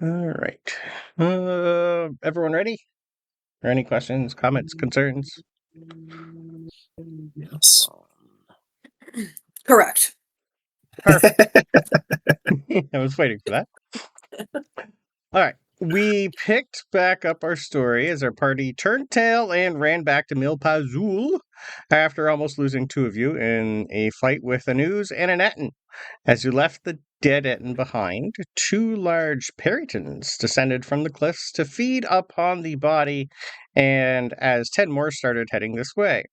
All right. Everyone ready? Or any questions, comments, concerns? Yes. Correct. Perfect. I was waiting for that. All right. We picked back up our story as our party turned tail and ran back to Milpazul after almost losing two of you in a fight with an ooze and an Etten. As you left the dead Etten behind, two large peritons descended from the cliffs to feed upon the body, and as 10 more started heading this way.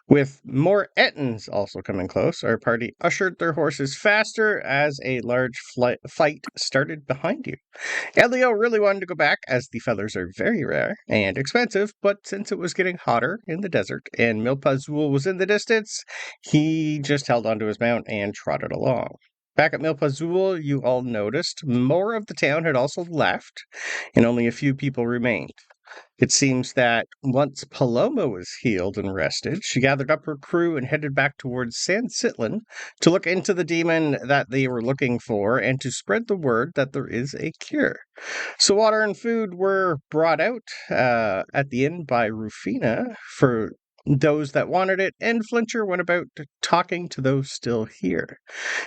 With more Ettins also coming close, our party ushered their horses faster as a large fight started behind you. Ellio really wanted to go back as the feathers are very rare and expensive, but since it was getting hotter in the desert and Milpazul was in the distance, he just held onto his mount and trotted along. Back at Milpazul, you all noticed more of the town had also left, and only a few people remained. It seems that once Paloma was healed and rested, she gathered up her crew and headed back towards San Sitlin to look into the demon that they were looking for and to spread the word that there is a cure. So water and food were brought out at the inn by Rufina for those that wanted it, and Flincher went about talking to those still here.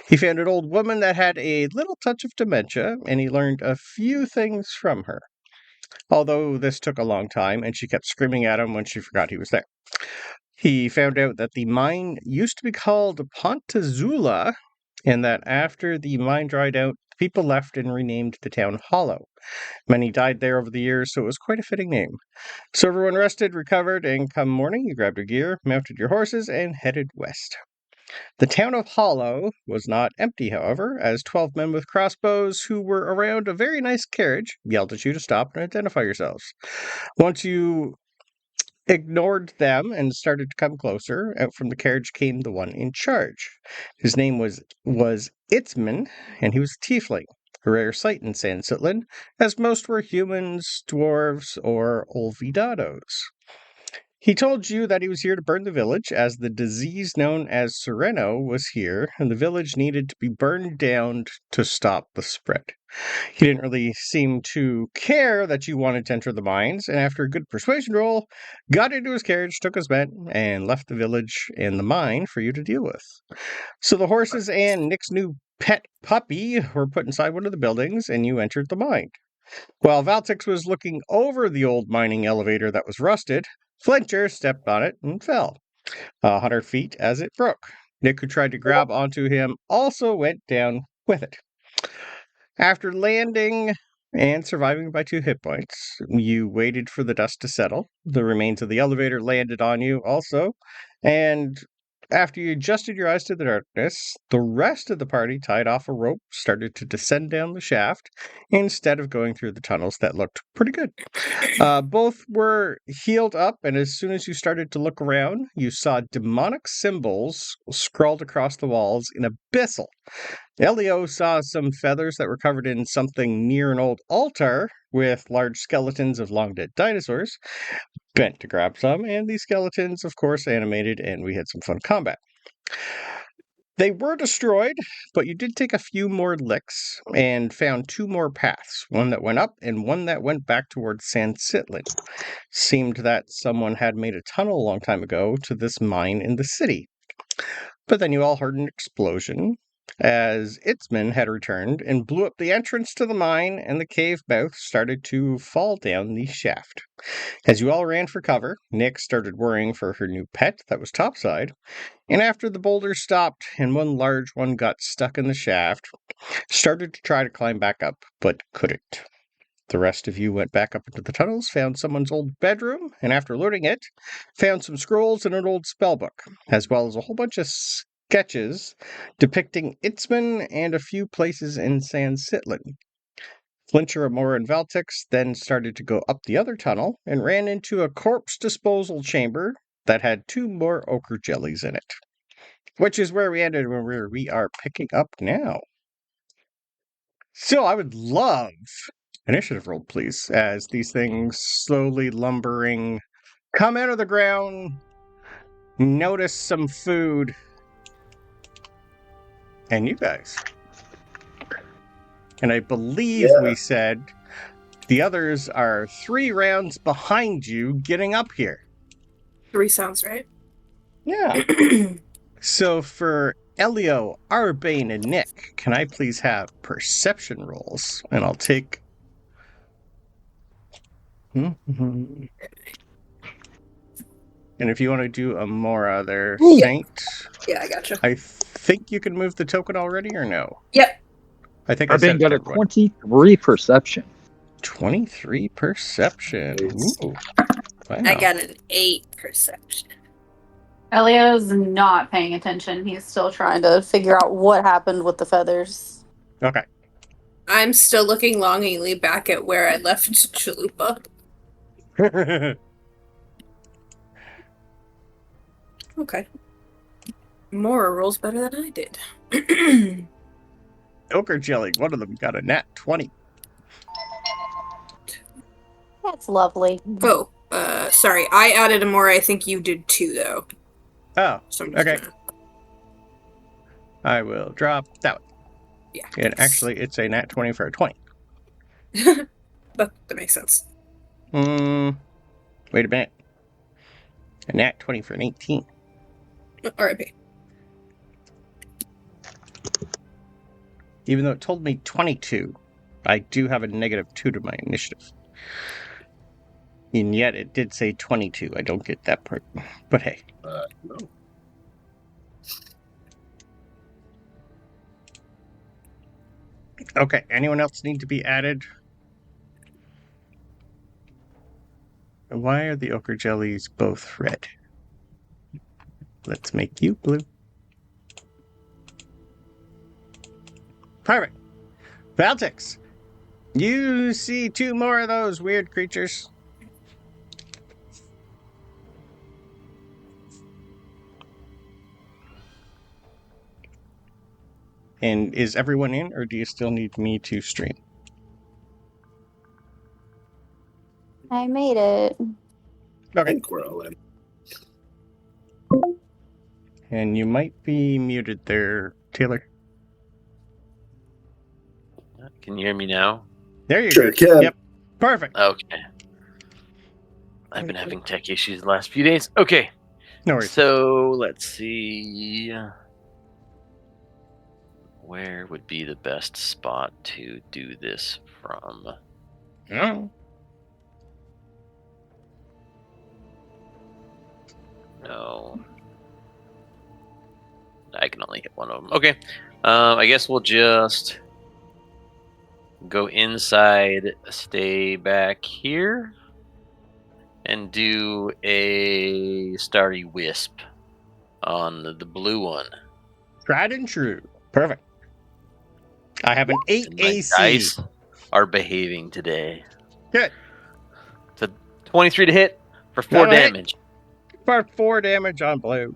He found an old woman that had a little touch of dementia, and he learned a few things from her. Although this took a long time, and she kept screaming at him when she forgot he was there. He found out that the mine used to be called Pontezula, and that after the mine dried out, people left and renamed the town Hollow. Many died there over the years, so it was quite a fitting name. So everyone rested, recovered, and come morning, you grabbed your gear, mounted your horses, and headed west. The town of Hollow was not empty, however, as 12 men with crossbows who were around a very nice carriage yelled at you to stop and identify yourselves. Once you ignored them and started to come closer, out from the carriage came the one in charge. His name was Itzman, and he was a tiefling, a rare sight in San Sitlin, as most were humans, dwarves, or olvidados. He told you that he was here to burn the village, as the disease known as Sereno was here, and the village needed to be burned down to stop the spread. He didn't really seem to care that you wanted to enter the mines, and after a good persuasion roll, got into his carriage, took his men, and left the village and the mine for you to deal with. So the horses and Nick's new pet puppy were put inside one of the buildings, and you entered the mine. While Valtix was looking over the old mining elevator that was rusted, Flincher stepped on it and fell 100 feet as it broke. Nick, who tried to grab onto him, also went down with it. After landing and surviving by 2 hit points, you waited for the dust to settle. The remains of the elevator landed on you also, and after you adjusted your eyes to the darkness, the rest of the party tied off a rope, started to descend down the shaft instead of going through the tunnels that looked pretty good. Both were healed up, and as soon as you started to look around, you saw demonic symbols scrawled across the walls in abyssal. Ellio saw some feathers that were covered in something near an old altar with large skeletons of long-dead dinosaurs. Bent to grab some, and these skeletons, of course, animated, and we had some fun combat. They were destroyed, but you did take a few more licks and found 2 more paths, one that went up and one that went back towards San Sitlin. Seemed that someone had made a tunnel a long time ago to this mine in the city. But then you all heard an explosion, as Itzman had returned and blew up the entrance to the mine, and the cave mouth started to fall down the shaft. As you all ran for cover, Nick started worrying for her new pet that was topside, and after the boulders stopped and one large one got stuck in the shaft, started to try to climb back up, but couldn't. The rest of you went back up into the tunnels, found someone's old bedroom, and after looting it, found some scrolls and an old spellbook, as well as a whole bunch of sketches depicting Itzman and a few places in San Sitlin. Flincher, Amora, and Valtix then started to go up the other tunnel and ran into a corpse disposal chamber that had 2 more Ochre Jellies in it, which is where we ended and where we are picking up now. So I would love initiative roll, please, as these things slowly lumbering come out of the ground, notice some food, and you guys. And I believe we said the others are 3 rounds behind you getting up here. 3 sounds right. Yeah. So for Ellio, Arbane, and Nick, can I please have perception rolls? And I'll take... And if you want to do Amora there, Saint... Yeah, I gotcha. I think you can move the token already, or no? Yep. I think I said got a 23 perception. 23 perception. Ooh. Wow. I got an 8 perception. Ellio's not paying attention. He's still trying to figure out what happened with the feathers. Okay. I'm still looking longingly back at where I left Chalupa. Okay. Mora rolls better than I did. Ochre Jelly, one of them got a nat 20. That's lovely. Oh, sorry. I added a more. I think you did too, though. Oh, So okay. I will drop that one. Yeah. And actually, it's a nat 20 for a 20. That makes sense. Wait a minute. A nat 20 for an 18. R.I.P. Even though it told me 22, I do have a -2 to my initiative. And yet it did say 22. I don't get that part. But hey. No. Okay, anyone else need to be added? Why are the Ochre Jellies both red? Let's make you blue. Perfect. Valtix, you see 2 more of those weird creatures. And is everyone in, or do you still need me to stream? I made it. I Okay. think we're all in. And you might be muted there, Taylor. Can you hear me now? There you Sure go. can. Yep. Perfect. Okay. I've been having tech issues the last few days. Okay. No worries. So let's see. Where would be the best spot to do this from? Oh. No. I can only hit one of them. Okay. I guess we'll just go inside, stay back here, and do a Starry Wisp on the blue one. Tried and true. Perfect. I have an 8 And my AC. dice are behaving today. Good. It's a 23 to hit for 4 That'll hit. damage. For 4 damage on blue.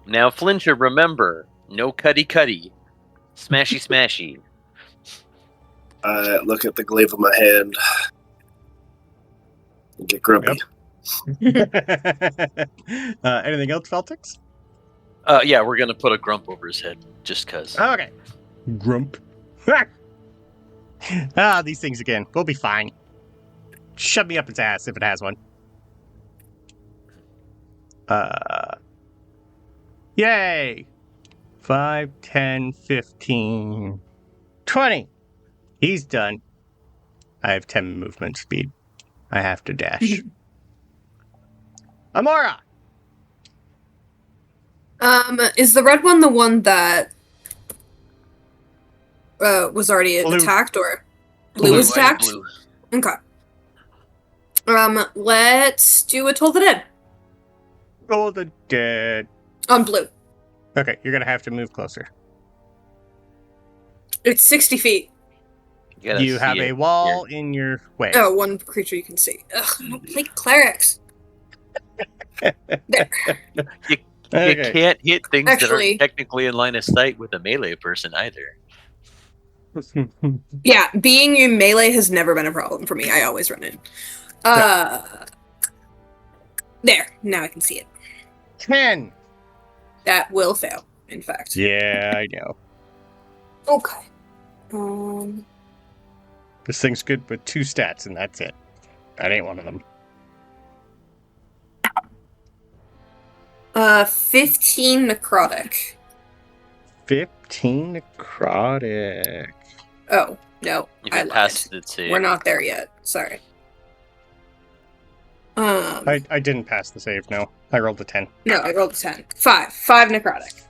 Now, Flincher, remember, no cutty. Smashy, smashy. I look at the glaive of my hand and get grumpy. Anything else, Valtix? Yeah, we're going to put a grump over his head, just because. Okay. Grump. These things again. We'll be fine. Shove me up its ass if it has one. Yay! 5, 10, 15, 20. He's done. I have 10 movement speed. I have to dash. Amora! Is the red one the one that was already attacked, or blue was attacked? Blue. Okay. Let's do a Toll the Dead Roll the dead. on blue. Okay, you're gonna have to move closer. It's 60 feet. You have a wall in your way. Oh, one creature you can see. Ugh, I don't play clerics. There. You can't hit things that aren't technically in line of sight with a melee person either. Yeah, being in melee has never been a problem for me. I always run in. There. Now I can see it. 10. That will fail, in fact. Yeah, I know. Okay. This thing's good with 2 stats, and that's it. That ain't one of them. 15 necrotic. 15 necrotic. Oh, no. If I you lied. passed the save. We're not there yet. Sorry. I didn't pass the save, no. I rolled a 10. No, I rolled a 10. 5 necrotic.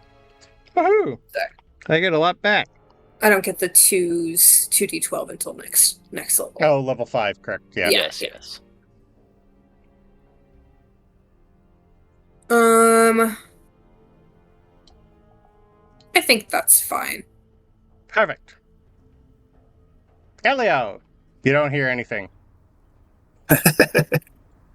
Woohoo! Sorry. I get a lot back. I don't get the 2d12 until next level. Oh, level 5, correct. Yeah. Yes. I think that's fine. Perfect. Ellio! You don't hear anything.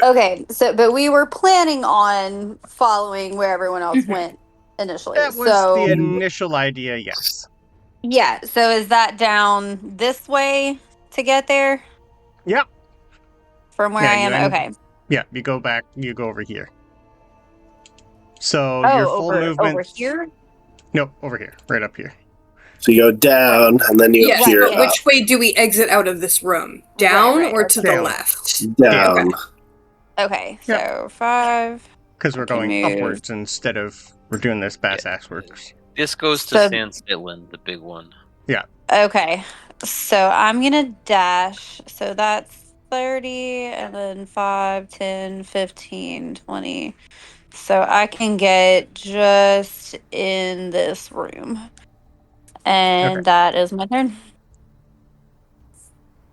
Okay, so but we were planning on following where everyone else went initially. That was so the initial idea, yes. yeah, so is that down this way to get there Yep. from where Yeah, I you am? end- Okay. Yeah, you go back, you go over here. So Oh, your full movement. over here? No, over here. Right up here. So you go down, and then you Yes, appear but up. which way do we exit out of this room? Down Right, or to the down. left? Down. Okay, so Yep. 5. Because we're I can going move. upwards instead of we're doing this bass-ass works. This goes to So- San Stilin, the big one. Okay, so I'm gonna dash. So that's 30, and then 5, 10, 15, 20. So I can get just in this room. And Okay. that is my turn.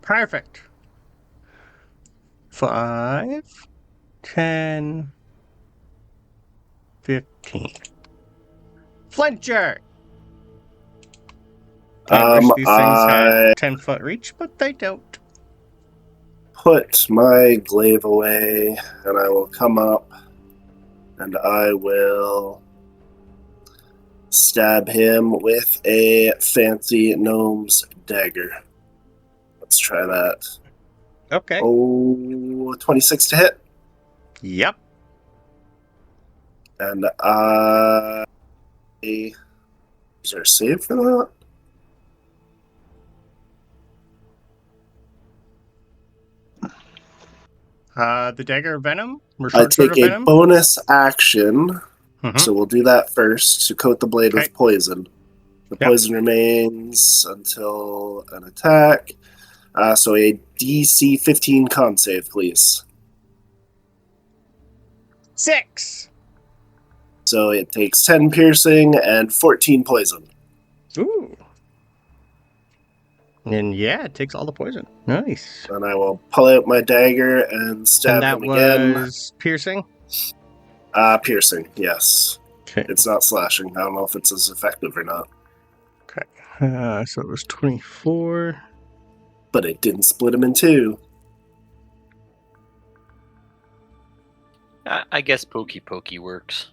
Perfect. 5, 10, 15. Flincher! I wish these things had 10-foot reach, but they don't. Put my glaive away, and I will come up, and I will stab him with a fancy gnome's dagger. Let's try that. Okay. Oh, 26 to hit. Yep. And is there a save for that? The dagger of venom? Or I short sword take of a venom? bonus action, Mhm. so we'll do that first to coat the blade Okay. with poison. The Yep. poison remains until an attack. So a DC 15 con save, please. 6! So it takes 10 piercing and 14 poison. Ooh. And yeah, it takes all the poison. Nice. And I will pull out my dagger and stab And that him again. was piercing? Piercing, yes. Okay. It's not slashing. I don't know if it's as effective or not. So it was 24. But it didn't split him in two. I guess pokey works.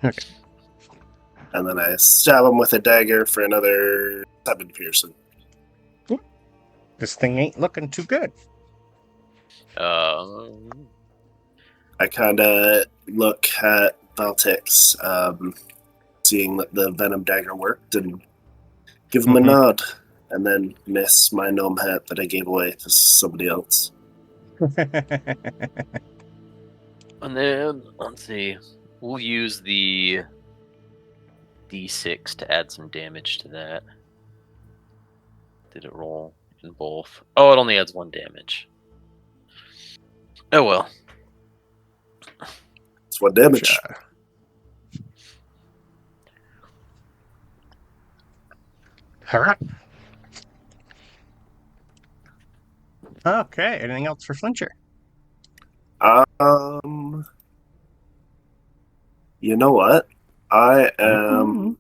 Okay. And then I stab him with a dagger for another 7 piercing. This thing ain't looking too good. I kind of look at Valtix, seeing that the venom dagger worked, and give him a nod, and then miss my gnome hat that I gave away to somebody else. And then, let's see, we'll use the D6 to add some damage to that. Did it roll in both? Oh, it only adds 1 damage. Oh well. It's 1 damage. Alright. Okay, anything else for Flincher? You know what? I am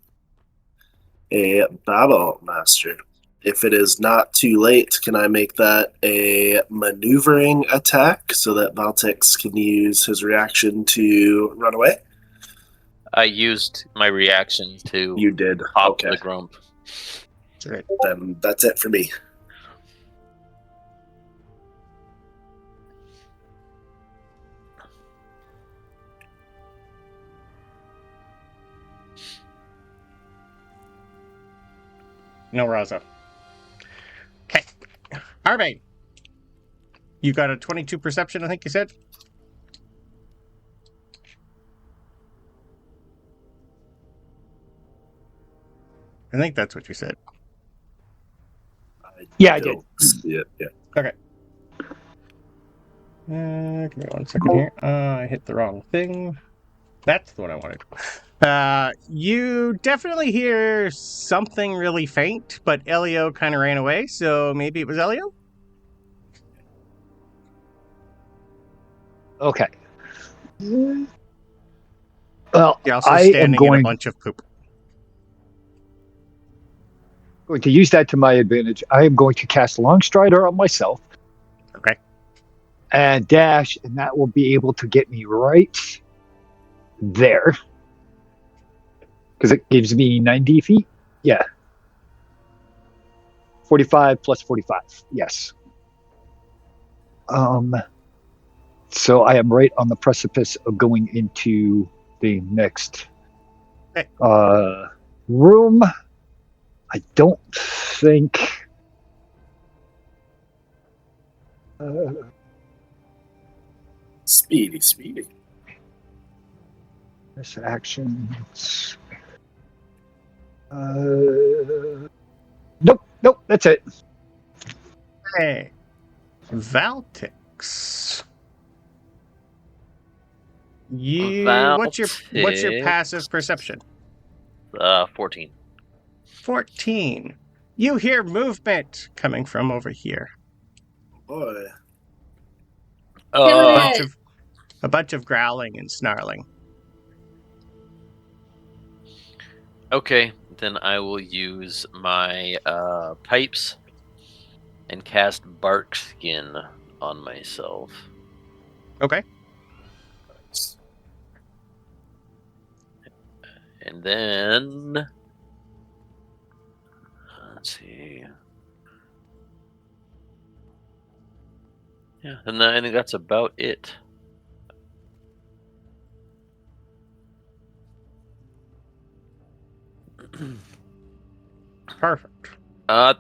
a Battlemaster. If it is not too late, can I make that a maneuvering attack so that Valtix can use his reaction to run away? I used my reaction to You did. pop Okay. the grump. Right. Then that's it for me. no Razza. Okay. Arbane. You got a 22 perception, I think you said? I think that's what you said. Yeah, I did. Yeah. Okay. Give me 1 second here. I hit the wrong thing. That's the one I wanted. You definitely hear something really faint, but Ellio kind of ran away, so maybe it was Ellio? Okay. Well, You're also I am standing in a going bunch of poop. to use that to my advantage. I am going to cast Longstrider on myself. Okay. And dash, and that will be able to get me right there. Because it gives me 90 feet. Yeah. 45 plus 45. Yes. So I am right on the precipice of going into the next room. I don't think. Speedy. This actions. Nope, that's it. Hey. Valtix. What's your passive perception? 14. 14. You hear movement coming from over here. Boy. A bunch of growling and snarling. Okay, then I will use my pipes and cast Bark Skin on myself. Okay. And then let's see. Yeah, and I think that's about it. Perfect.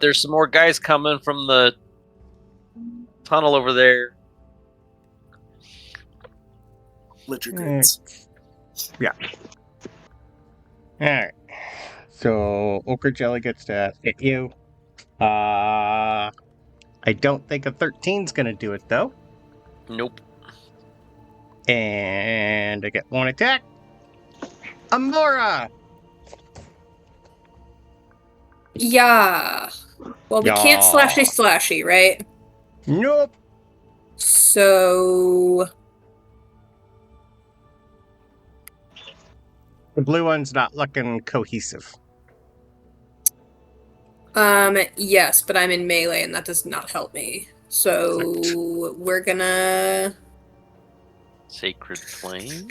There's some more guys coming from the tunnel over there. Flincher grits. Yeah. Alright. So Ochre Jelly gets to hit you. I don't think a 13's gonna do it though. Nope. And I get one attack. Amora! Yeah. Well, we can't slashy, right? Nope. So The blue one's not looking cohesive. yes, but I'm in melee and that does not help me. So we're gonna Sacred Flame.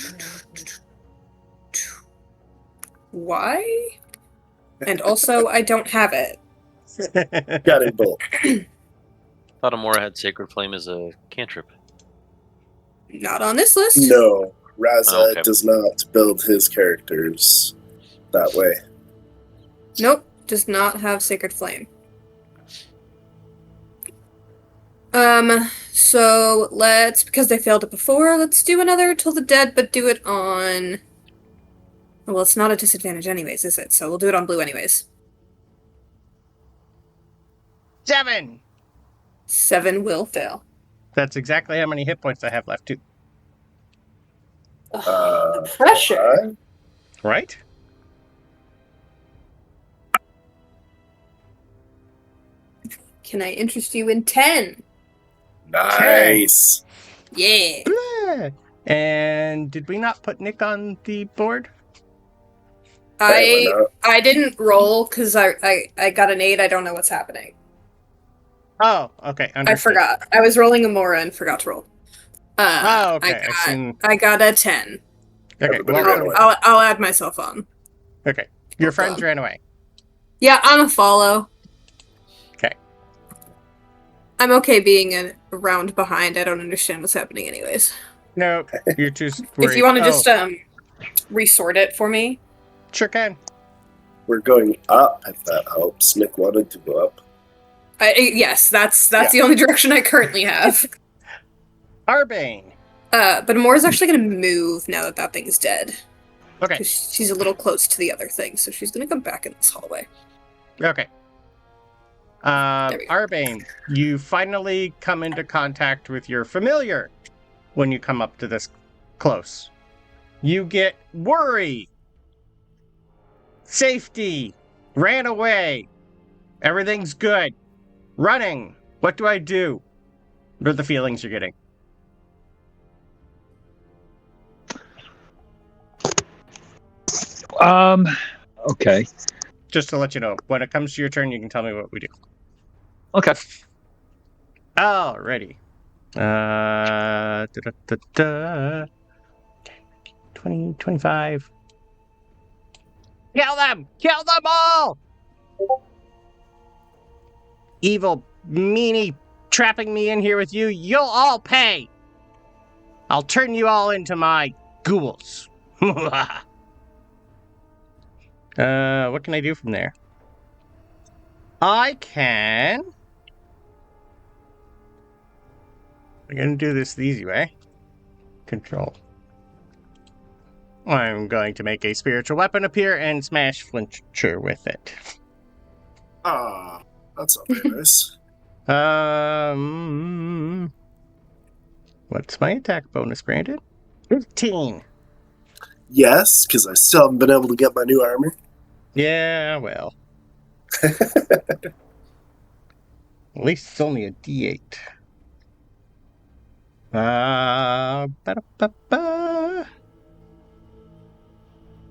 Why? And also I don't have it. Got it, bolt. Thought Amora had Sacred Flame as a cantrip. Not on this list. No, Razza Okay. does not build his characters that way. Nope, does not have Sacred Flame. So let's, because they failed it before, let's do another Till the Dead, but do it on... Well, it's not a disadvantage anyways, is it? So we'll do it on blue anyways. 7! 7 will fail. That's exactly how many hit points I have left too. The pressure. Right? Can I interest you in 10? Nice. Yeah. Yeah. And did we not put Nick on the board? Apparently not. I didn't roll because I got an 8. I don't know what's happening. Oh, okay. I Understood. forgot. I was rolling Amora and forgot to roll. Okay. I got a 10. Okay. Everybody Well, ran away. I'll add myself on. okay. Your friends ran away. Yeah, I'm a follow. Okay. I'm okay being a round behind. I don't understand what's happening anyways. No, you're just worried. If you want to just resort it for me. Sure can. We're going up, if that helps. Nick wanted to go up. Yes, that's the only direction I currently have. Arbane. But Amora's actually going to move now that that thing is dead. Okay. Because she's a little close to the other thing, so she's going to come back in this hallway. Okay. There we go. Arbane, you finally come into contact with your familiar when you come up to this close. You get worry, safety, ran away, everything's good, running. What do I do? What are the feelings you're getting? Okay. Just to let you know, when it comes to your turn, you can tell me what we do. Okay. Alrighty. 20, 25. Kill them! Kill them all! Evil meanie trapping me in here with you, you'll all pay! I'll turn you all into my ghouls. What can I do from there? I can... I'm gonna do this the easy way. Control. I'm going to make a spiritual weapon appear and smash Flincher with it. Ah, that's not very nice. What's my attack bonus granted? 15. Yes, because I still haven't been able to get my new armor. Yeah, well. At least it's only a D8.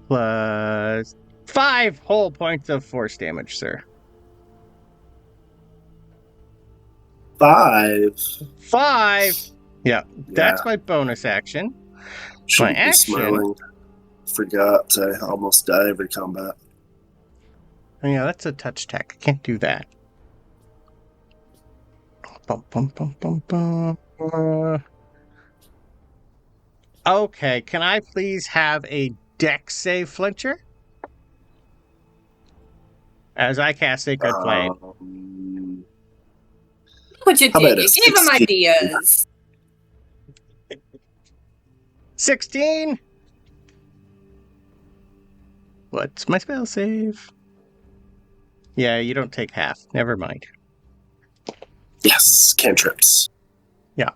Plus 5 whole points of force damage, sir. 5. 5? Yeah, that's my bonus action. Shouldn't my be action. smiling. Forgot I almost die every combat. Oh, yeah, that's a touch attack. I can't do that. Bum, bum, bum, bum, bum. Okay, can I please have a dex save, Flincher? As I cast Sacred Flame. What you How did? about You a gave him 16? ideas. 16? What's my spell save? Yeah, you don't take half. Never mind. Yes, cantrips. Yeah.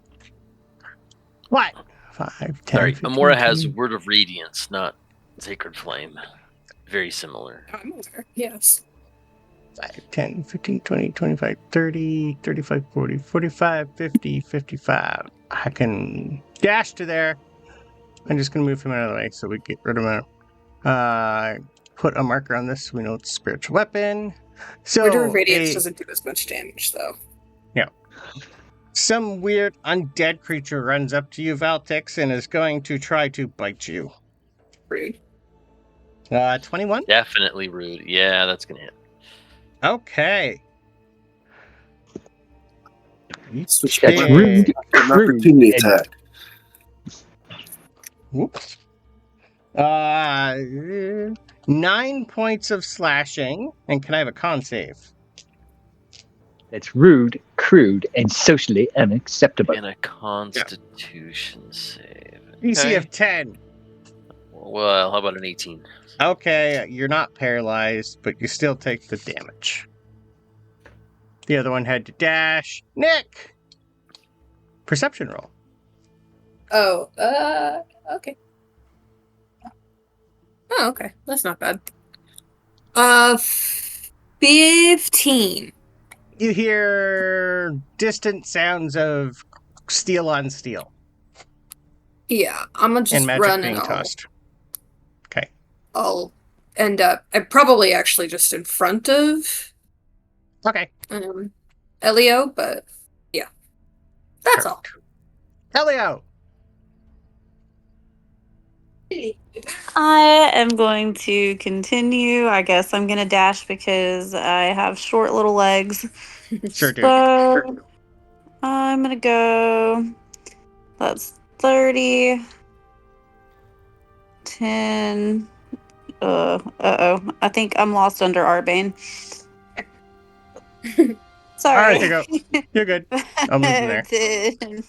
What? 5, 10, Sorry, 15, Amora has 20. Word of Radiance, not Sacred Flame. Very similar. I'm aware. Yes. 5, 10, 15, 20, 25, 30, 35, 40, 45, 50, 55. I can dash to there. I'm just going to move him out of the way so we get rid of him. Put a marker on this so we know it's a spiritual weapon. So Order of Radiance doesn't do as much damage, though. some weird undead creature runs up to you, Valtix, and is going to try to bite you. Rude. 21? Definitely rude. Yeah, that's gonna hit. Okay. Switch That's Yeah. rude. An opportunity attack. Whoops. 9 points of slashing. And can I have a con save? That's rude, crude, and socially unacceptable. And a Constitution save. DC Okay. of 10. Well, how about an 18? Okay, you're not paralyzed, but you still take the damage. The other one had to dash. Nick! Perception roll. Oh, okay. Oh, okay. That's not bad. 15. You hear distant sounds of steel on steel Yeah, I'm gonna and just magic run being and tossed. Okay. I'll end up. I'm probably actually just in front of Okay. Ellio, but yeah, that's all. Ellio! I am going to continue. I guess I'm going to dash because I have short little legs. Sure do. So I'm going to go. That's 30, 10, Uh-oh. I think I'm lost under Arbane. Sorry. All right, there you go. You're good. I'll move them there. 10.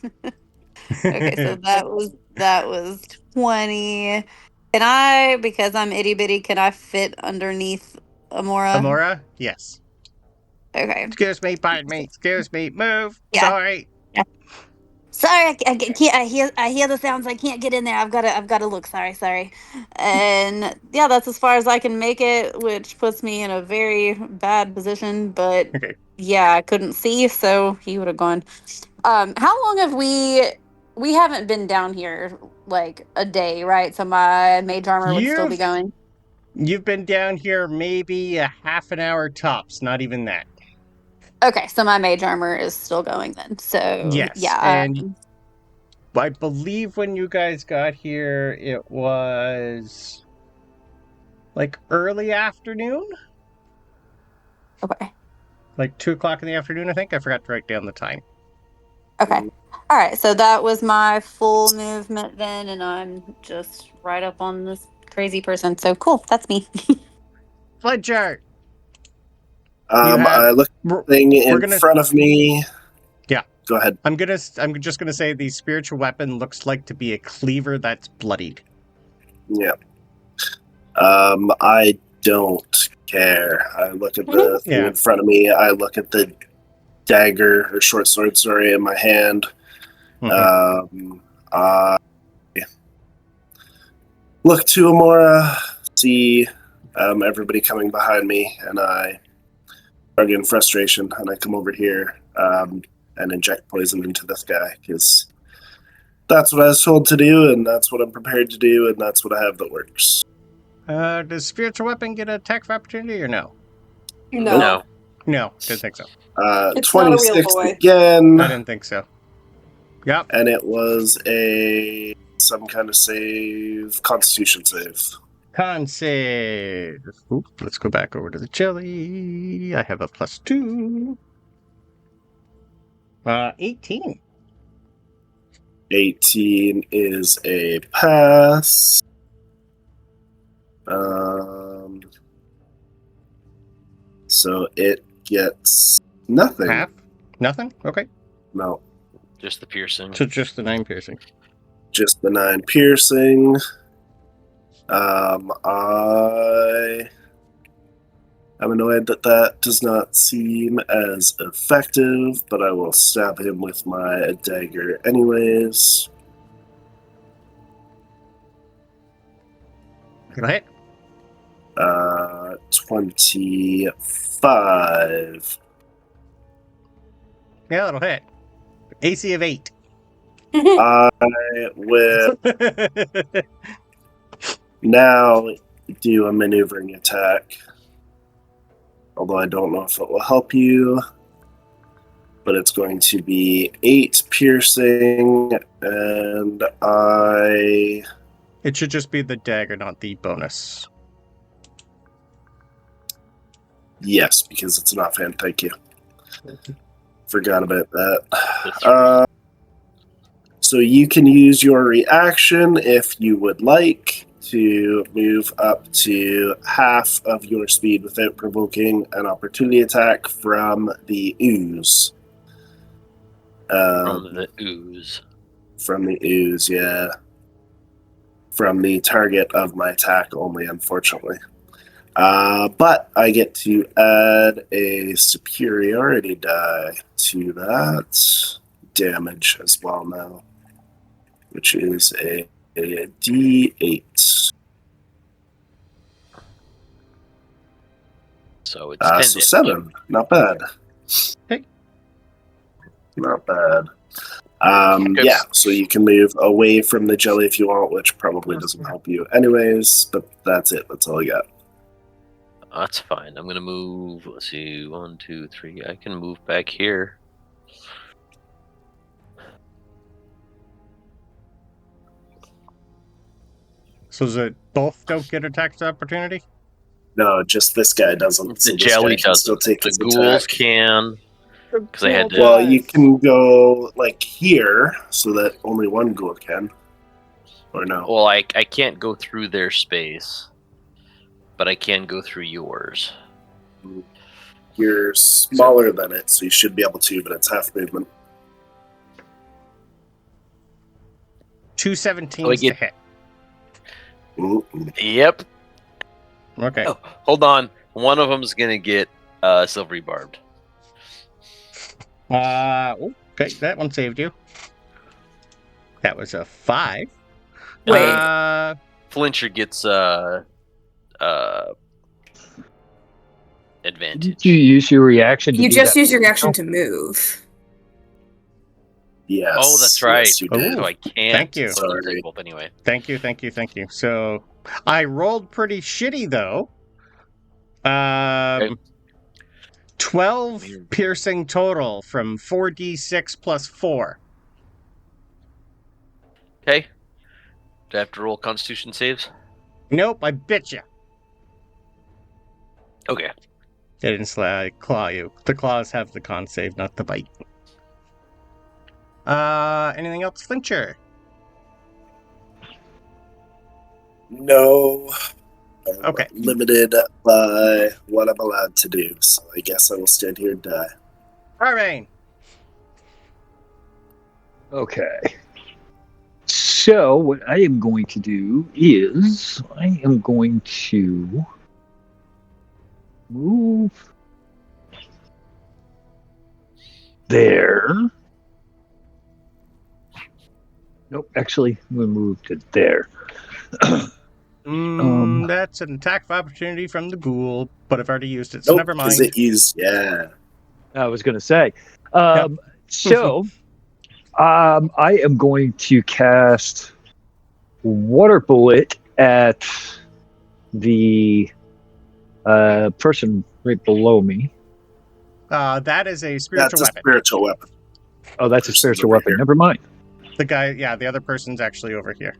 Okay, so that was 20. Can I, because I'm itty bitty, can I fit underneath Amora? Amora? Yes. Okay. Excuse me, pardon me. Excuse me. Move. Yeah. Sorry. Sorry, I can't. I hear the sounds. I can't get in there. I've got to look. Sorry. And yeah, that's as far as I can make it, which puts me in a very bad position. But Okay. yeah, I couldn't see, so he would have gone. How long have we haven't been down here? Like a day, right? So my mage armor would still be going. You've been down here maybe a half an hour tops. Not even that. Okay, so my mage armor is still going then. So Yes, yeah, and I believe when you guys got here, it was like early afternoon, okay. like 2:00 in the afternoon. I think I forgot to write down the time. Okay. All right. So that was my full movement then, and I'm just right up on this crazy person. So cool. That's me. Flincher. I look at the thing in front of me. Yeah. Go ahead. I'm just gonna say the spiritual weapon looks like to be a cleaver that's bloodied. Yeah. I don't care. I look at the thing in front of me. I look at the dagger or short sword, sorry, in my hand. I look to Amora, see everybody coming behind me, and I start getting frustration, and I come over here and inject poison into this guy, because that's what I was told to do, and that's what I'm prepared to do, and that's what I have that works. Does spiritual weapon get an attack of opportunity or no? No. No, didn't think so. It's not a real 26 boy. again. I didn't think so. Yep. And it was some kind of save, Constitution save. Con save. Oop, let's go back over to the jelly. I have a +2. 18. 18 is a pass. So it gets nothing. Half? Nothing? Okay. No. Just the piercing. So just the 9 piercing. Just the 9 piercing. I'm annoyed that does not seem as effective, but I will stab him with my dagger anyways. Go ahead. 25. Yeah, that'll hit. AC of 8. I will now do a maneuvering attack. Although I don't know if it will help you. But it's going to be 8 piercing, and It should just be the dagger, not the bonus. Yes, because it's an offhand, thank you. Forgot about that. So you can use your reaction if you would like to move up to half of your speed without provoking an opportunity attack from the ooze. From the ooze. From the ooze, yeah. From the target of my attack only, unfortunately. But I get to add a superiority die to that damage as well now, which is a D8. So it's 10 so 7. Not bad. Okay. Not bad. Yeah, so you can move away from the jelly if you want, which probably doesn't help you anyways, but that's it. That's all I got. That's fine. I'm going to move, let's see, 1, 2, 3. I can move back here. So is it both don't get attacks of opportunity? No, just this guy doesn't. The jelly doesn't. The ghouls can. Because I had to. Well, you can go like here, so that only one ghoul can. Or no? Well, I can't go through their space. but I can go through yours. You're smaller than it, so you should be able to, but it's half movement. 217s to hit. Yep. Okay. Oh, hold on. One of them's gonna get silvery barbed. Okay, that one saved you. That was a 5. Wait. Flincher gets advantage. Did you use your reaction? You just use your reaction to move. Yes. Oh, that's right. Yes, you did. So I can't. Thank you. So I'll Sorry. take both anyway. Thank you. So I rolled pretty shitty though. 12 piercing total from 4d6 plus 4. Okay. Do I have to roll Constitution saves? Nope, I bit you. Okay. They didn't claw you. The claws have the con save, not the bite. Anything else, Flincher? No. I'm Okay. limited by what I'm allowed to do, so I guess I will stand here and die. Arbane. Okay. So what I am going to do is I am going to move there. Nope, actually, I'm going to move to there. That's an attack of opportunity from the ghoul, but I've already used it, so Nope, never mind. because it used, yeah. I was going to say. So I am going to cast Water Bullet at the person right below me. That is a spiritual That's weapon. a spiritual weapon. Oh, that's a Person's spiritual over weapon. here. Never mind. The guy, the other person's actually over here.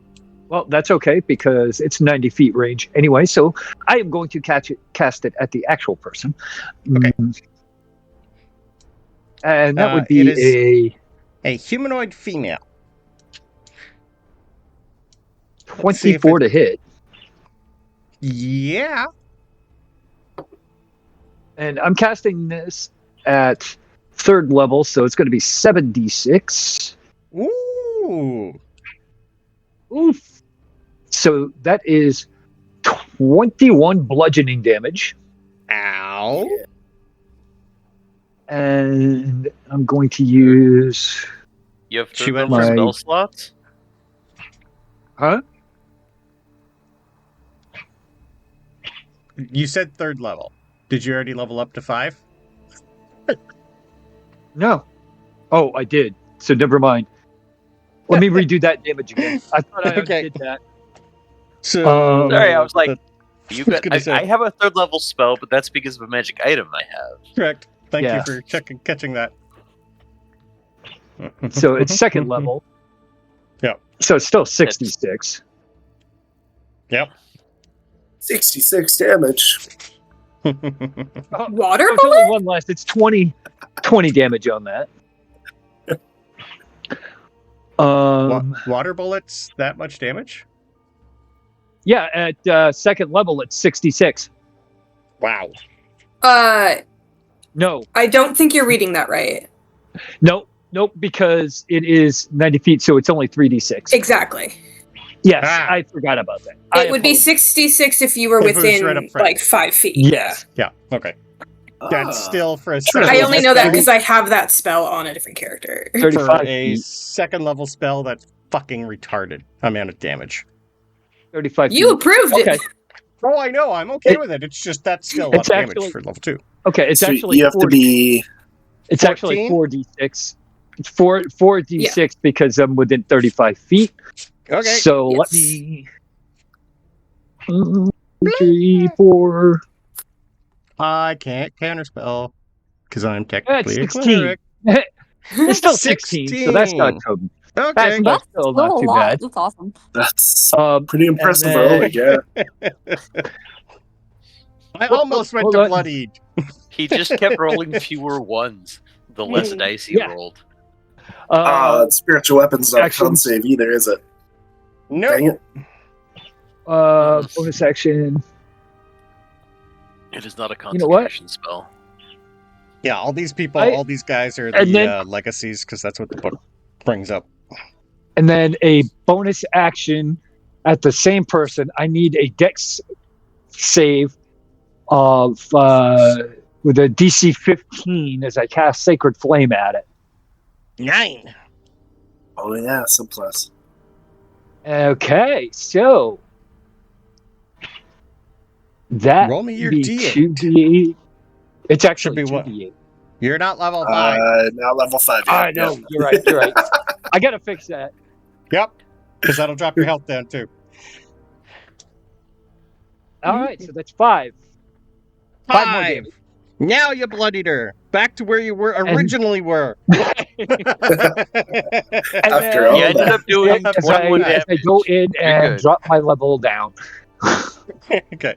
Well, that's okay because it's 90 feet range anyway. So I am going to cast it at the actual person. Okay. And that would It be is a humanoid female. 24 to hit. Yeah. And I'm casting this at 3rd level, so it's going to be 7d6. Ooh. Oof. So that is 21 bludgeoning damage. Ow. And I'm going to use... You have She third went level for- spell slots? Huh? You said 3rd level. Did you already level up to 5? No. Oh, I did. So never mind. Let me redo that damage again. I thought I Okay. did that. So Sorry, I was like, you I was got. gonna say. I have a 3rd level spell, but that's because of a magic item I have. Correct. Thank Yeah. you for catching that. So it's 2nd level. Yep. So it's still 66. Yep. 66 damage. Water There's bullet? only one less. It's 20 damage on that. Water bullets, that much damage? Yeah, at 2nd level, it's 66. Wow. No, I don't think you're reading that right. nope, because it is 90 feet, so it's only 3d6. Exactly. Yes, Ah. I forgot about that. It would be 66 if you were If it was within right up front. like 5 feet. Yes. Yeah, okay. Ah. That's still for a I second only level know that spell- because I have that spell on a different character. for 35 a feet. 2nd level spell that's fucking retarded amount of damage. 35 You feet. approved Okay. it. Oh, I know. I'm okay with it. It's just that's still a lot It's of damage actually- for level 2. Okay, it's So actually you have to 40. be. It's actually 14? 4d6. It's 4d6 because I'm within 35 feet. Okay. So let Yes. me. 3, 4. I can't counterspell because I'm That's technically a 16. cleric. It's still 16, so that's not 16. too. Okay. That's That's still still not a too lot. bad. That's awesome. That's And pretty impressive then- roll, yeah. I almost went hold to on. bloodied. He just kept rolling fewer ones the less dice he Yeah. rolled. Spiritual weapon's not Action. con save either, is it? No. Dang it. Bonus action. It is not a You know what? concentration spell. Yeah, all these people, I- all these guys are and the then- legacies because that's what the book brings up. And then a bonus action at the same person. I need a dex save of with a DC 15 as I cast Sacred Flame at it. 9. Oh yeah, some plus. Okay, so that Roll me your would be D8. 2d8. It's actually Should be what? 2d8. You're not level 5. Now level 5. Yeah, I know, you're right. I gotta fix that. Yep, because that'll drop your health down too. All right, so that's 5. 5 more 5. damage. Now you bloodied her. Back to where you were originally were. And After then- all You ended up doing as 21 I damage. go in You're and good. drop my level down. Okay.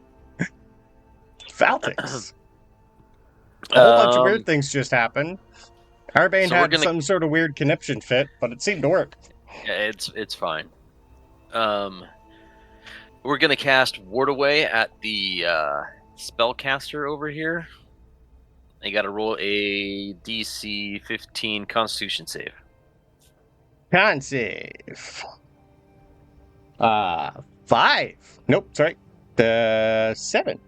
Valtix. A whole bunch of weird things just happened. Arbane so we're had gonna- some sort of weird conniption fit, but it seemed to work. Yeah, it's fine. We're gonna cast Ward Away at the spellcaster over here. You got to roll a DC 15 Constitution save. Con save. 5. Nope, sorry. 7.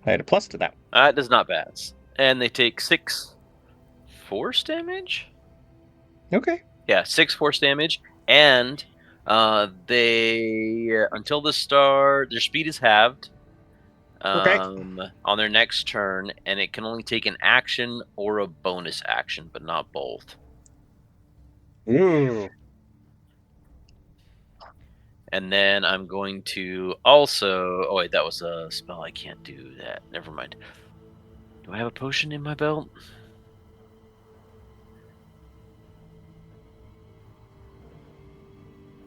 I had a plus to that. That does not pass. And they take 6 force damage? Okay. Yeah, 6 force damage. And they, until the start, their speed is halved Okay. on their next turn, and it can only take an action or a bonus action, but not both. Ooh. And then I'm going to also... Oh, wait, that was a spell. I can't do that. Never mind. Do I have a potion in my belt?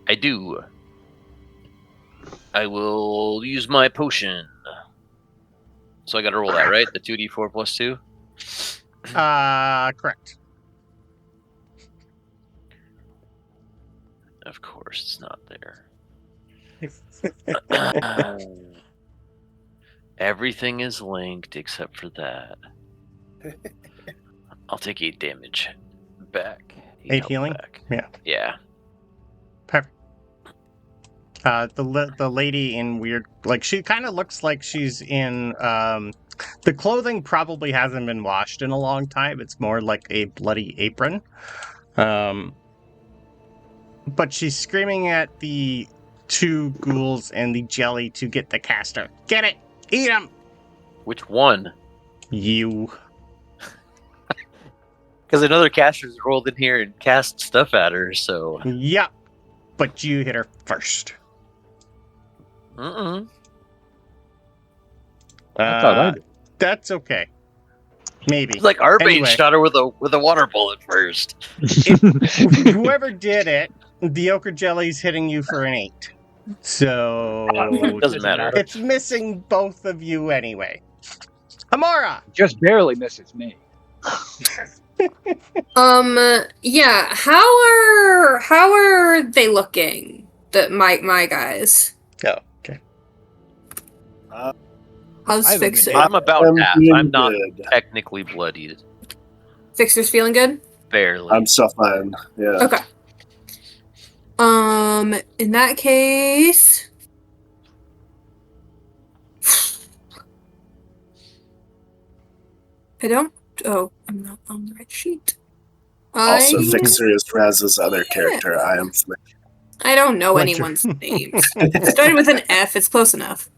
I do. I will use my potion. So I gotta roll that, right? The 2d4 plus 2? Correct. Of course, it's not there. Everything is linked except for that. I'll take 8 damage back. 8 health healing? back. Yeah. Yeah. Perfect. The lady in weird, like, she kind of looks like she's in, the clothing probably hasn't been washed in a long time. It's more like a bloody apron. But she's screaming at the 2 ghouls and the jelly to get the caster. Get it! Eat him! Which one? You. Because another caster's rolled in here and cast stuff at her, so... Yep. But you hit her first. Mm-mm. I thought I did. That's okay. Maybe. It's like Arbane Anyway. shot her with a water bullet first. Whoever did it, the Ochre Jellies hitting you for an 8. So Doesn't matter. it's missing both of you anyway. Amora! Just barely misses me. Yeah, how are they looking? My guys. Oh, okay. How's I haven't Fixer? been- I'm about I'm half. doing I'm not good. technically bloodied. Fixer's feeling good? Barely. I'm still fine. Yeah. Okay. In that case, I don't. Oh, I'm not on the right sheet. Also, I Fixer is Razza's other character. I am Flincher. I don't know Flincher. anyone's names. It started with an F. It's close enough.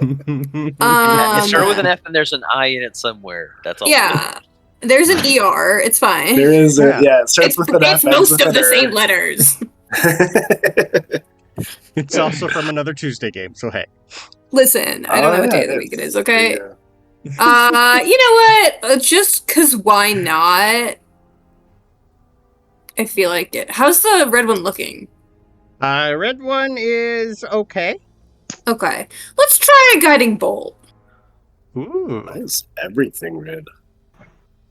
It Um, started with an F and there's an I in it somewhere. That's all. Yeah, there's an ER. It's fine. There is a Yeah. it starts It's, with an F. it's ends most with of an the R. same letters. It's also from another Tuesday game, so hey. Listen, I don't know what day of the week it is. Okay. Yeah. You know what? Just cause why not? I feel like it. How's the red one looking? Red one is okay. Okay. Let's try a guiding bolt. Ooh. Why is everything red?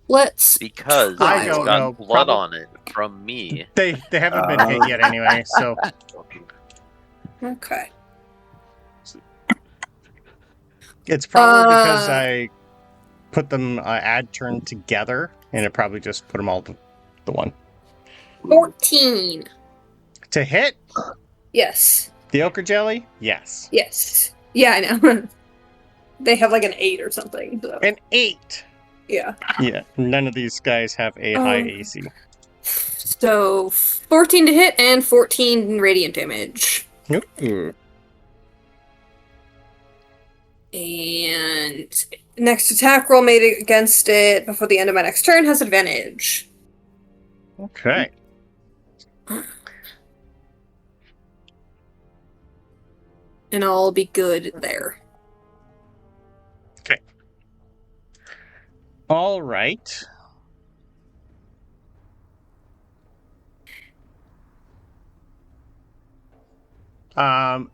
Let's Because I it's don't got know. blood on it from me. They haven't been hit yet anyway, so Okay. It's probably because I put them add turn together, and it probably just put them all to the one. 14. To hit Yes. the Ochre Jelly? Yes. Yes. Yeah, I know. They have like an 8 or something. So. An 8! Yeah. Yeah, none of these guys have a high AC. So 14 to hit and 14 radiant damage. Ooh. And next attack roll made against it before the end of my next turn has advantage. Okay. And I'll be good there. Okay. All right.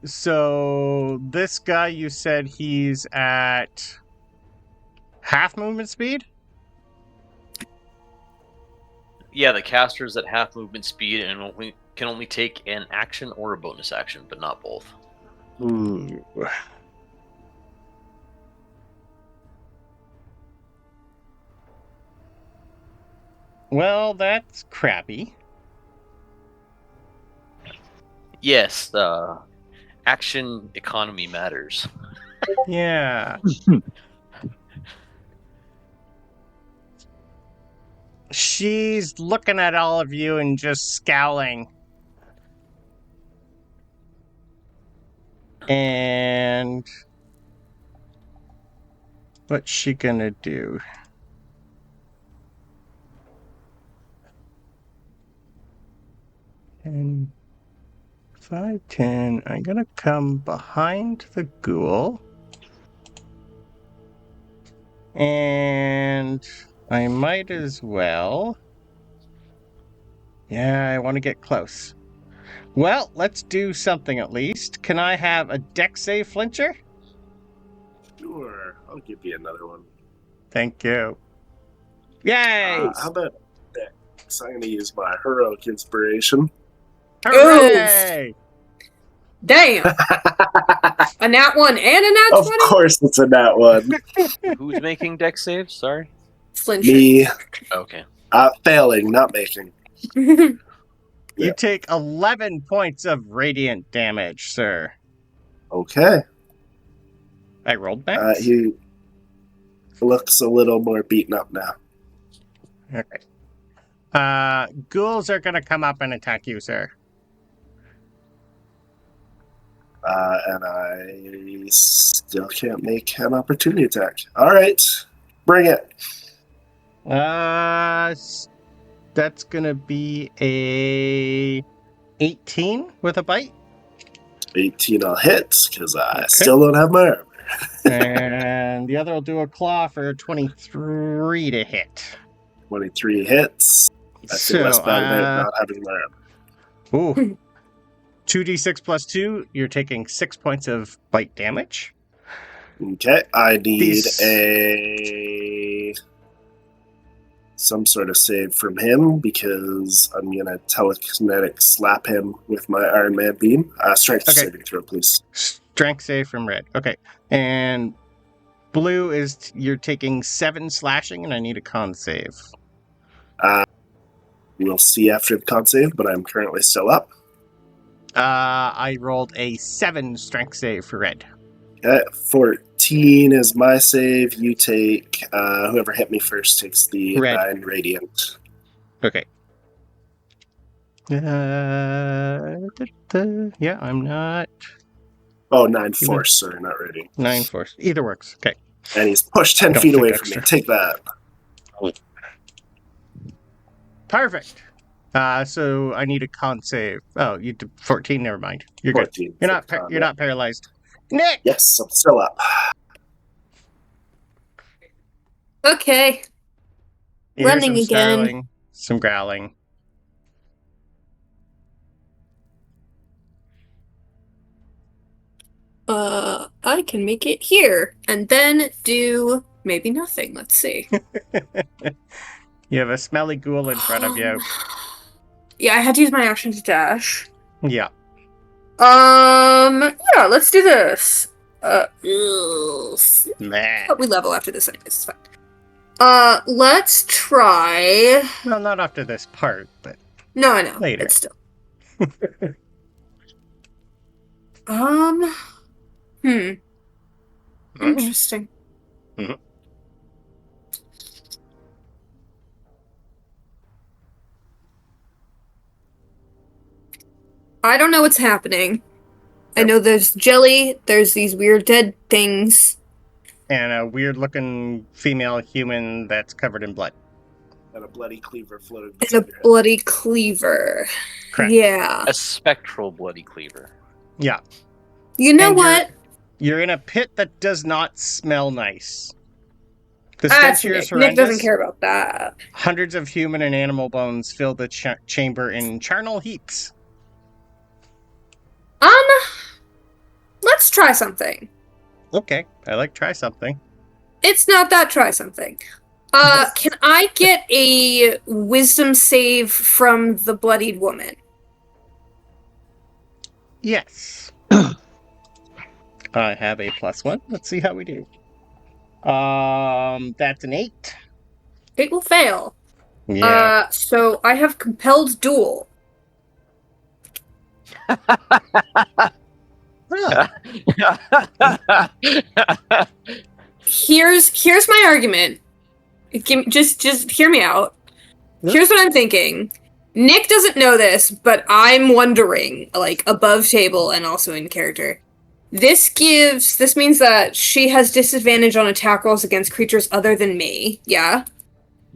So this guy, you said he's at half movement speed? Yeah, the caster's at half movement speed and can only take an action or a bonus action, but not both. Ooh. Well, that's crappy. Yes, action economy matters. Yeah. She's looking at all of you and just scowling. And what's she gonna do? And 5, 10. I'm gonna come behind the ghoul. And I might as well. Yeah, I want to get close. Well, let's do something at least. Can I have a dex save, Flincher? Sure, I'll give you another one. Thank you. Yay! How about Dex? I'm going to use my heroic inspiration. Hooray! Damn! A nat 1 and a nat 20? Of course it's a nat one. Who's making dex saves? Sorry. Flincher. Me. Okay. Failing, not making. You take 11 points of radiant damage, sir. Okay. I rolled max? He looks a little more beaten up now. Okay. Ghouls are going to come up and attack you, sir. And I still can't make an opportunity attack. All right. Bring it. That's going to be a 18 with a bite. 18 I'll hit, because I still don't have my armor. And the other will do a claw for 23 to hit. 23 hits. I feel less bad about not having my armor. Ooh. 2d6 plus 2, you're taking 6 points of bite damage. Okay, I need some sort of save from him, because I'm going to telekinetic slap him with my Iron Man beam. Strength saving throw, please. Strength save from red. Okay. And blue is you're taking 7 slashing, and I need a con save. We'll see after the con save, but I'm currently still up. I rolled a 7 strength save for red. Okay, 14 is my save. You take, whoever hit me first takes the red. 9 radiant. Okay. Yeah, I'm not. Oh, 9 force, sorry, not radiant. 9 force. Either works. Okay. And he's pushed 10 feet away from me. Take that. Perfect. So I need a con save. Oh, you did 14. Never mind. You're 14. Good. You're not paralyzed. Nick. Yes, I'm still up. Okay. Here's Running some again. snarling, some growling. I can make it here and then do maybe nothing. Let's see. You have a smelly ghoul in front of you. Yeah, I had to use my action to dash. Yeah. Yeah, let's do this. Nah. We level after this anyways, it's fine. Let's try... Well, not after this part, but No, I know. Later. It's still... Interesting. Mhm. I don't know what's happening. I Yep. know there's jelly, there's these weird dead things. and a weird-looking female human that's covered in blood. And a bloody cleaver floating And beside a your head. bloody cleaver. Correct. Yeah. A spectral bloody cleaver. Yeah. You know And what? You're in a pit that does not smell nice. The That's stench here is Nick. Nick doesn't horrendous. care about that. Hundreds of human and animal bones fill the chamber in charnel heaps. Let's try something. Okay, I like try something. It's not that try something. Can I get a wisdom save from the bloodied woman? Yes. I have a +1. Let's see how we do. That's an 8. It will fail. Yeah. So I have compelled duel. Huh. Here's my argument. Just hear me out. Here's what I'm thinking. Nick doesn't know this, but I'm wondering, like, above table and also in character. This means that she has disadvantage on attack rolls against creatures other than me, yeah?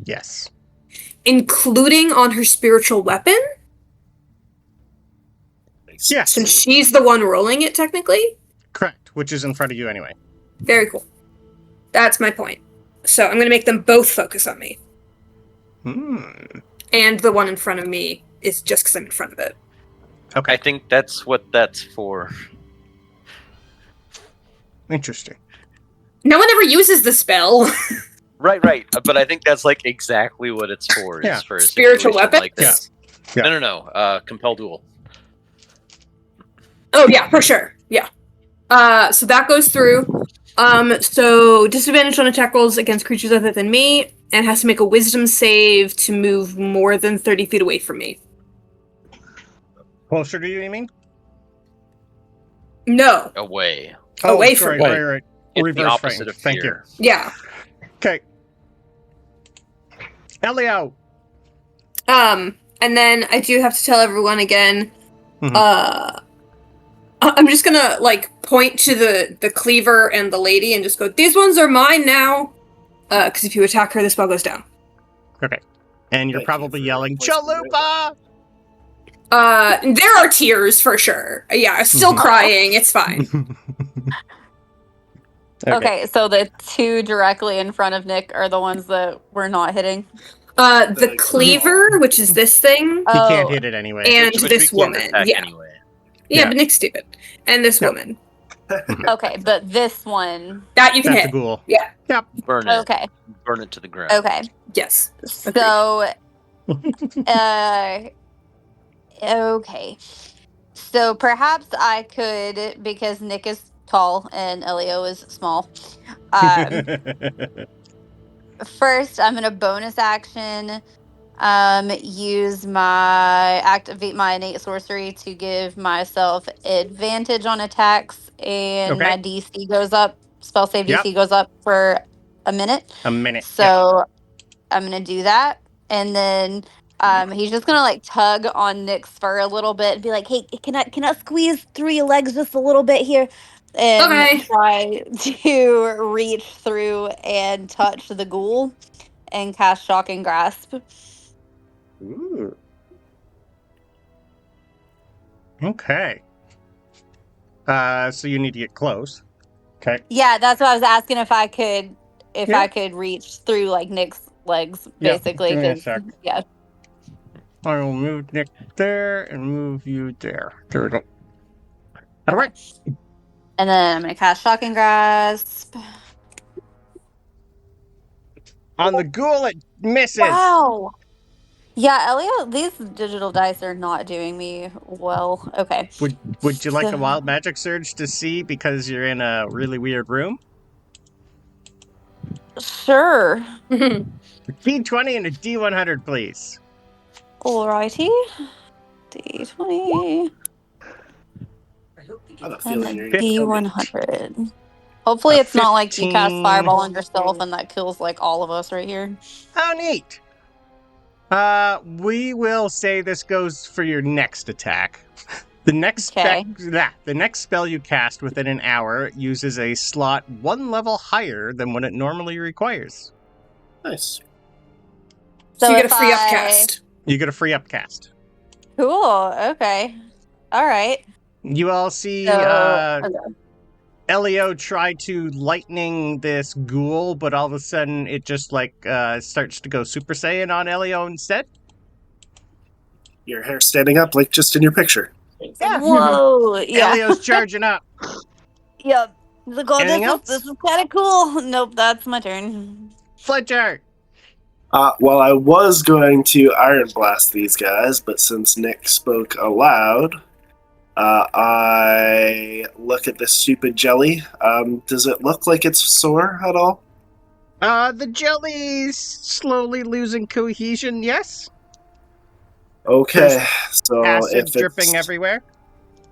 Yes. Including on her spiritual weapon? Yes. Since she's the one rolling it, technically? Correct, which is in front of you anyway. Very cool. That's my point. So I'm gonna make them both focus on me. And the one in front of me is just because I'm in front of it. Okay. I think that's what that's for. Interesting. No one ever uses the spell. Right. But I think that's like exactly what it's for. Yeah. Is for a Spiritual situation weapon? like this. Yeah. No. Compel duel. Oh yeah, for sure. Yeah. So that goes through. So disadvantage on attack rolls against creatures other than me, and has to make a wisdom save to move more than 30 feet away from me. Closer to you, you mean? No. Away. Away sorry, from right. It's Reverse the opposite frame. of Thank fear. Yeah. Okay. Ellio. And then I do have to tell everyone again. Mhm. I'm just gonna like point to the cleaver and the lady and just go, these ones are mine now. Because if you attack her, the spell goes down. Okay. And you're Thank you probably for yelling, replacing Chalupa! There are tears for sure. Yeah, I'm still crying. It's fine. Okay, so the two directly in front of Nick are the ones that we're not hitting. The cleaver, which is this thing, He can't hit it anyway. and Which this we can't woman. attack Yeah. anyway. Yeah, Yeah. but Nick's stupid. And this Yeah. woman. Okay, but this one. That you can That's a hit. ghoul. Yeah. Yep. Burn it. Okay. Burn it to the ground. Okay. Yes. So, okay. So perhaps I could, because Nick is tall and Ellio is small. First, I'm gonna bonus action. Use activate my innate sorcery to give myself advantage on attacks, and Okay. my DC goes up. Spell save Yep. DC goes up for a minute. A minute. So I'm gonna do that, and then he's just gonna like tug on Nick's fur a little bit and be like, "Hey, can I squeeze through your legs just a little bit here?" And Okay. try to reach through and touch the ghoul and cast Shocking Grasp. Ooh. Okay. So you need to get close. Okay. Yeah, that's what I was asking if I could Yeah. I could reach through like Nick's legs, Yeah, basically. give me a 'Cause- sec. yeah. I will move Nick there and move you there. There we go. All right. And then I'm gonna cast Shocking Grasp. On the ghoul, it misses. Wow. Yeah, Ellio, these digital dice are not doing me well. Okay. Would you like So- a wild magic surge to see because you're in a really weird room? Sure. D20 and a D100, please. Alrighty. D20 I have a and feeling a you're gonna kill me. D100. Hopefully A it's not like you cast 15. Fireball on yourself and that kills like all of us right here. How neat. We will say this goes for your next attack. The next Okay. the next spell you cast within an hour uses a slot 1 level higher than what it normally requires. Nice. So you get if a free I- upcast. You get a free upcast. Cool. Okay. All right. You all see So okay. Ellio try to lightning this ghoul, but all of a sudden it just starts to go Super Saiyan on Ellio instead. Your hair standing up like just in your picture. Yeah. Whoa. Yeah. Ellio's charging up. Yep. Look, oh, Anything else? this is kind of cool. Nope, that's my turn. Flincher. Well, I was going to Iron Blast these guys, but since Nick spoke aloud, I look at this stupid jelly. Does it look like it's sore at all? The jelly's slowly losing cohesion, yes? Okay, so Acid if dripping it's everywhere.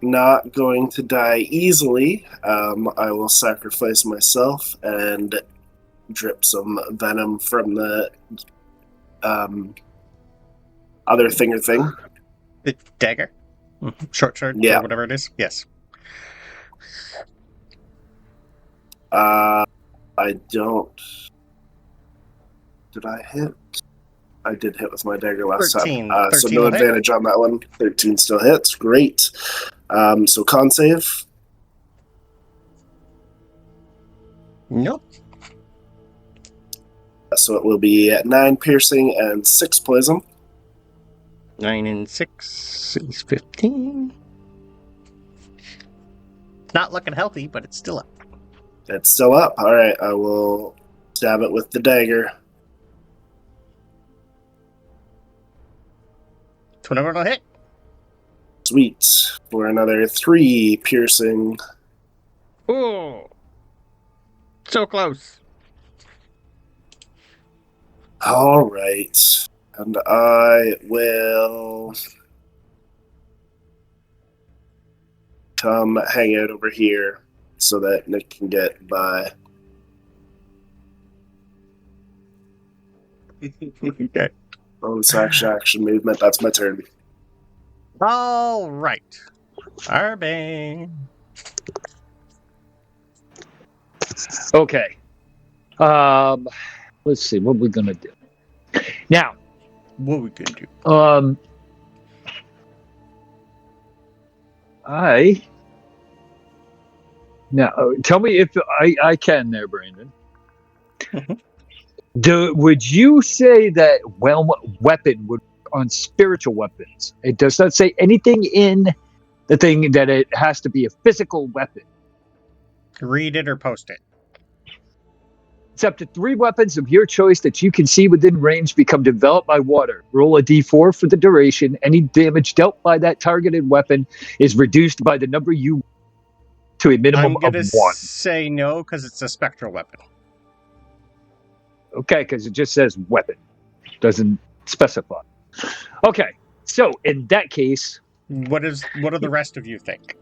not going to die easily, I will sacrifice myself and drip some venom from the other thing. The dagger? Short sword? Yeah. Or whatever it is? Yes. I don't... Did I hit? I did hit with my dagger last 13. time. So 13 no will hit. advantage on that one. 13 still hits. Great. So con save. Nope. So it will be 9 piercing and 6 poison. 9 and 6 is 15. Not looking healthy, but it's still up. It's still up. All right, I will stab it with the dagger. 21 will hit. Sweet. For another 3 piercing. Ooh. So close. All right. And I will come hang out over here so that Nick can get by. Okay. Bonus action movement. That's my turn. All right. Arbane. Okay. Let's see what we're gonna do now. What we gonna do? Now tell me if I can there, Brandon. Mhm. Would you say that weapon would on spiritual weapons? It does not say anything in the thing that it has to be a physical weapon. Read it or post it. It's up to 3 weapons of your choice that you can see within range become developed by water. Roll a d4 for the duration. Any damage dealt by that targeted weapon is reduced by the number you to a minimum I'm of gonna 1. say no because it's a spectral weapon. Okay, because it just says weapon. Doesn't specify. Okay, so in that case, What do the rest of you think?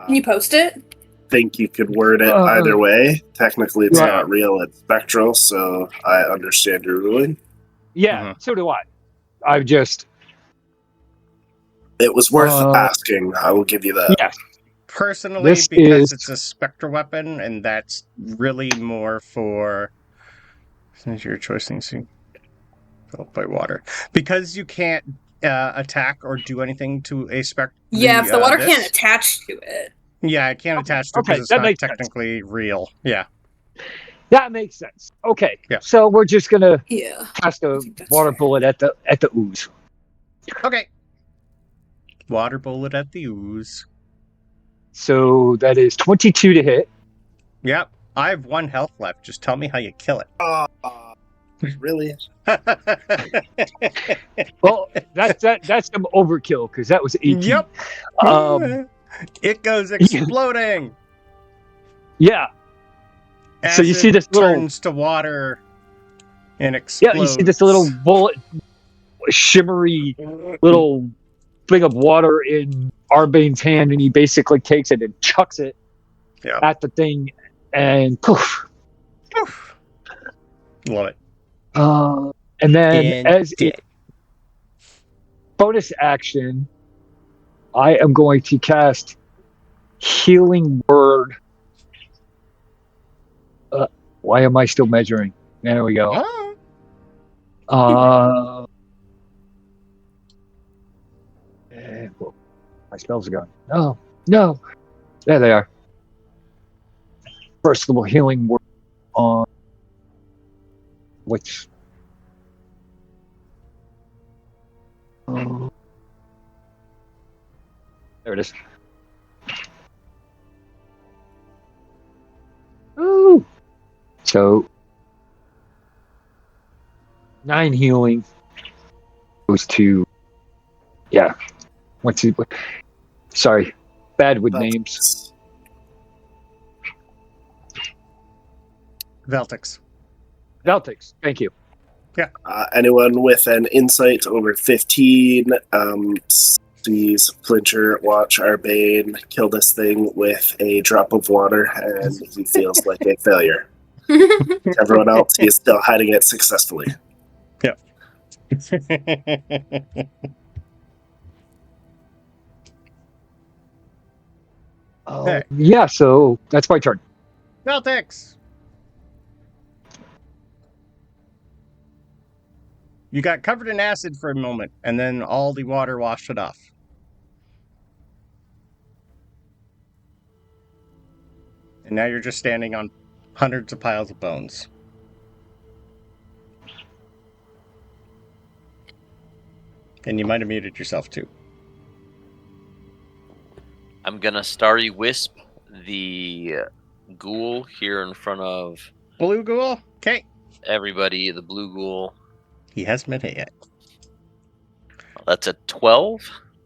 Can you post it? Think you could word it either way. Technically, it's not real. It's spectral, so I understand your ruling. yeah, so do I. I've just... It was worth asking. I will give you that. Yes. Personally, This because is- it's a spectral weapon, and that's really more for... Since your choice things to developed by water. Because you can't attack or do anything to a spectral... Yeah, if the water can't attach to it. Yeah, it can't attach to it Okay, because it's that not makes sense. technically real. Yeah. That makes sense. Okay, Yeah. so we're just going to Yeah. cast I a think that's water fair. bullet at the ooze. Okay. Water bullet at the ooze. So that is 22 to hit. Yep. I have 1 health left. Just tell me how you kill it. Really? Well, that's some overkill because that was 18. Yep. It goes exploding. Yeah. Acid So you see this little turns to water and explodes. Yeah, you see this little bullet, shimmery little thing of water in Arbane's hand, and he basically takes it and chucks it at the thing, and poof. Poof. Love it. And then as a bonus action, I am going to cast Healing Word. Why am I still measuring? There we go. Oh. My spells are gone. No. There they are. First level Healing Word on which. There it is. Ooh. So 9 healing goes to sorry, bad with names. Valtix. Thank you. Yeah. Anyone with an insight over 15 sees Flincher watch Arbane kill this thing with a drop of water, and he feels like a failure. Everyone else, he is still hiding it successfully. Yep. Hey. Yeah, so that's my turn. Valtix. You got covered in acid for a moment, and then all the water washed it off. And now you're just standing on hundreds of piles of bones. And you might have muted yourself, too. I'm gonna Starry Wisp the ghoul here in front of Blue ghoul? Okay. everybody, the blue ghoul. He hasn't been hit yet. That's a 12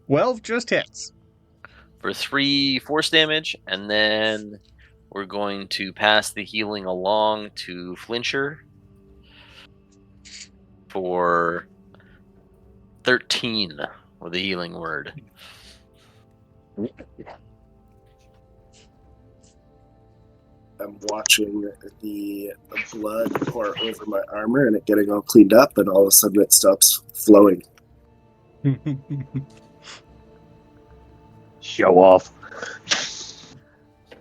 12 just hits. for 3 force damage, and then we're going to pass the healing along to Flincher for 13 with the healing word. I'm watching the blood pour over my armor and it getting all cleaned up, and all of a sudden it stops flowing. Show off.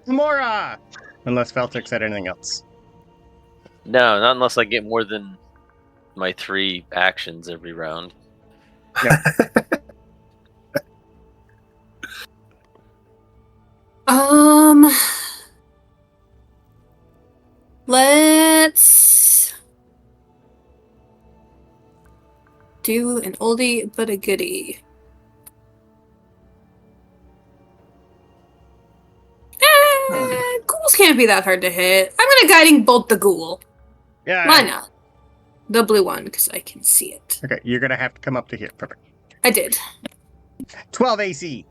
Amora! Unless Valtix said anything else. No, not unless I get more than my 3 actions every round. Let's do an oldie but a goodie. Ghouls can't be that hard to hit. I'm gonna guiding bolt the ghoul. Yeah. Why not? The blue one, because I can see it. Okay, you're going to have to come up to here. Perfect. I did. 12 AC.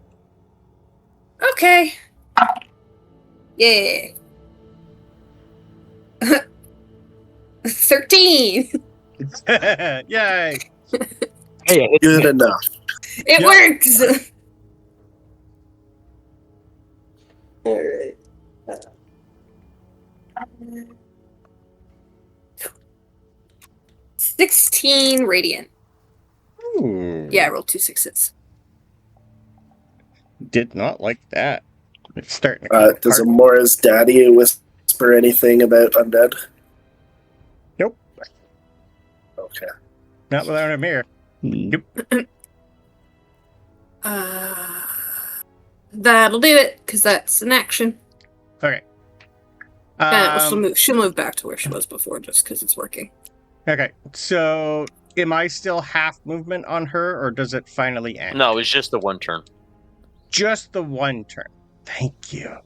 Okay. Yeah. 13. Yay. Hey, Good enough. It works. All right. 16 radiant. Ooh. Yeah, I rolled 2 6s. Did not like that. It's starting to come Does apart. Amora's daddy whisper anything about undead? Nope. Okay. Not without him here. Nope. That'll do it, because that's an action. Okay. She'll move back to where she was before, just because it's working. Okay, so am I still half movement on her, or does it finally end? No, it was just the 1 turn. Just the 1 turn. Thank you.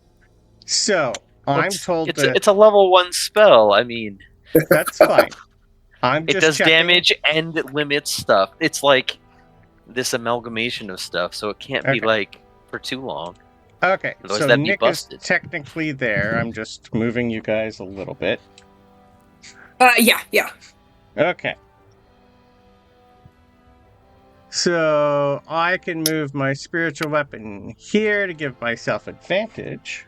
So, I'm told it's a level 1 spell. I mean, that's fine. I'm It just does checking. damage and it limits stuff. It's like this amalgamation of stuff, so it can't be Okay. like for too long. Okay, Otherwise so that'd be Nick is busted. technically there. I'm just moving you guys a little bit. Yeah. Okay. So I can move my spiritual weapon here to give myself advantage.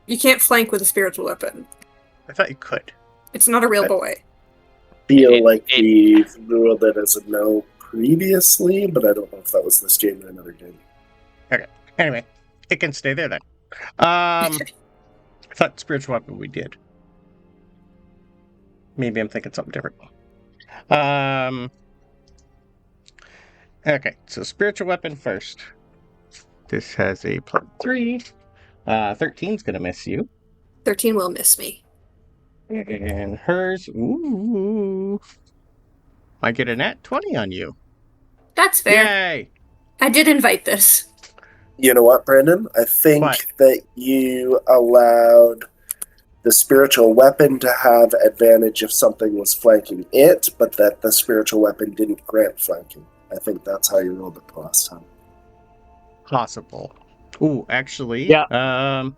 You can't flank with a spiritual weapon. I thought you could. It's not a real boy. Feel like we've ruled it as a no previously, but I don't know if that was this game or another game. Anyway, it can stay there then. I thought spiritual weapon we did. Maybe I'm thinking something different. Okay, so spiritual weapon first. This has a +3. 13's gonna miss you. 13 will miss me. And hers, ooh. I get a nat 20 on you. That's fair. Yay! I did invite this. You know what, Brandon? I think What? that you allowed the spiritual weapon to have advantage if something was flanking it, but that the spiritual weapon didn't grant flanking. I think that's how you rolled it the last time. Possible. Ooh, actually. Yeah.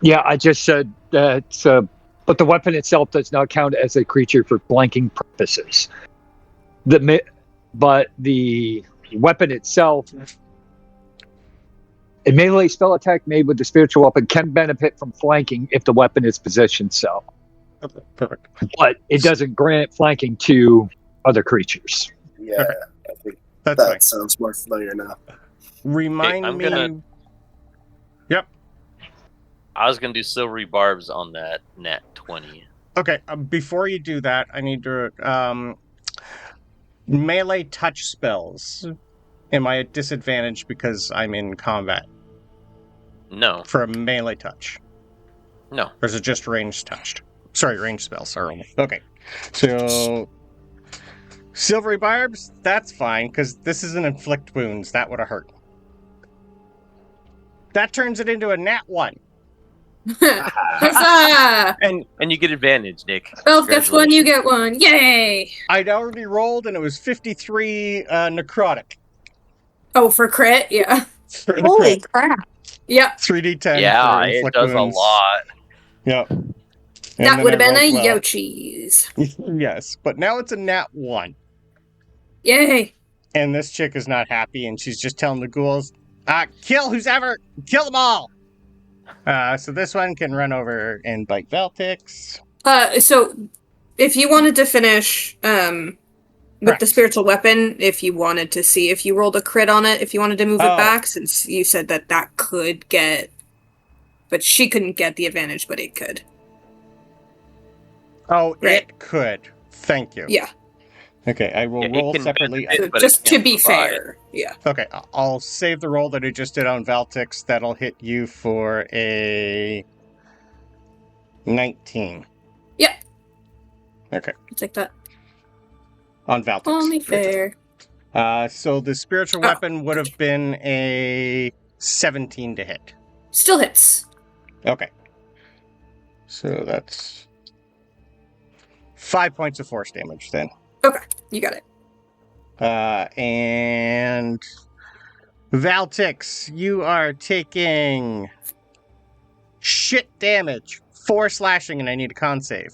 Yeah, I just said that, but the weapon itself does not count as a creature for flanking purposes. But the weapon itself, a melee spell attack made with the spiritual weapon can benefit from flanking if the weapon is positioned so. Okay, perfect. But it doesn't grant flanking to other creatures. Yeah, Okay. I think That's that fine. sounds more familiar now. Remind I'm me. gonna- Yep. I was gonna do silvery barbs on that nat 20. Okay, before you do that, I need to melee touch spells. Am I at disadvantage because I'm in combat No, for a melee touch? no. Or is it just ranged touched? Sorry, ranged spells are only. Okay, so silvery barbs, that's fine because this is an inflict wounds. That would have hurt. That turns it into a nat 1. Huzzah! And And you get advantage, Nick. Belv gets one, you get one. Yay! I'd already rolled and it was 53 necrotic. Oh, for crit? Yeah. For the Holy crit. crap. Yep. 3d10. Yeah, for it inflict does wounds. a lot. Yep. That would have been a yo yo cheese. Yes, but now it's a nat 1. Yay! And this chick is not happy and she's just telling the ghouls, kill who's ever, kill them all! So this one can run over and bite Valtix. So if you wanted to finish with Correct. the spiritual weapon, if you wanted to see if you rolled a crit on it, if you wanted to move Oh. it back, since you said that that could get, but she couldn't get the advantage, but it could. Oh, Right. it could. Thank you. Yeah. Okay, I will Yeah, it roll can separately. benefit, So but it just to can't be provide. fair, yeah. Okay, I'll save the roll that I just did on Valtix. That'll hit you for a 19. Yep. Okay, I'll take that. on Valtix. Only fair. So the spiritual Oh. weapon would have been a 17 to hit. Still hits. Okay. So that's 5 points of force damage then. You got it. And Valtix, you are taking shit damage. 4 slashing, and I need a con save.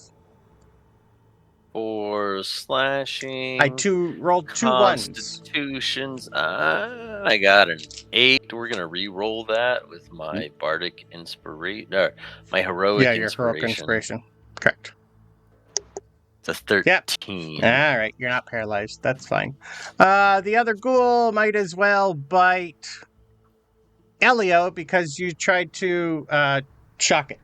For slashing. I rolled 2 ones. Constitutions. I got an 8. We're gonna re-roll that with my bardic inspiration. My heroic Yeah, your inspiration. heroic inspiration. Correct. It's a 13. All right, you're not paralyzed. That's fine. The other ghoul might as well bite Ellio because you tried to shock it.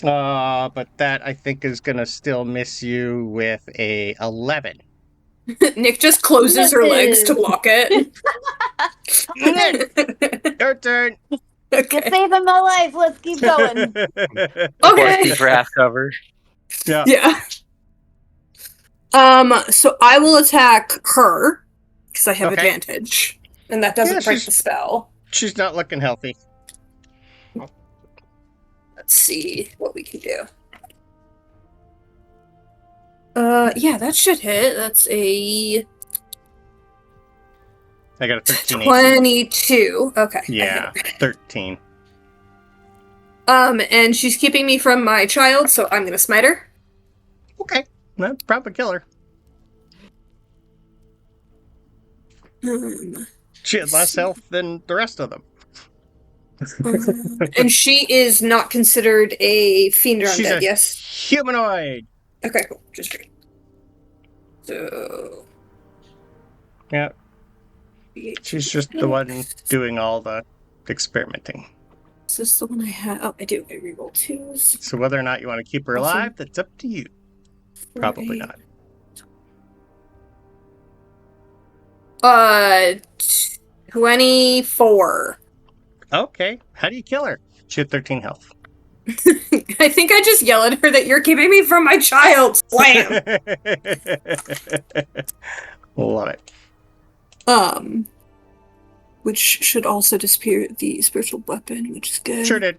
But that I think is gonna still miss you with a 11. Nick just closes her legs to block it. Your turn. You're Okay. saving my life. Let's keep going. Okay. Grass cover. Yeah. Yeah. So I will attack her because I have Okay. advantage, and that doesn't Yeah, break she's- the spell. She's not looking healthy. let's see what we can do. Yeah, that should hit. That's a I got a 13. 22. Okay. Yeah, 13. And she's keeping me from my child, so I'm gonna smite her. Okay, that's probably kill her. She had less health than the rest of them. And she is not considered a fiend or She's undead, a yes? humanoid. Okay, cool. Just great. So. Yeah. She's just the one doing all the experimenting. Is this the one I have? Oh, I do. I reroll 2s. So whether or not you want to keep her Awesome. alive, that's up to you. Probably not. 24. Okay. How do you kill her? She had 13 health. I think I just yell at her that you're keeping me from my child. Slam! Love it. Which should also disappear the spiritual weapon, which is good. Sure did.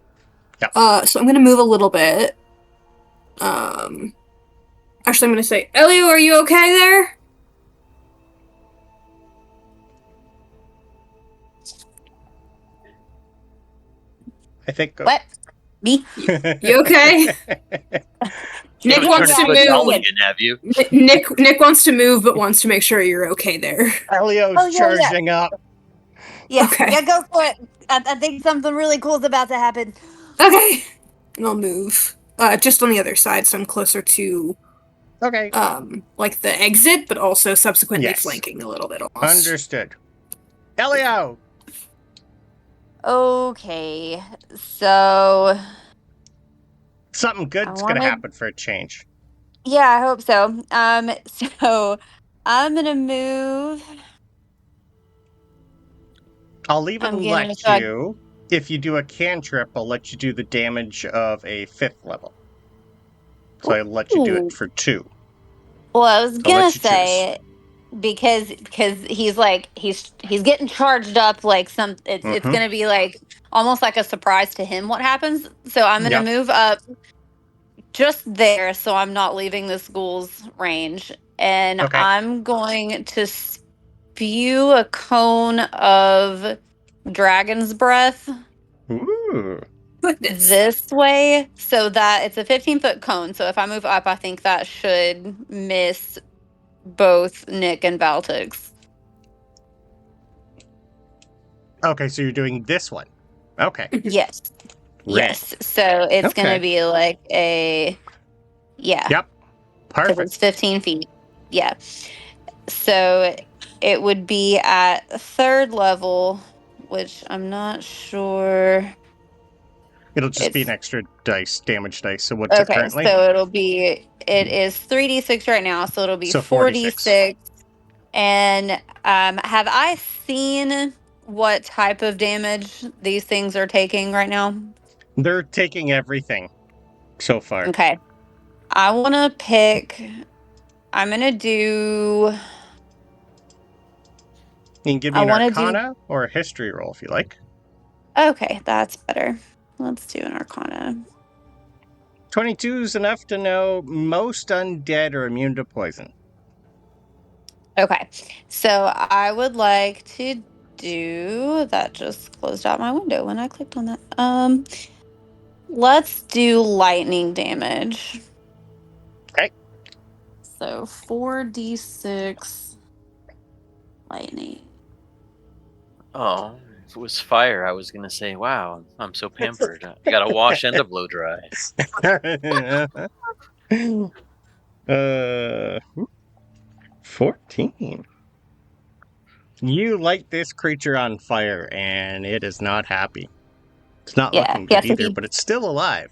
So I'm gonna move a little bit. Actually, I'm gonna say, Ellio, are you okay there? I think. What? Me? You okay? Nick wants to move. Have you? Nick wants to move, but wants to make sure you're okay there. Ellio's charging up. Yeah, Okay. yeah, go for it. I think something really cool is about to happen. Okay. And I'll move. Just on the other side, so I'm closer to Okay. like the exit, but also subsequently Yes. flanking a little bit almost. Understood. Ellio! Okay, so Something good's gonna happen for a change. yeah, I hope so. So I'm gonna move. I'll even I'm let gonna- you, if you do a cantrip, I'll let you do the damage of a 5th level. So I'll let you do Ooh. it for 2. Well, I was I'll gonna let you say because he's like he's getting charged up like it's Mhm. gonna be like almost like a surprise to him what happens. So I'm gonna Yep. move up just there, so I'm not leaving this ghoul's range, and Okay. I'm going to spew a cone of dragon's breath Ooh. Goodness. this way, so that it's a 15-foot cone. So if I move up, I think that should miss both Nick and Valtix. Okay, so you're doing this one. Okay. Yes. Red. Yes. So it's Okay. gonna be like a yeah. Yep. 'Cause Perfect. it's 15 feet. Yeah. So it would be at 3rd level, which I'm not sure. It'll just be an It's- extra dice, damage dice. So what's it Okay, currently? so it is 3d6 right now, so it'll be So 4d6. And have I seen what type of damage these things are taking right now? They're taking everything so far. Okay. I want to pick. I'm going to do. You can give me I an wanna do- Arcana or a History roll if you like. Okay, that's better. Let's do an Arcana. 22 is enough to know most undead are immune to poison. Okay. So I would like to do. That just closed out my window when I clicked on that. Let's do lightning damage. Okay. So 4d6 lightning. Oh, if it was fire, I was gonna say, "Wow, I'm so pampered. I got to wash and to blow dry." 14. You light this creature on fire, and it is not happy. It's not Yeah, looking yeah, good so either, he- but it's still alive.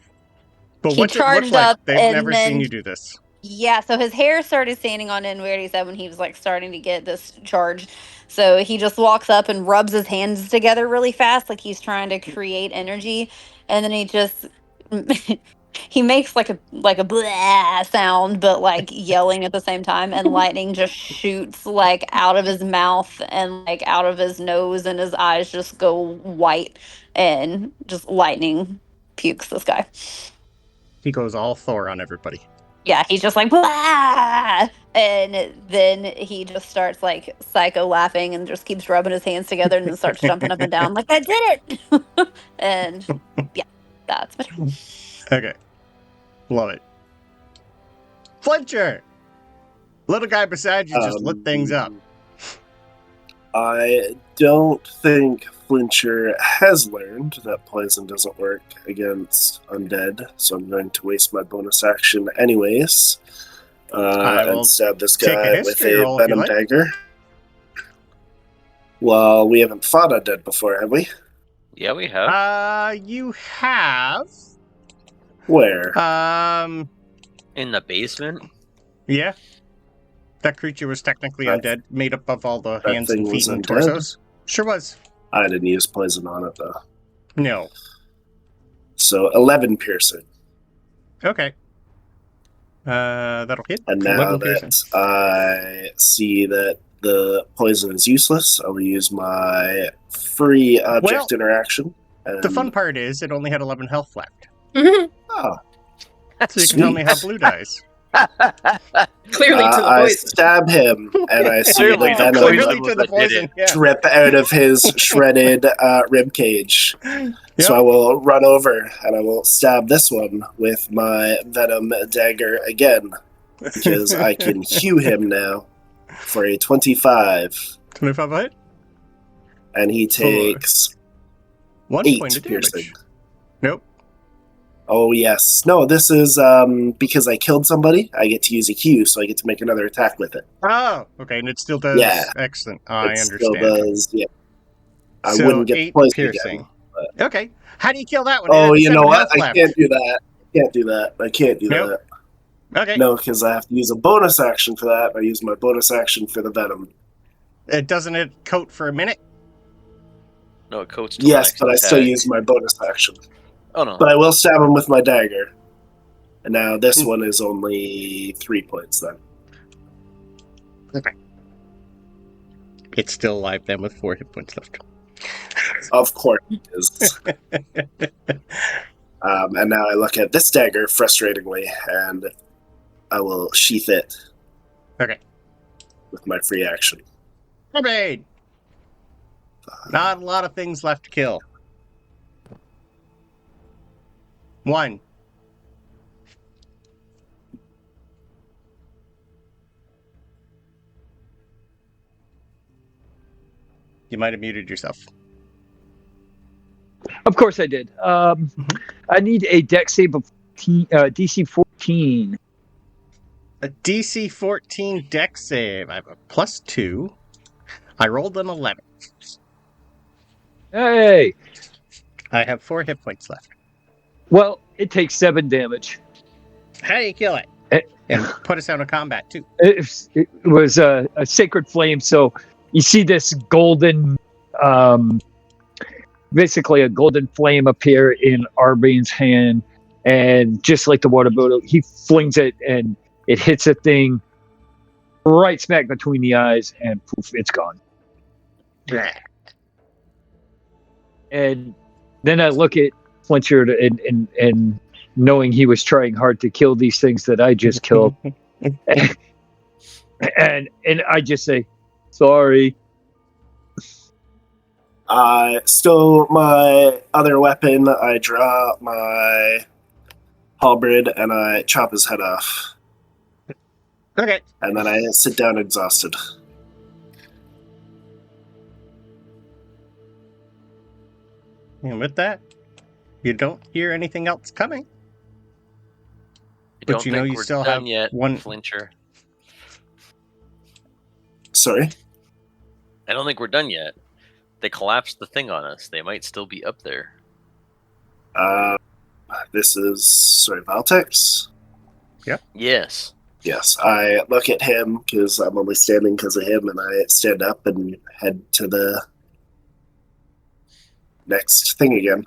But he what's it look charged like? up They've and never then- seen you do this. Yeah, so his hair started standing on end where he said when he was like starting to get this charge. So he just walks up and rubs his hands together really fast, like he's trying to create energy, and then he just he makes like a blah sound, but like yelling at the same time, and lightning just shoots like out of his mouth and like out of his nose, and his eyes just go white, and just lightning pukes this guy. He goes all Thor on everybody. Yeah, he's just like, "Blah!" And then he just starts like psycho laughing and just keeps rubbing his hands together and then starts jumping up and down like, I did it! And yeah, that's my turn. Okay. Love it. Flincher! Little guy beside you just lit things up. I don't think Flincher has learned that poison doesn't work against undead, so I'm going to waste my bonus action anyways. And stab this guy with a venom dagger. Well, we haven't fought undead before, have we? Yeah, we have. You have. Where? In the basement? Yeah. That creature was technically undead, made up of all the hands and feet and undead? torsos. Sure was. I didn't use poison on it, though. No. So 11 piercing. Okay. That'll hit. And now that I see that the poison is useless, I will use my free object interaction. And... The fun part is it only had 11 health left. Oh. So you can tell me how blue dies. Clearly to the I poison. Stab him, and I see the venom drip out of his shredded rib cage. Yep. So I will run over and I will stab this one with my venom dagger again, because I can hew him now for a 25. 25 hit? And he takes 1 8 point of piercing. damage. Nope. Oh, yes. No, this is because I killed somebody, I get to use a hew, so I get to make another attack with it. Oh, okay, and it still does. Yeah. Excellent. I understand. Still does, yeah. I so wouldn't get 8 poison piercing. again, but... Okay. How do you kill that one? Oh, you know what? I can't do that. I can't do that. Okay. No, because I have to use a bonus action for that. I use my bonus action for the venom. Doesn't it coat for a minute? No, it coats. Yes, but I still use my bonus action. Oh, no. But I will stab him with my dagger. And now this one is only 3 points then. Okay. It's still alive then with 4 hit points left. Of course it is. And now I look at this dagger frustratingly, and I will sheath it. Okay. With my free action. Arbane! Not a lot of things left to kill. 1. You might have muted yourself. Of course I did. I need a dex save of DC 14. A DC 14 dex save. I have a +2. I rolled an 11. Hey! I have 4 hit points left. Well, it takes 7 damage. How do you kill it? And put us out of combat, too. It was a sacred flame, so you see this golden, basically a golden flame appear in Arbane's hand, and just like the water bottle, he flings it, and it hits a thing right smack between the eyes, and poof, it's gone. And then I look at Flincher and knowing he was trying hard to kill these things that I just killed, and I just say, sorry. I stow my other weapon, I draw my halberd, and I chop his head off. Okay. And then I sit down exhausted. And with that, you don't hear anything else coming. But you know you still have one Flincher. Sorry? I don't think we're done yet. They collapsed the thing on us. They might still be up there. This is, Valtix? Yep. Yes. Yes, I look at him because I'm only standing because of him, and I stand up and head to the next thing again.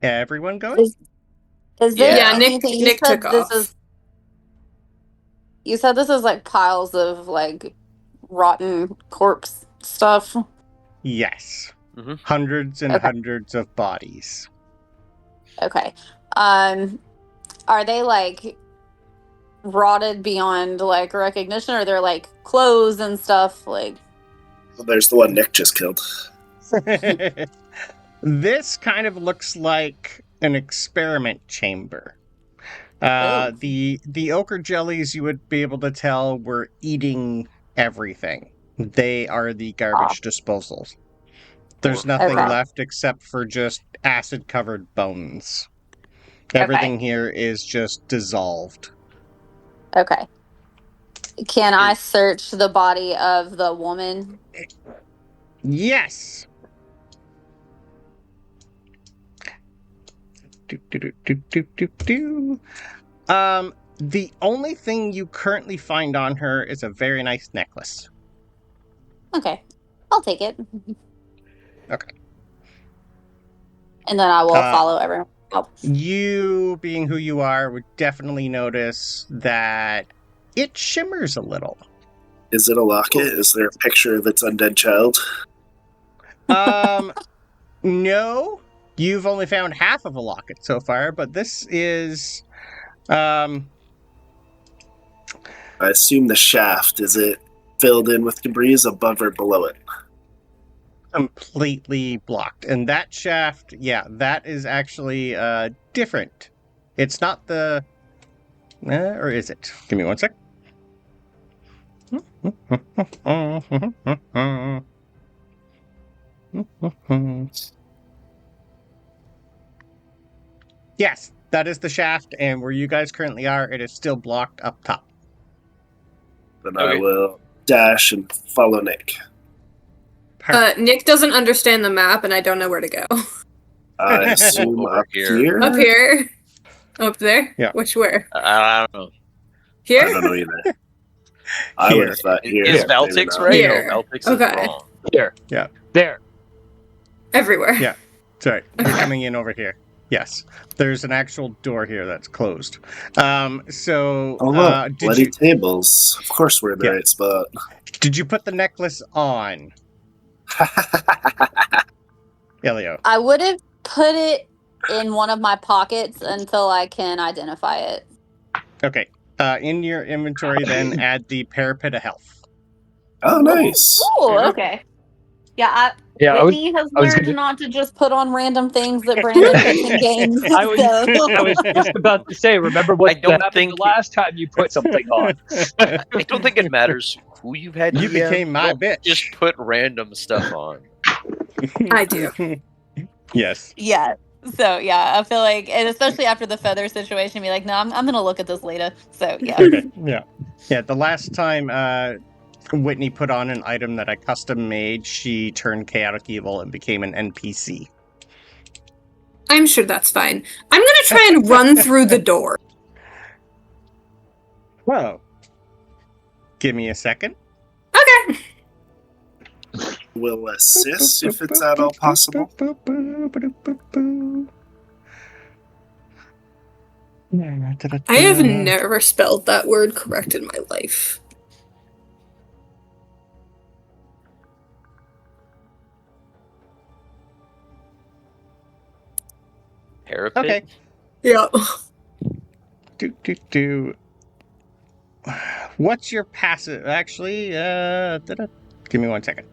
Everyone going? Is there Nick took off. You said this is like piles of like rotten corpse stuff. Yes. Mhm. Hundreds and Okay. hundreds of bodies. Okay. Are they like rotted beyond like recognition, or they're like clothes and stuff? Like, There's the one Nick just killed. This kind of looks like an experiment chamber. The ochre jellies, you would be able to tell, were eating everything. They are the garbage disposals. There's nothing Okay. left except for just acid-covered bones. Everything here is just dissolved. okay. Can I search the body of the woman? Yes! The only thing you currently find on her is a very nice necklace. Okay, I'll take it. Okay. And then I will follow everyone else. You, being who you are, would definitely notice that it shimmers a little. Is it a locket? Is there a picture of its undead child? No. You've only found half of a locket so far, but this is... I assume the shaft, is it filled in with debris above or below it? completely blocked. And that shaft, yeah, that is actually different. It's not the... or is it? Give me one sec. Yes, that is the shaft, and where you guys currently are, it is still blocked up top. Then I will dash and follow Nick. Nick doesn't understand the map, and I don't know where to go. I assume Over up here. here? Up here? Up there? Yeah. Which where? I don't know. Here? I don't know either. I would have thought here. Is maybe Valtix not. right? Here. No, Valtix Okay. is wrong. There. Yeah. There. Everywhere. Yeah. Sorry, you're coming in over here. Yes, there's an actual door here that's closed. So, Oh, look, did bloody you tables. Of course we're in the Yeah. right spot. did you put the necklace on, Ellio? I would have put it in one of my pockets until I can identify it. Okay. In your inventory, then add the parapet of health. Oh, nice. Oh, okay. Yeah, Yeah, Whitney has I was learned gonna- not to just put on random things that Brandon puts in games. I was just about to say, remember I what don't happened think- the last time you put something on. I don't think it matters who you've had. You DM. became my Don't bitch. Just put random stuff on. I do. Yes. Yeah. So yeah, I feel like, and especially after the feather situation, be like, no, I'm gonna look at this later. So yeah. Okay. Yeah. Yeah. The last time Whitney put on an item that I custom made, she turned chaotic evil and became an NPC. I'm sure that's fine. I'm gonna try and run through the door. Whoa. Give me a second. Okay. Will assist if it's at all possible. I have never spelled that word correct in my life. Parapet. Okay. Yeah. What's your passive? Actually, give me one second.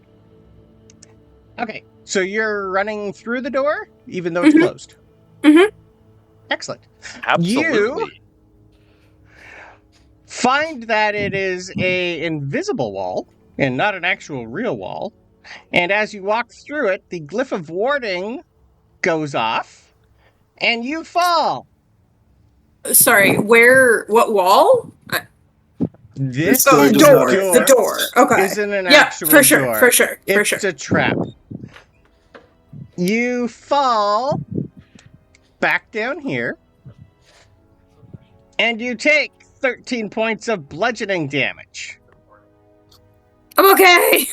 Okay, so you're running through the door, even though it's Mhm. closed. Mhm. Excellent. Absolutely. Find that it is a invisible wall and not an actual real wall. And as you walk through it, the glyph of warding goes off, and you fall. Sorry, where? What wall? This Oh, Door. The door. Okay. isn't an Yeah, actual for sure. door. For sure. For It's sure. a trap. You fall back down here, and you take 13 points of bludgeoning damage. I'm okay.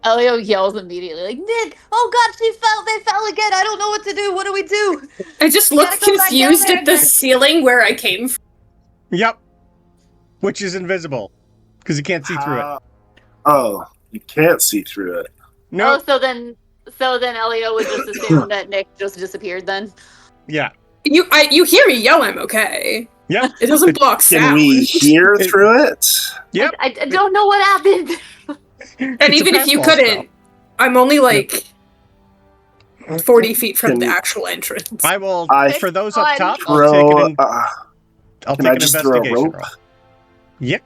Ellio yells immediately, like, Nick, oh god, they fell again. I don't know what to do. What do we do? I just You looked gotta come back down confused there at the again. ceiling where I came from. Yep. Which is invisible, because you can't see through it. Oh, you can't see through it. Nope. Oh, so then Ellio would just assume that Nick just disappeared then. Yeah. You hear me yell, I'm okay. Yep. It doesn't block Can sound. we hear through it? Yep. I don't know what happened. And It's a even if you pass-wall couldn't, I'm only like 40 feet from the actual entrance. I will. I For those up fun. top, I'll take Throw. an. I'll Can take I an just throw a investigation rope? roll. Yep.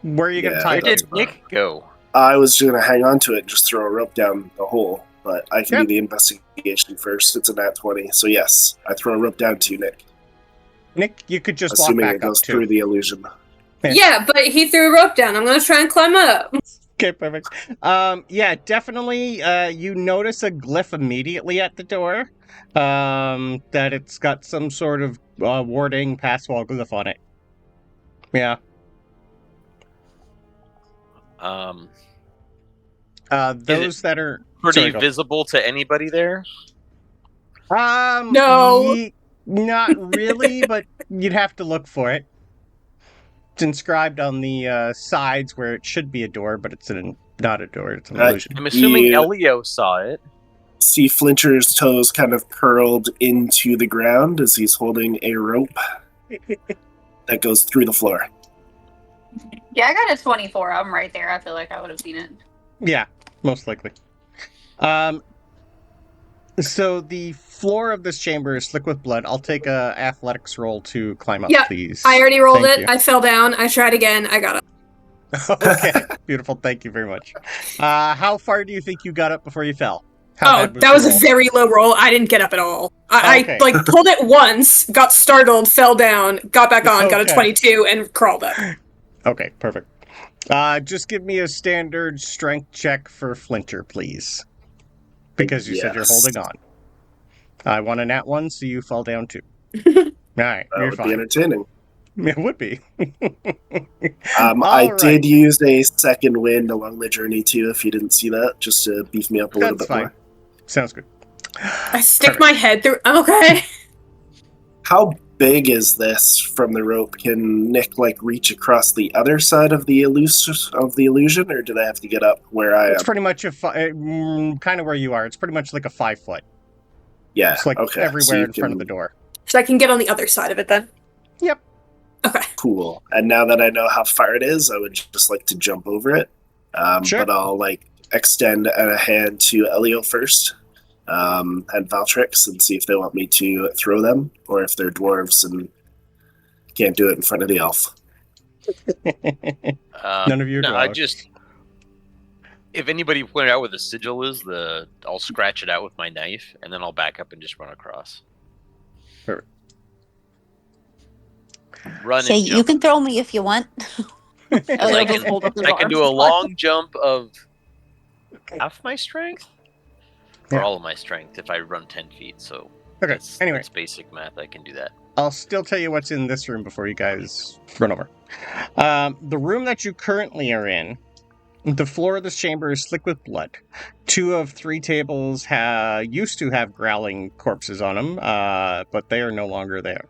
Where are you gonna Yeah, tie Where it did to? Nick go? I was going to hang on to it and just throw a rope down the hole, but I can Yep. do the investigation first. It's a nat 20, so yes, I throw a rope down to you, Nick, Nick, you could just walk assuming back it goes up too. through the illusion. Yeah, but he threw a rope down. I'm gonna try and climb up. Okay, perfect. Yeah, definitely. You notice a glyph immediately at the door. That it's got some sort of warding pass wall glyph on it. Yeah. Those that are Pretty Sorry, go. visible to anybody there? No. Not really, but you'd have to look for it. It's inscribed on the sides where it should be a door, but it's not a door. It's an illusion. I'm assuming You- Ellio saw it. See Flincher's toes kind of curled into the ground as he's holding a rope that goes through the floor. Yeah, I got a 24. I'm right there. I feel like I would have seen it. Yeah, most likely. So the floor of this chamber is slick with blood. I'll take a athletics roll to climb up, Yeah, please. I already rolled Thank it. you. I fell down. I tried again. I got up. Okay, beautiful. Thank you very much. How far do you think you got up before you fell? Oh, that was a very low roll. I didn't get up at all. Okay. I like pulled it once, got startled, fell down, got back on, got a Okay. 22, and crawled up. Okay, perfect. Just give me a standard strength check for Flincher, please. Because you said you're Yes. holding on. I want a nat 1, so you fall down too. Alright, That you're would be fine. entertaining. It would be. I Alright. did use a second wind along the journey too, if you didn't see that, just to beef me up a little That's bit fine. more. Sounds good. I stick Perfect. my head through. I'm okay. How big is this from the rope? Can Nick reach across the other side of the illusion, or do they have to get up where I It's am? pretty much kind of where you are. It's pretty much like a 5 foot. Yeah, It's like okay. so everywhere you in front of can- the door. So I can get on the other side of it then. Yep. Okay. Cool. And now that I know how far it is, I would just like to jump over it. Sure. But I'll extend a hand to Ellio first, and Valtix, and see if they want me to throw them, or if they're dwarves and can't do it in front of the elf. None of you are No, I dwarves. just. If anybody pointed out where the sigil is, I'll scratch it out with my knife, and then I'll back up and just run across. Perfect. Run Say, and you jump. can throw me if you want. I Ellio just hold up his I can arms. do a long jump of half my strength, or Yeah. all of my strength if I run 10 feet. So Okay, that's, anyway. that's basic math. I can do that. I'll still tell you what's in this room before you guys run over. The room that you currently are in, the floor of this chamber is slick with blood. 2 of 3 tables used to have growling corpses on them, but they are no longer there.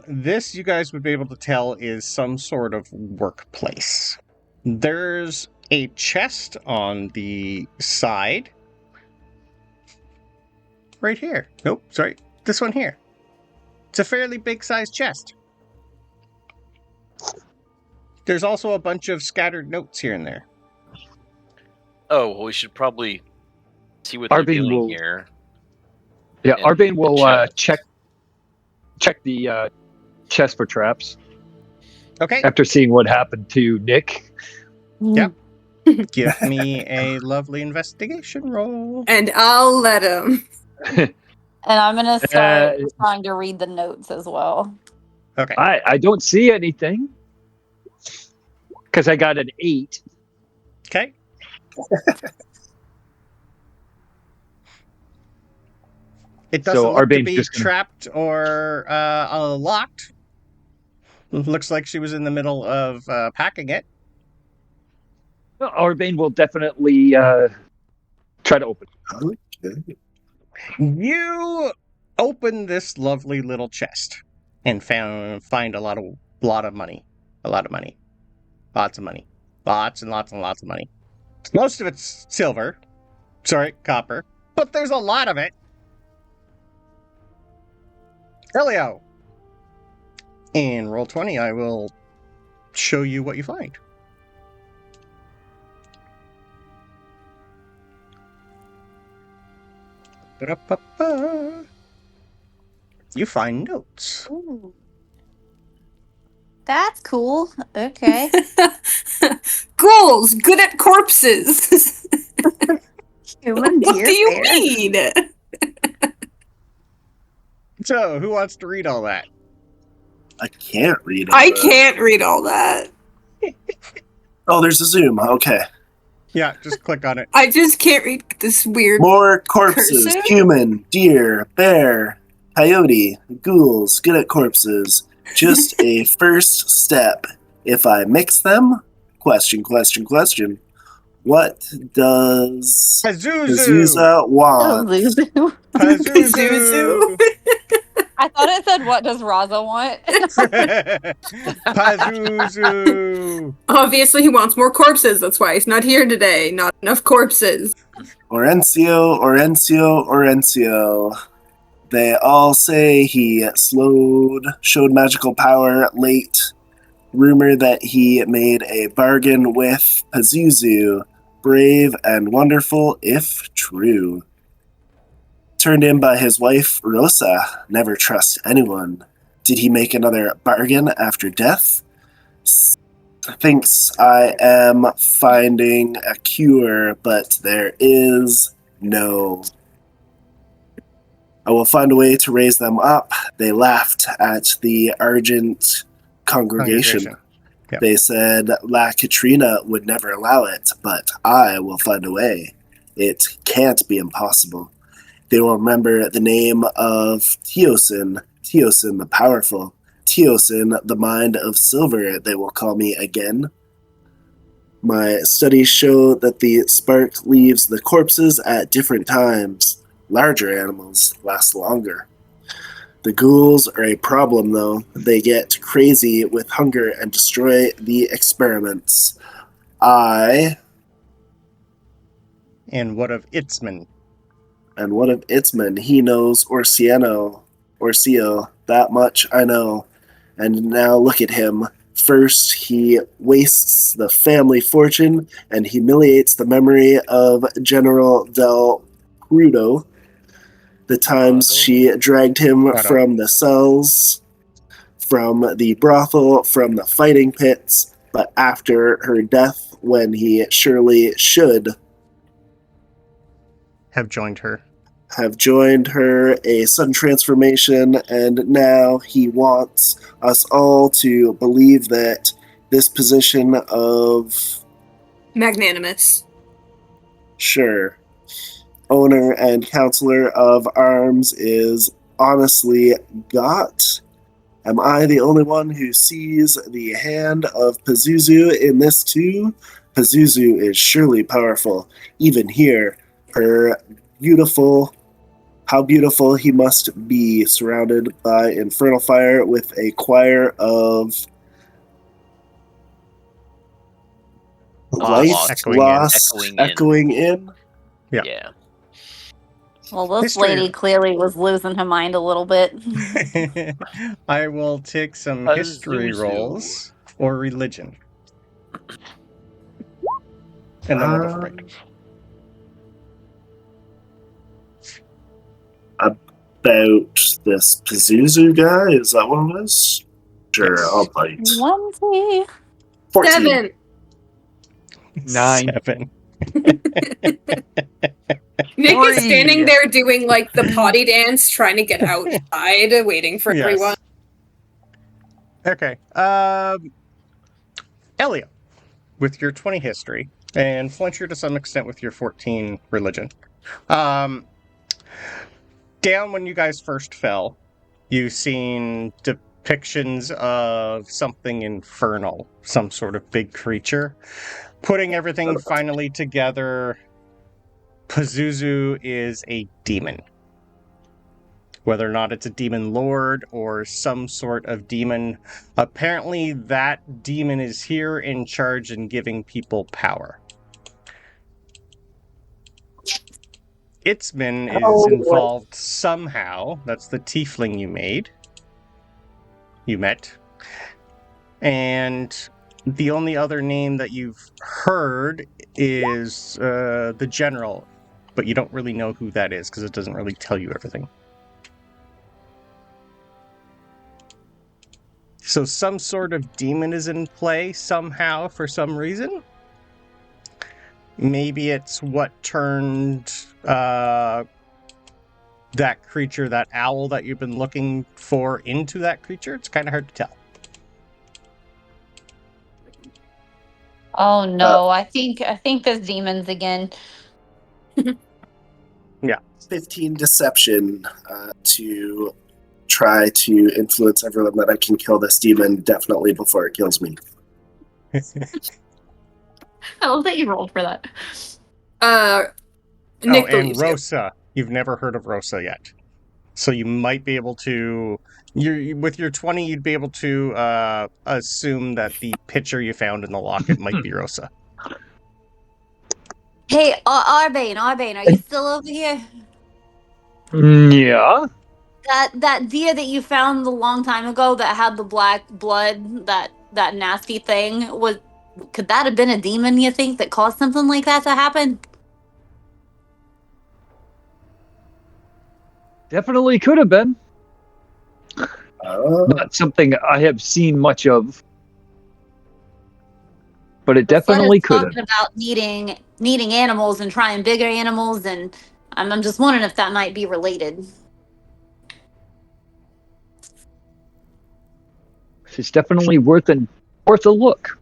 This, you guys would be able to tell, is some sort of workplace. There's a chest on the side. Right here. Nope, sorry. This one here. It's a fairly big-sized chest. There's also a bunch of scattered notes here and there. Oh, well, we should probably see what Arbane they're doing will- here. Yeah, And Arbane will check. check the chest for traps Okay, after seeing what happened to Nick. Yep. Give me a lovely investigation roll. And I'll let him. And I'm gonna start Uh, trying to read the notes as well. Okay. I don't see anything because I got an 8. Okay. It doesn't So look to Arbane's be just gonna- trapped or locked. Looks like she was in the middle of packing it. Arbane will definitely try to open. Okay. You open this lovely little chest and find a lot of money. A lot of money. Lots of money. Lots and lots and lots of money. Most of it's silver, Sorry, copper. But there's a lot of it. Ellio. In roll 20, I will show you what you find. Ba-da-ba-ba. You find notes. Ooh. That's cool. Okay. Ghouls, good at corpses. Human What deer do you bear. mean? So, who wants to read all that? I can't read it. I can't read all that. Oh, there's a zoom. Okay. Yeah, just click on it. I just can't read this weird. More corpses. Cursor? Human, deer, bear, coyote, ghouls, good at corpses. Just a first step. If I mix them? Question. What does Pazuzu! Pazuzu want? Zuzu. Pazuzu! I thought it said, "What does Razza want?" Pazuzu! Obviously, he wants more corpses. That's why he's not here today. Not enough corpses. Orencio. They all say he showed magical power late. Rumor that he made a bargain with Pazuzu. Brave and wonderful, if true. Turned in by his wife, Rosa. Never trust anyone. Did he make another bargain after death? Thinks I am finding a cure, but there is no. I will find a way to raise them up. They laughed at the Argent congregation. Yep. They said La Katrina would never allow it, but I will find a way. It can't be impossible. They will remember the name of Teosin the powerful. Teosin, the mind of silver, they will call me again. My studies show that the spark leaves the corpses at different times. Larger animals last longer. The ghouls are a problem, though. They get crazy with hunger and destroy the experiments. And what of Itzman? And what of Itzman? He knows Orcio, that much I know. And now look at him. First, he wastes the family fortune and humiliates the memory of General Del Crudo. The times she dragged him from the cells, from the brothel, from the fighting pits, but after her death, when he surely should have joined her, a sudden transformation, and now he wants us all to believe that this position of magnanimous, sure, owner and counselor of arms is honestly got. Am I the only one who sees the hand of Pazuzu in this too? Pazuzu is surely powerful. Even here, how beautiful he must be, surrounded by infernal fire with a choir of life echoing in. Yeah. Well, this lady clearly was losing her mind a little bit. I will take some history rolls or religion. And then we'll go for break. About this Pazuzu guy, is that what it is? Sure, yes. I'll bite. 20. 14. 7. 9. 7. Nick is standing there doing like the potty dance, trying to get outside, waiting for everyone. Okay. Ellio, with your 20 history, and Flincher to some extent with your 14 religion. Down when you guys first fell, you've seen depictions of something infernal, some sort of big creature. Putting everything finally together, Pazuzu is a demon. Whether or not it's a demon lord or some sort of demon, apparently that demon is here in charge and giving people power. Itzman is involved somehow. That's the tiefling you met. And the only other name that you've heard is the general, but you don't really know who that is because it doesn't really tell you everything. So some sort of demon is in play somehow for some reason. Maybe it's what turned that creature, that owl that you've been looking for, into that creature. It's kind of hard to tell. Oh no, I think there's demons again. 15 deception to try to influence everyone that I can kill this demon definitely before it kills me. I love that you rolled for that. Niklu and used it. Rosa. You've never heard of Rosa yet. So you might be able to... with your 20, you'd be able to assume that the picture you found in the locket might be Rosa. Hey, Arbane, are you still over here? Yeah. That deer that you found a long time ago that had the black blood, that nasty thing, could that have been a demon, you think, that caused something like that to happen? Definitely could have been. Oh. Not something I have seen much of. But it definitely could have. Talking about needing animals and trying bigger animals, and I'm just wondering if that might be related. It's definitely worth a look.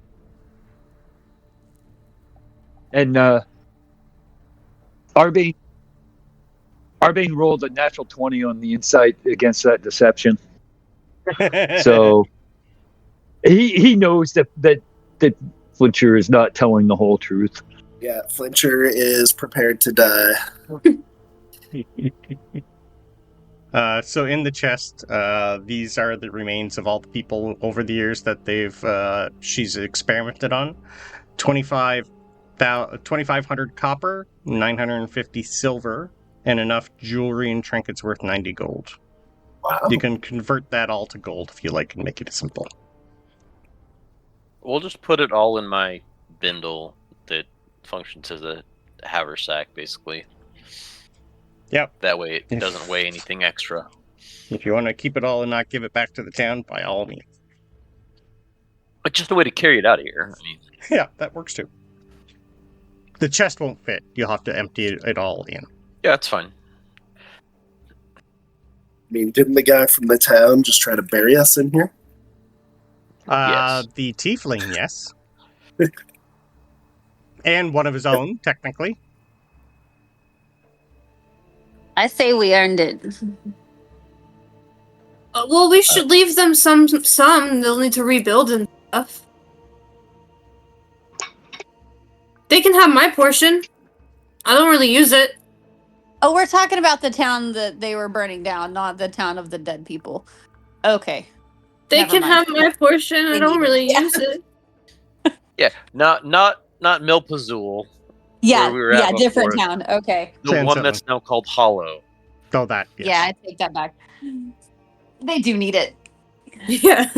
And Arbane rolled a natural 20 on the insight against that deception. So he knows that Flincher is not telling the whole truth. Yeah, Flincher is prepared to die. So in the chest, these are the remains of all the people over the years that she's experimented on. 2,500 copper, 950 silver, and enough jewelry and trinkets worth 90 gold. Wow. You can convert that all to gold if you like and make it simple. We'll just put it all in my bindle that functions as a haversack, basically. Yep. That way it doesn't weigh anything extra. If you want to keep it all and not give it back to the town, by all means. But just a way to carry it out of here. I mean, Yeah, that works too. The chest won't fit. You'll have to empty it all in. yeah, that's fine. I mean, didn't the guy from the town just try to bury us in here? Yes. The tiefling, yes. And one of his own, technically. I say we earned it. Well, we should leave them some. They'll need to rebuild and stuff. They can have my portion. I don't really use it. Oh, we're talking about the town that they were burning down, not the town of the dead people. Okay. They Never can mind. have my portion. I They don't need really it. use it. Yeah, not Milpazul. Yeah, Where we were at different before. town. Okay. The Sand one settling. that's now called Hollow. Oh, that, yes. Yeah, I take that back. They do need it. Yeah.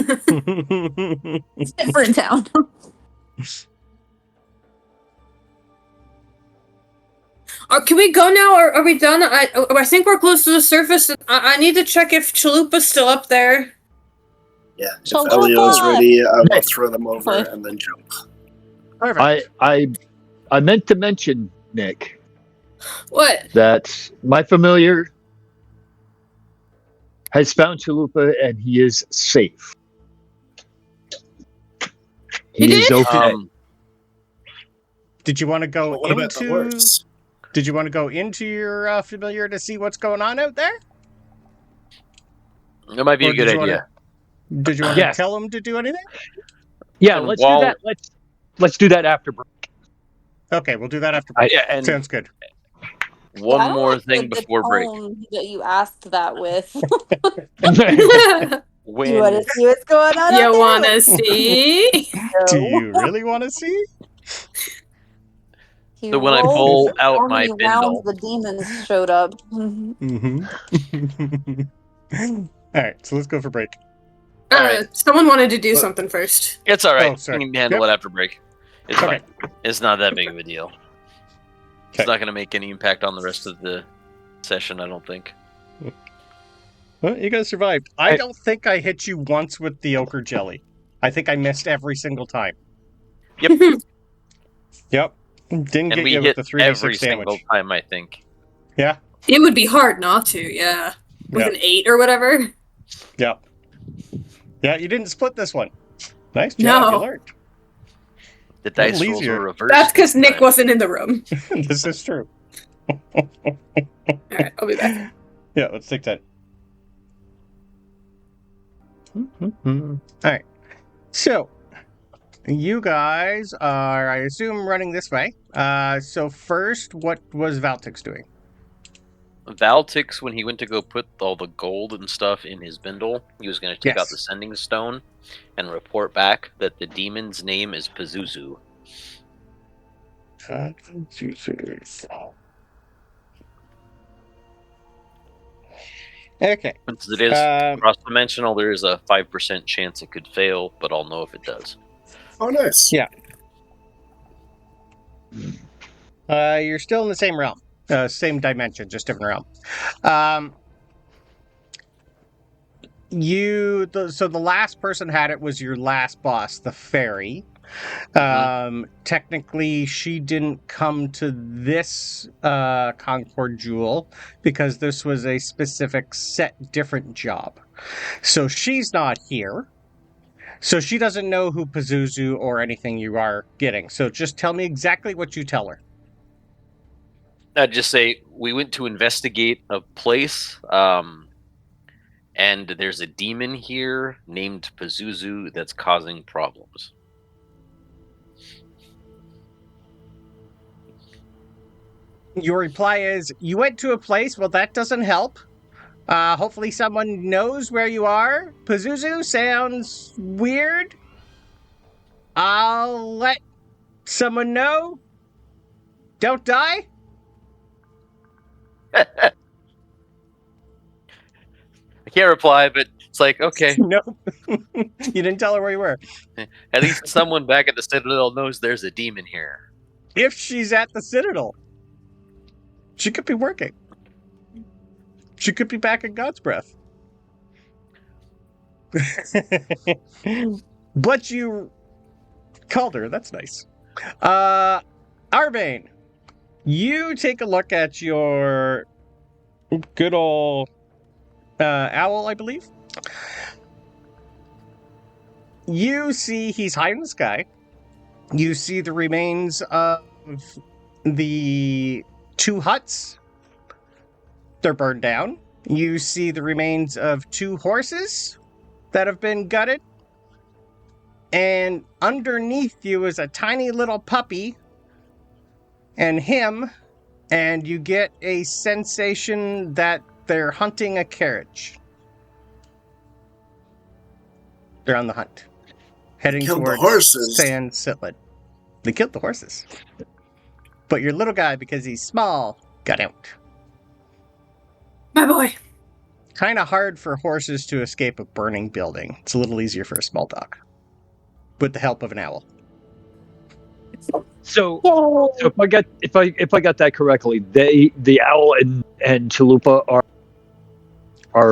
It's different town. Can we go now, or are we done? I think we're close to the surface. I need to check if Chalupa's still up there. Yeah, if Chalupa! Ellio's ready, I will throw them over Okay. and then jump. Perfect. I meant to mention, Nick, What? that my familiar has found Chalupa and he is safe. He is did? okay. Did you want to go What about the horse? Did you want to go into your familiar to see what's going on out there? That might be Or a good did you idea. Did you want Yes. to tell him to do anything? Yeah, And let's while- do that. Let's do that after break. Okay, we'll do that after. Yeah, and Sounds good. one I don't more like thing the before break. tone that you asked that with. When You want to see what's going on? out You there? wanna see? Do No. you really want to see? He So when I rolled pull out how my many rounds bindle, the demons showed up. Mm-hmm. All right, so let's go for break. All right. Someone wanted to do something first. it's all right. Oh, sorry. You can handle it after break. It's Okay. fine. It's not that big of a deal. Okay. It's not going to make any impact on the rest of the session, I don't think. Well, you guys survived. I don't think I hit you once with the ochre jelly. I think I missed every single time. Yep. Yep. Didn't And get we you hit with the 3d6 every damage. single time, I think. Yeah. It would be hard not to, yeah. With Yeah. an 8 or whatever. Yep. Yeah, you didn't split this one. Nice job. No. You learned. The dice little rolls easier. were reversed. That's because this Nick time. wasn't in the room. This is true. Alright, I'll be back. Yeah, let's take that. All right. So, you guys are, I assume, running this way. So first, what was Valtix doing? Valtix, when he went to go put all the gold and stuff in his bindle, he was going to take Yes. out the sending stone and report back that the demon's name is Pazuzu. Okay. Since it is cross-dimensional, there is a 5% chance it could fail, but I'll know if it does. Oh, nice. Yeah. You're still in the same realm. Same dimension, just different realm. So the last person had it was your last boss, the fairy. Technically, she didn't come to this Concord Jewel because this was a specific set different job. So she's not here. So she doesn't know who Pazuzu or anything you are getting. So just tell me exactly what you tell her. I'd just say we went to investigate a place, and there's a demon here named Pazuzu that's causing problems. Your reply is, you went to a place? Well, that doesn't help. Hopefully someone knows where you are. Pazuzu sounds weird. I'll let someone know. Don't die. I can't reply, but it's like, okay. Nope. You didn't tell her where you were. At least someone back at the Citadel knows there's a demon here. If she's at the Citadel, she could be working. She could be back in God's breath. But you called her. That's nice. Arbane, you take a look at your good old owl, I believe. You see he's high in the sky. You see the remains of the 2 huts. They're burned down. You see the remains of 2 horses that have been gutted. And underneath you is a tiny little puppy and him, and you get a sensation that they're hunting a carriage. They're on the hunt. Heading Killed the towards horses. San Sitlet. They killed the horses. But your little guy, because he's small, got out. My boy. Kind of hard for horses to escape a burning building. It's a little easier for a small dog. With the help of an owl. So if I got that correctly, the owl and Chalupa are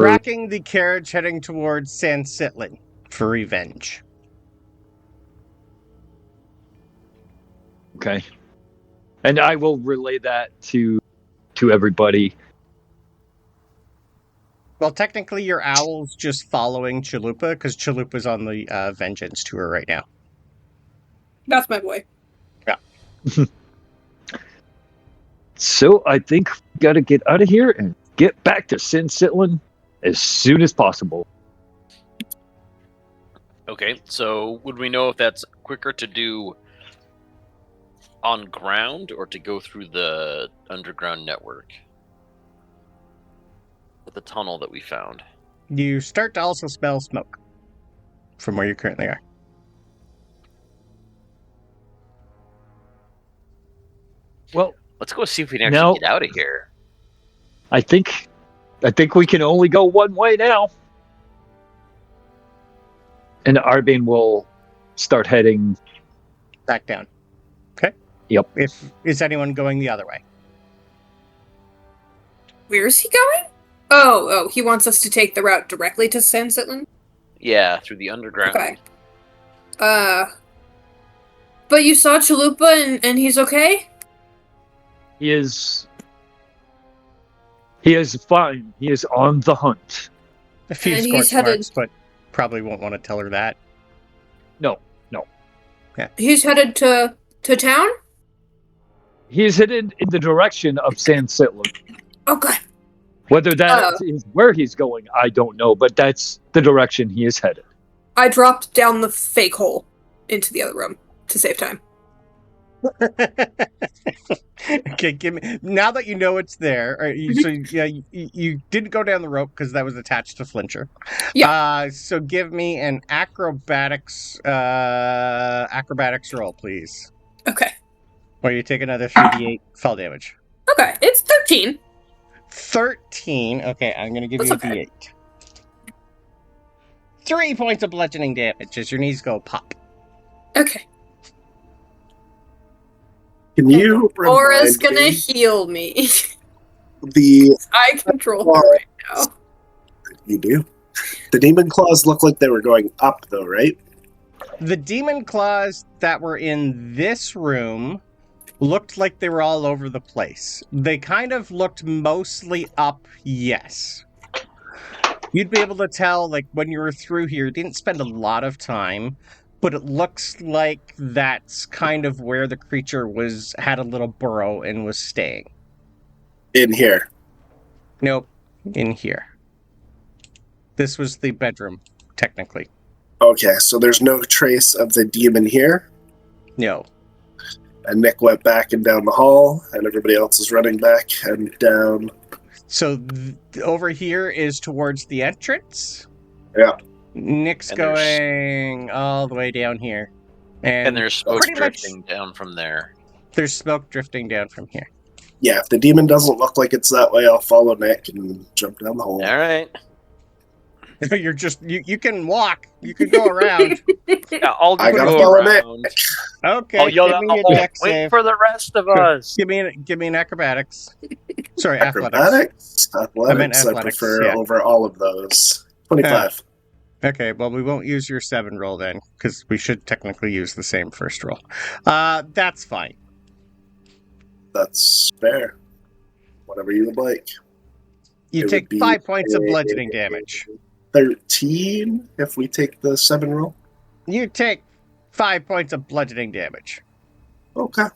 Tracking the carriage heading towards San Sitlet for revenge. okay, and I will relay that to everybody. Well, technically, your owl's just following Chalupa because Chalupa's on the vengeance tour right now. That's my boy. So I think we got to get out of here and get back to Sin Sitlan as soon as possible. Okay, so would we know if that's quicker to do on ground or to go through the underground network? The tunnel that we found. You start to also smell smoke from where you currently are. Well, Let's go see if we can actually get out of here. I think we can only go one way now. And Arbane will start heading back down. Okay. Yep. Is anyone going the other way? Where is he going? Oh, he wants us to take the route directly to San Sitlan? Yeah, through the underground. Okay. But you saw Chalupa and he's okay? He is fine. He is on the hunt. A few scorch marks, but probably won't want to tell her that. No. Yeah. He's headed to town? He is headed in the direction of San Sitlan. Okay. Whether that is where he's going, I don't know, but that's the direction he is headed. I dropped down the fake hole into the other room to save time. Okay, give me. Now that you know it's there, you didn't go down the rope because that was attached to Flincher. Yeah. So give me an acrobatics roll, please. Okay. Or you take another 3d8 fall damage. Okay, it's 13. 13. Okay, I'm gonna give you a d8. 3 points of bludgeoning damage as your knees go pop. Okay. Can you Aura's gonna heal me. The I control her right now. You do? The demon claws look like they were going up, though, right? The demon claws that were in this room looked like they were all over the place. They kind of looked mostly up, yes. You'd be able to tell, like, when you were through here, you didn't spend a lot of time, but it looks like that's kind of where the creature had a little burrow and was staying. In here? Nope, in here. This was the bedroom, technically. Okay, so there's no trace of the demon here? No. And Nick went back and down the hall, and everybody else is running back and down. So over here is towards the entrance? Yeah. Nick's going all the way down here. And there's smoke drifting down from there. There's smoke drifting down from here. Yeah, if the demon doesn't look like it's that way, I'll follow Nick and jump down the hole. All right. You're just you can walk. You can go around. Yeah, I'll I gotta go follow around. Nick. Okay. I'll yell down the hole. Wait save. for the rest of us. Give me an acrobatics. Sorry, Athletics. I athletics, prefer yeah. over all of those. 25. Okay, well, we won't use your 7 roll then, because we should technically use the same first roll. That's fine. That's fair. Whatever you would like. You take 5 points of bludgeoning damage. 13 if we take the 7 roll. You take 5 points of bludgeoning damage. Okay.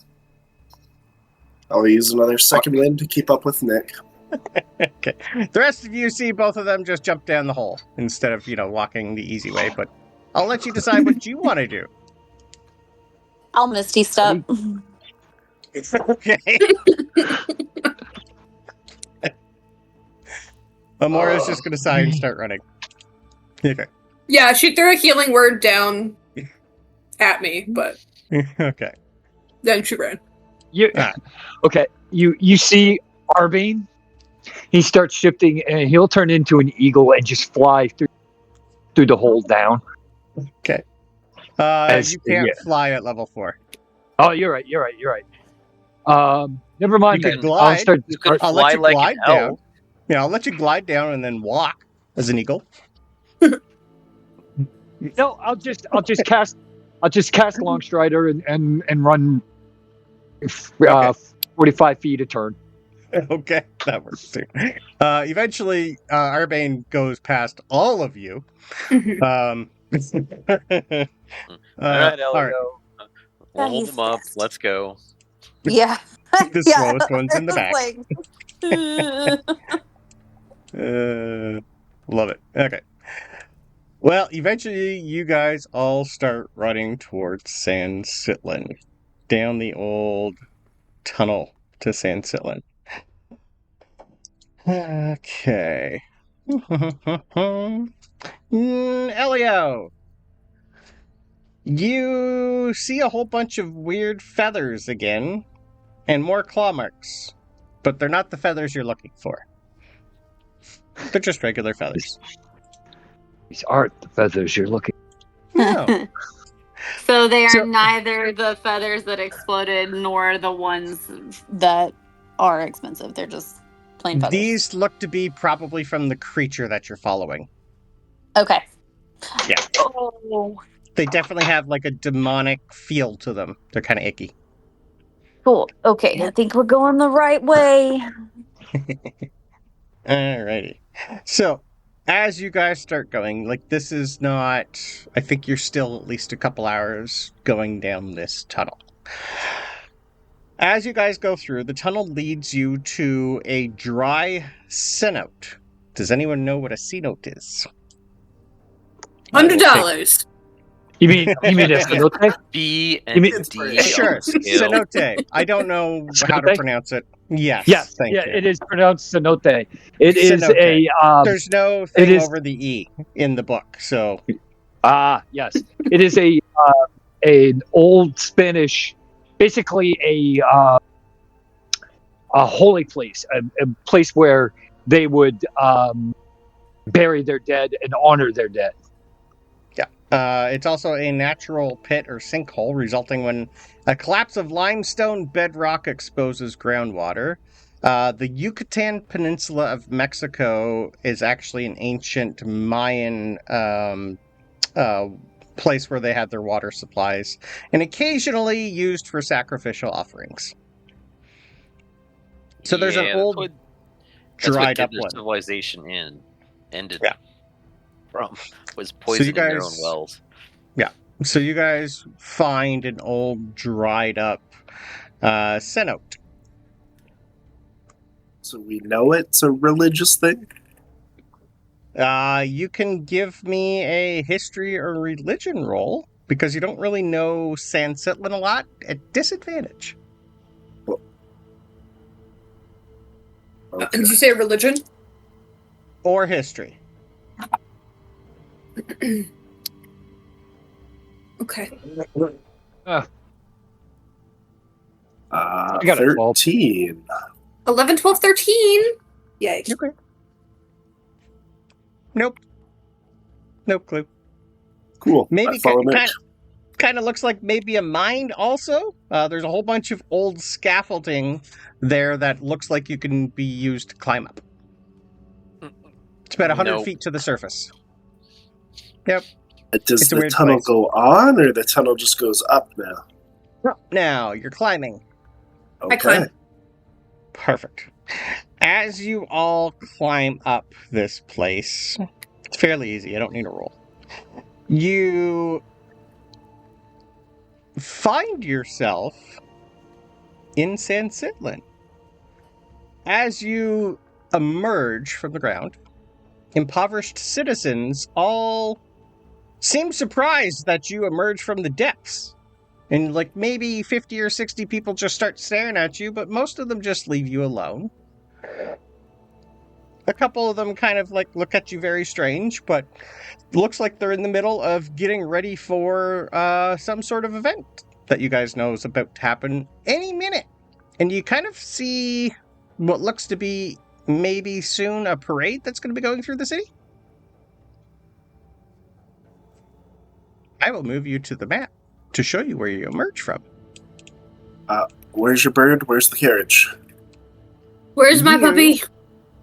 I'll use another second wind to keep up with Nick. Okay. The rest of you see both of them just jump down the hole instead of, walking the easy way, but I'll let you decide what you want to do. I'll Misty Step. Okay. Amora's just going to sigh and start running. Okay. Yeah, she threw a healing word down at me, but okay. Then she ran. Okay, you see Arbane. He starts shifting, and he'll turn into an eagle and just fly through the hole down. Okay. You can't fly at level 4. Oh, you're right. Never mind. You can glide. I'll let you like glide an down. elf. Yeah, I'll let you glide down and then walk as an eagle. No, I'll just cast Long Strider and run 45 feet a turn. Okay, that works too. Eventually, Arbane goes past all of you. All right, Ellio. We'll hold them up. Let's go. Yeah. The slowest one's in the back. Love it. Okay. Well, eventually you guys all start running towards San Sitlan. Down the old tunnel to San Sitlan. Okay. Ellio! You see a whole bunch of weird feathers again and more claw marks, but they're not the feathers you're looking for. They're just regular feathers. These aren't the feathers you're looking No. So they are So- neither the feathers that exploded nor the ones that are expensive. They're just plain feathers. These look to be probably from the creature that you're following. Okay. Yeah. Oh, They definitely have like a demonic feel to them. They're kind of icky. cool. Okay, I think we're going the right way. Alrighty. So, as you guys start going, like this is not, I think you're still at least a couple hours going down this tunnel. As you guys go through, the tunnel leads you to a dry cenote. Does anyone know what a cenote is? $100. You mean a cenote? B You and mean- D. Sure, on the scale. cenote. I don't know how to Cenote? pronounce it. Yes, Yes, thank yeah, you. it is pronounced cenote. It is Cenote. There's no thing is- over the E in the book, so yes, it is an old Spanish, basically a holy place, a place where they would bury their dead and honor their dead. it's also a natural pit or sinkhole, resulting when a collapse of limestone bedrock exposes groundwater. The Yucatan Peninsula of Mexico is actually an ancient Mayan place where they had their water supplies, and occasionally used for sacrificial offerings. So there's an old that's dried what up their one. civilization ended Yeah. from was poisoning their own guys- wells. So you guys find an old dried up cenote. So we know it's a religious thing? You can give me a history or religion roll because you don't really know San Sitlin a lot at disadvantage. Okay. Did you say religion? Or history. Okay. I got a 12. 13. 11, 12, 13. Yikes. Okay. Nope. No clue. Cool. Maybe I follow Nick. kind of looks like maybe a mine also. There's a whole bunch of old scaffolding there that looks like you can be used to climb up. It's about 100 Nope. feet to the surface. Yep. Does It's a the weird tunnel place. go on, or the tunnel just goes up now? Now, you're climbing. Okay. climb. Perfect. As you all climb up this place, it's fairly easy. I don't need a roll. You find yourself in San Sitlin. As you emerge from the ground, impoverished citizens all seem surprised that you emerge from the depths. And like maybe 50 or 60 people just start staring at you, but most of them just leave you alone. A couple of them kind of like look at you very strange, but looks like they're in the middle of getting ready for some sort of event that you guys know is about to happen any minute. And you kind of see what looks to be maybe soon a parade that's going to be going through the city. I will move you to the map to show you where you emerge from. Where's your bird? Where's the carriage? Where's my You- puppy?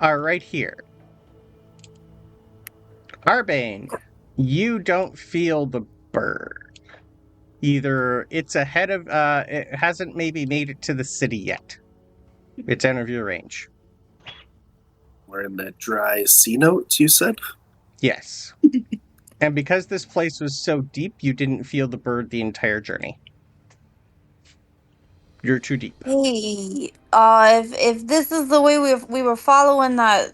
Are right here. Arbane, you don't feel the bird. Either it's ahead of, it hasn't maybe made it to the city yet. It's out of your range. We're in the dry sea note, you said? Yes. And because this place was so deep, you didn't feel the bird the entire journey. You're too deep. Hey, if this is the way we were following that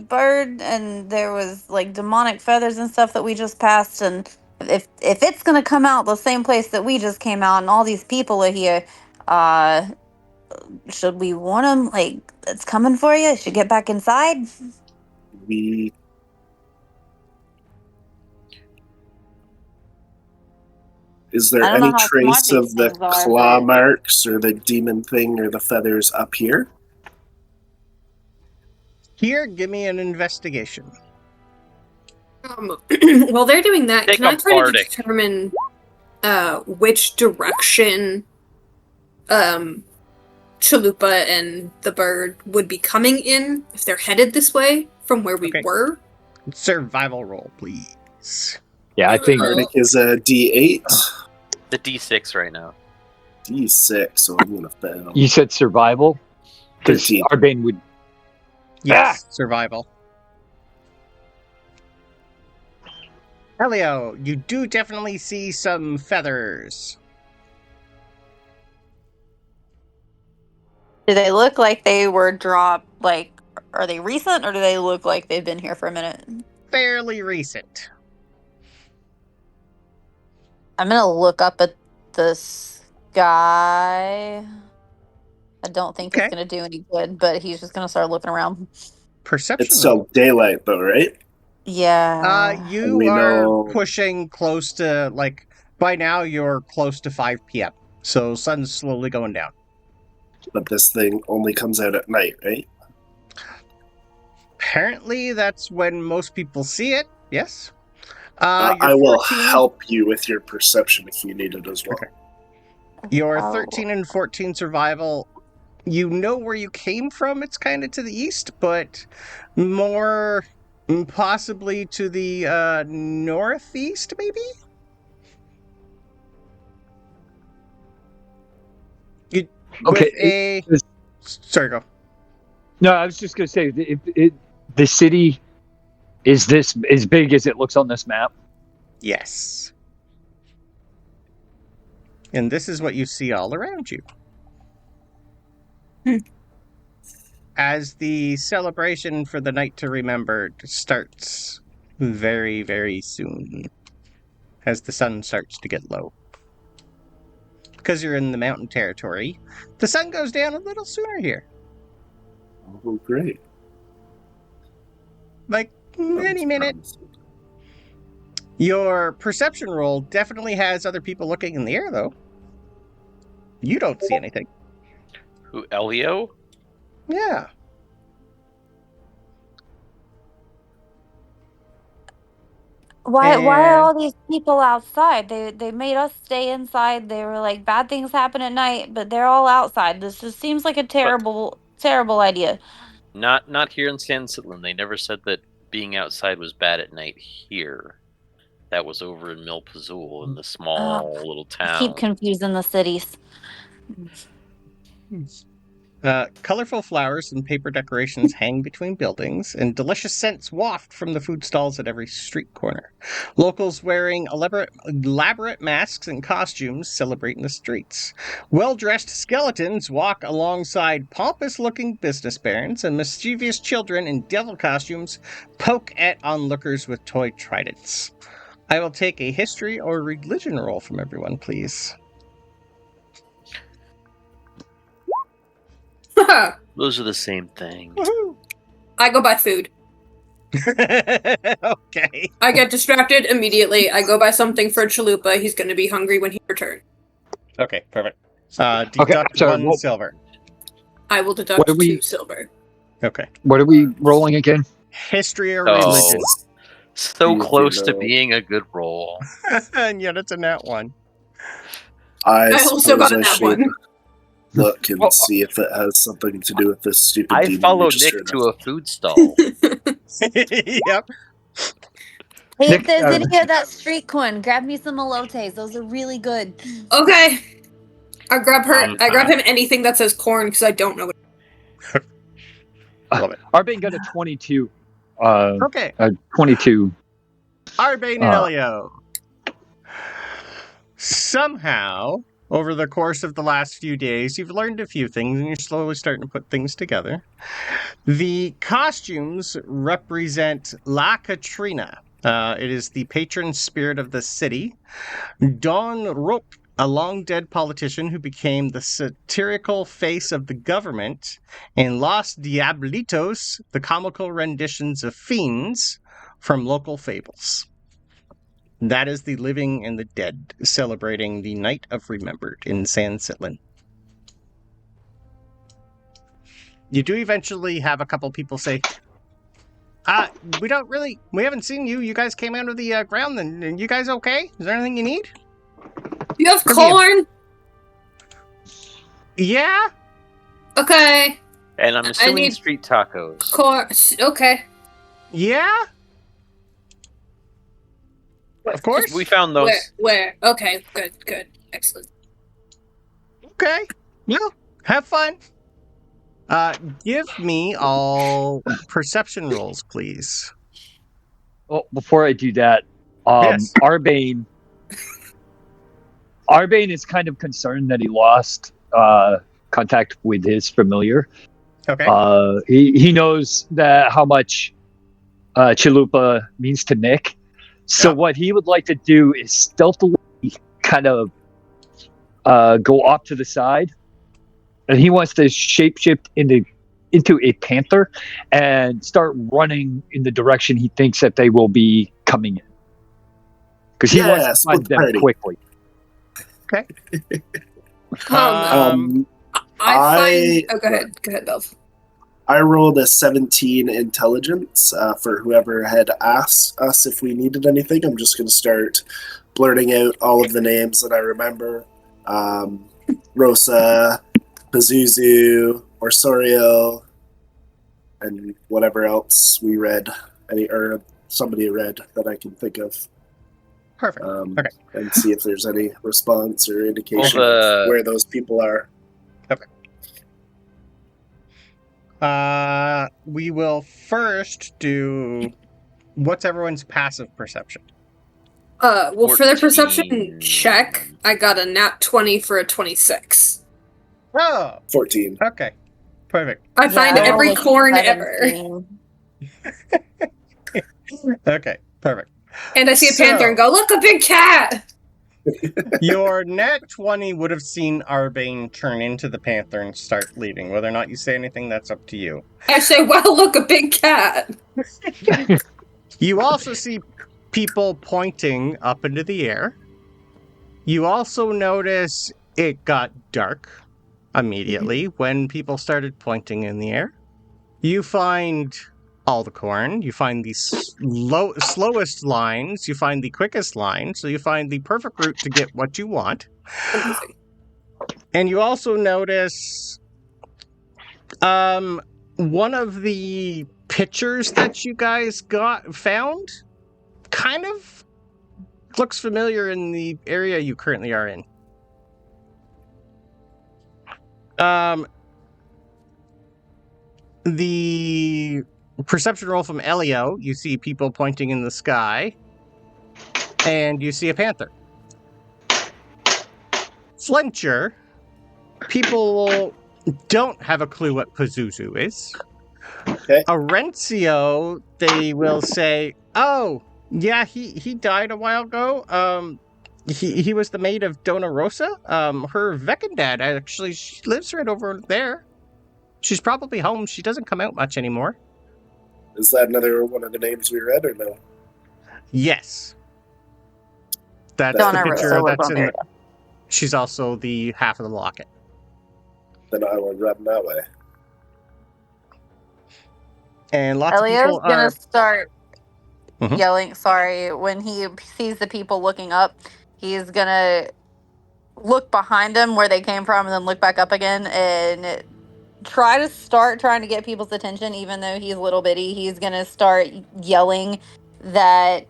bird, and there was like demonic feathers and stuff that we just passed, and if it's gonna come out the same place that we just came out, and all these people are here, should we warn them? Like, it's coming for you. Should get back inside. Is there I don't know any how smart trace these of the things are, claw but- marks or the demon thing or the feathers up here? Here, give me an investigation. While they're doing that, Take can I a try to bardic. determine which direction Chalupa and the bird would be coming in if they're headed this way from where we Okay. were? Survival roll, please. Yeah, I think Bardic is a D8, The D6 right now. D6, so I'm gonna fail. you said survival. Because 13. Arbane would. Yes, survival. Ellio, you do definitely see some feathers. Do they look like they were dropped? Like, are they recent, or do they look like they've been here for a minute? Fairly recent. I'm gonna look up at the sky. I don't think Okay. it's gonna do any good, but he's just gonna start looking around. Perception It's still roll. daylight, though, right? Yeah. You We are know- pushing close to, like, by now you're close to 5 p.m. So sun's slowly going down. But this thing only comes out at night, right? Apparently, that's when most people see it. Yes. I Your will 14 help you with your perception if you need it as well. Okay. Your Oh. 13 and 14 survival, you know where you came from. It's kind of to the east, but more possibly to the northeast, maybe? You, Okay, with sorry, go. No, I was just going to say, the city is this as big as it looks on this map? Yes. And this is what you see all around you. As the celebration for the night to remember starts very, very soon. As the sun starts to get low. Because you're in the mountain territory, the sun goes down a little sooner here. Oh, great. Like any minute. Your perception roll definitely has other people looking in the air, though. You don't see anything. Who, Ellio? Yeah. Why are And- all these people outside? They made us stay inside. They were like, bad things happen at night, but they're all outside. This just seems like a terrible idea. Not here in San Sitlin. They never said that being outside was bad at night here. That was over in Milpazul in the small little I town. keep confusing the cities. Colorful flowers and paper decorations hang between buildings, and delicious scents waft from the food stalls at every street corner. Locals wearing elaborate masks and costumes celebrate in the streets. Well-dressed skeletons walk alongside pompous-looking business barons, and mischievous children in devil costumes poke at onlookers with toy tridents. I will take a history or religion roll from everyone, please. Those are the same thing. Woohoo! I go buy food. Okay. I get distracted immediately. I go buy something for Chalupa. He's going to be hungry when he returns. Okay, perfect. Deduct sorry, 1 what- silver. I will deduct What do we- 2 silver. Okay. What are we rolling again? History or Oh. religion. So You close to know. being a good roll. And yet it's a nat 1. I also got suppose I that should one. look and Well, see if it has something to do with this stupid I demon follow we just Nick heard to of. a food stall. Yep. Hey, Nick, if there's any of that street corn, grab me some elotes. Those are really good. Okay. I grab I'm him anything that says corn because I don't know what. Love it. Arbane got a 22. Okay. 22. Arbane and Ellio. Somehow, over the course of the last few days, you've learned a few things and you're slowly starting to put things together. The costumes represent La Katrina. It is the patron spirit of the city. Don Roque, a long-dead politician who became the satirical face of the government, and Los Diablitos, the comical renditions of fiends from local fables. That is the living and the dead celebrating the Night of Remembered in San Sitlin. You do eventually have a couple people say, we haven't seen you. You guys came out of the ground, and you guys okay? Is there anything you need? You have corn? Yeah? Okay. And I'm assuming need street tacos. Corn. Okay. Yeah? Of course. We found those. Where? Okay, good. Excellent. Okay. Yeah. Have fun. Give me all perception rolls, please. Oh, before I do that, Yes. Arbane is kind of concerned that he lost contact with his familiar. Okay. He knows that how much Chalupa means to Nick. So Yeah. what he would like to do is stealthily kind of go off to the side, and he wants to shapeshift into a panther and start running in the direction he thinks that they will be coming in, because he wants to find them quickly. Okay. I find. Oh, go ahead, Belv. I rolled a 17 intelligence for whoever had asked us if we needed anything. I'm just going to start blurting out all of the names that I remember. Rosa, Pazuzu, Orsorio, and whatever else we read, or somebody read that I can think of. Perfect. Okay. And see if there's any response or indication of where those people are. We will first do what's everyone's passive perception? Well, for the 14. perception check, I got a nat 20 for a 26. Oh, 14. okay. Perfect. I find Yeah, every like corn 17. ever. Okay, perfect. And I see a panther and go, look, a big cat! Your nat 20 would have seen Arbane turn into the panther and start leaving. Whether or not you say anything, that's up to you. I say, wow, look, a big cat! You also see people pointing up into the air. You also notice it got dark immediately when people started pointing in the air. You find all the corn. You find the slowest lines. You find the quickest line. So you find the perfect route to get what you want. Amazing. And you also notice one of the pictures that you guys found kind of looks familiar in the area you currently are in. The perception roll from Ellio, you see people pointing in the sky, and you see a panther. Flincher, people don't have a clue what Pazuzu is. Okay. Arencio, they will say, oh, yeah, he died a while ago. He was the maid of Dona Rosa. Her Vekandad, actually, she lives right over there. She's probably home. She doesn't come out much anymore. Is that another one of the names we read, or no? Yes. That's Dona the picture Rosa was that's on in there. She's also the half of the locket. Then I will run that way. And lots of Ellio's people gonna are... start Mhm. yelling. Sorry, when he sees the people looking up, he's gonna look behind him where they came from, and then look back up again, and trying to get people's attention. Even though he's little bitty, he's gonna start yelling that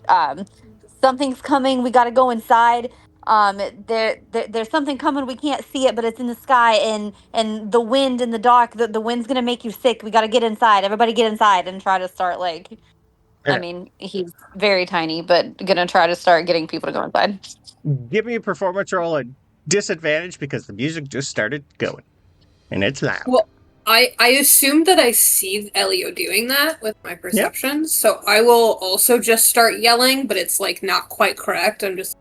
something's coming. We gotta go inside. There's something coming. We can't see it, but it's in the sky, and the wind in the dark. The wind's gonna make you sick. We gotta get inside. Everybody get inside and try to start like. Yeah. I mean, he's very tiny, but gonna try to start getting people to go inside. Give me a performance roll at disadvantage because the music just started going. And it's loud. Well, I assume that I see Ellio doing that with my perception, so I will also just start yelling, but it's like not quite correct. I'm just,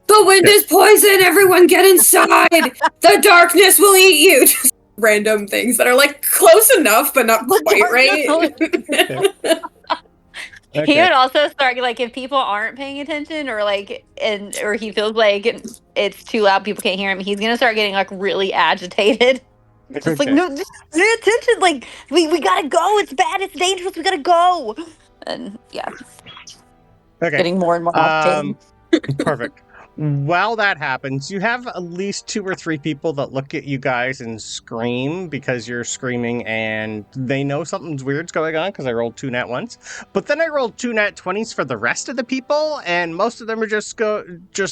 the wind is poison, everyone get inside! The darkness will eat you! Just random things that are like close enough, but not quite right. He Okay. would also start like if people aren't paying attention or or he feels like it's too loud, people can't hear him. He's gonna start getting like really agitated. Just like Okay. no, just pay attention. Like we gotta go. It's bad. It's dangerous. We gotta go. And yeah, Okay. getting more and more agitated. Perfect. While that happens, you have at least 2 or 3 people that look at you guys and scream because you're screaming, and they know something's weird's going on because I rolled 2 nat 1s. But then I rolled 2 nat 20s for the rest of the people, and most of them are just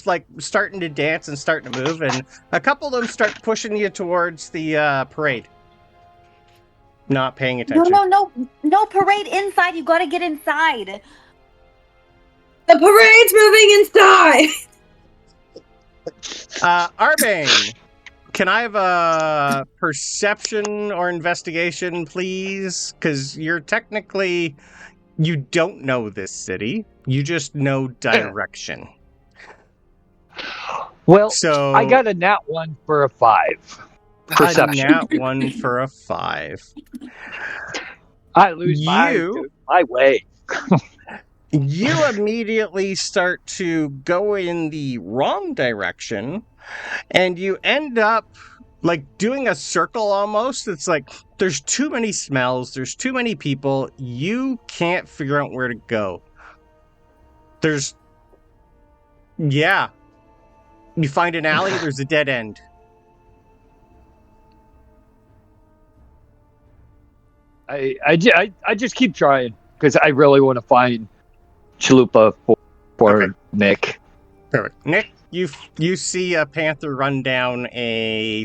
like starting to dance and starting to move, and a couple of them start pushing you towards the parade. Not paying attention. No parade inside. You gotta get inside. The parade's moving inside. Arbane, can I have a perception or investigation, please? Because you don't know this city. You just know direction. Well, So I got a nat 1 for a 5. Perception. A nat 1 for a 5. I lose my way. You immediately start to go in the wrong direction, and you end up like doing a circle almost. It's like there's too many smells, there's too many people, you can't figure out where to go. You find an alley, there's a dead end. I just keep trying because I really want to find Chalupa for Okay. Nick. Perfect. Nick, you see a panther run down a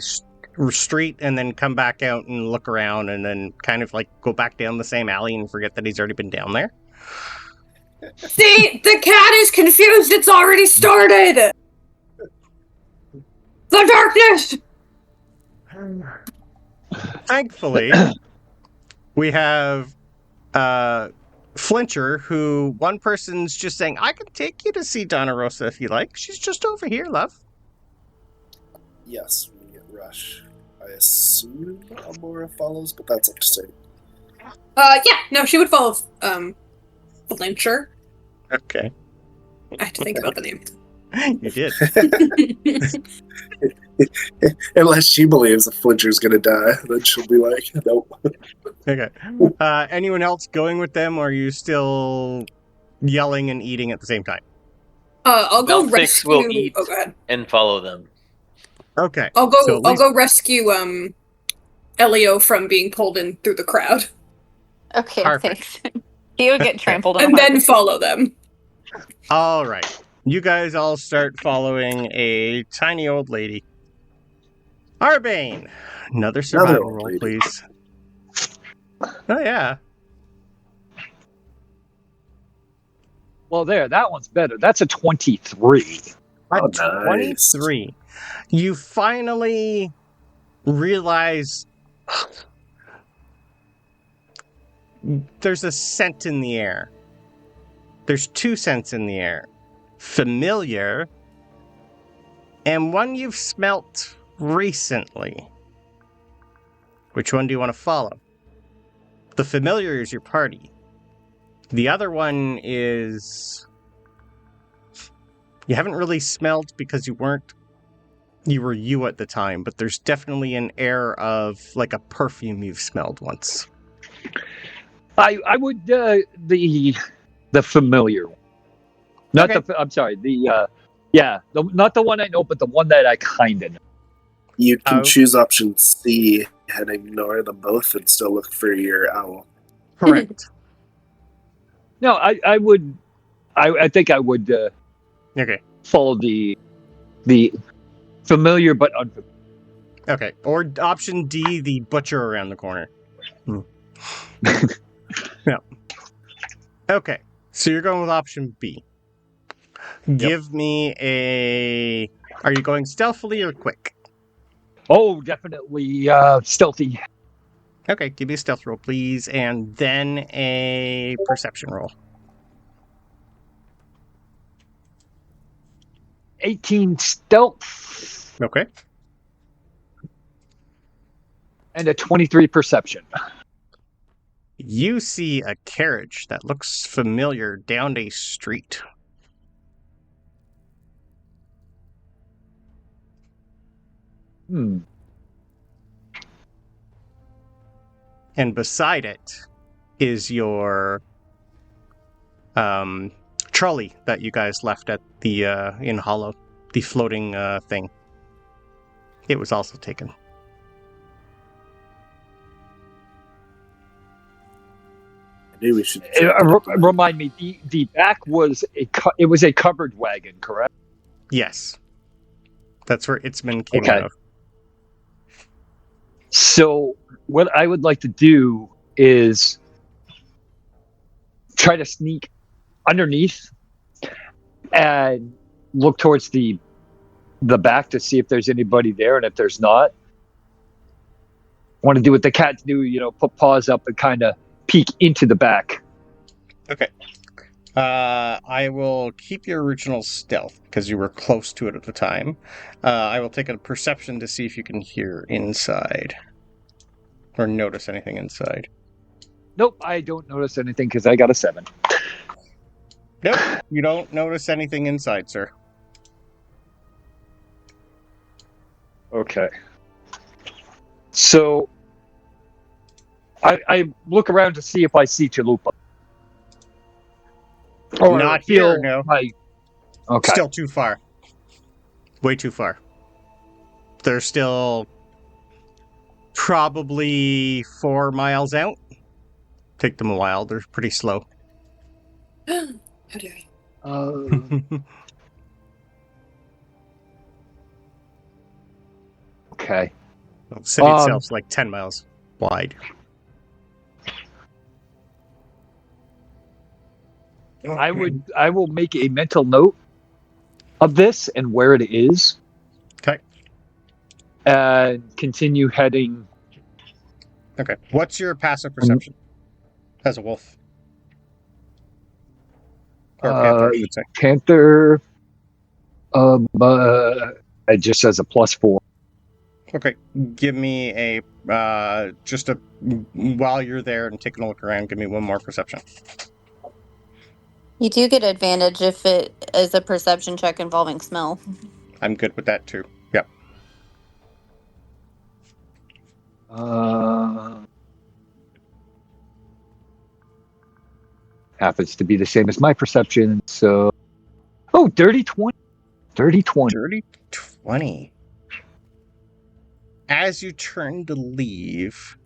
street and then come back out and look around and then kind of like go back down the same alley and forget that he's already been down there. See, the cat is confused. It's already started. The darkness. Thankfully, we have Flincher, who one person's just saying, I can take you to see Donna Rosa if you like. She's just over here, love. Yes, we get Rush. I assume Amora follows, but that's up to say. Yeah, no, she would follow, Flincher. Okay. I have to think about the name. You did. Unless she believes that Flincher's gonna die, then she'll be like, nope. Okay. Anyone else going with them, or are you still yelling and eating at the same time? I'll go Valtix rescue. will eat Oh, go ahead. and follow them. Okay. I'll go. So at I'll least- go rescue Ellio from being pulled in through the crowd, Okay, Perfect. thanks. He would get trampled on. and then follow them. All right. You guys all start following a tiny old lady. Arbane, another survival old roll, lady. please. Oh, yeah. Well, that one's better. That's a 23. Oh, nice. 23. You finally realize there's a scent in the air. There's 2 scents in the air. Familiar, and one you've smelt recently. Which one do you want to follow? The familiar is your party. The other one is you haven't really smelled because you were you at the time, but there's definitely an air of like a perfume you've smelled once. I would the familiar one. Not Okay. I'm sorry. Not the one I know, but the one that I kind of know. You can Oh. choose option C and ignore them both and still look for your owl. Correct. No, I would. I think I would Okay. follow the familiar but unfamiliar. Okay. Or option D, the butcher around the corner. No. Okay. So you're going with option B. Give me a. Are you going stealthily or quick? Oh, definitely stealthy. Okay, give me a stealth roll, please, and then a perception roll. 18 stealth Okay. and a 23 perception. you see a carriage that looks familiar down a street. Hmm. And beside it is your trolley that you guys left at the in Hollow, the floating thing. It was also taken. I knew we should. Remind me, the back was it was a covered wagon, correct? Yes. That's where Itzman came Okay. out of. So what I would like to do is try to sneak underneath and look towards the back to see if there's anybody there, and if there's not, want to do what the cats do, put paws up and kind of peek into the back. Okay. I will keep your original stealth because you were close to it at the time. I will take a perception to see if you can hear inside or notice anything inside. Nope, I don't notice anything because I got a 7. Nope, you don't notice anything inside, sir. Okay. So I look around to see if I see Chalupa. Not here, no. Okay. Still too far. Way too far. They're still probably 4 miles out. Take them a while. They're pretty slow. How dare you? Okay. The city itself's like 10 miles wide. I will make a mental note of this and where it is. Okay. And continue heading. Okay. What's your passive perception as a wolf? Or panther, you would say. Panther. It just says a +4. Okay. Give me a while you're there and taking a look around, give me one more perception. You do get advantage if it is a perception check involving smell. I'm good with that too. Yep. Happens to be the same as my perception, so... Oh, dirty 20. Dirty 20. Dirty 20. As you turn to leave,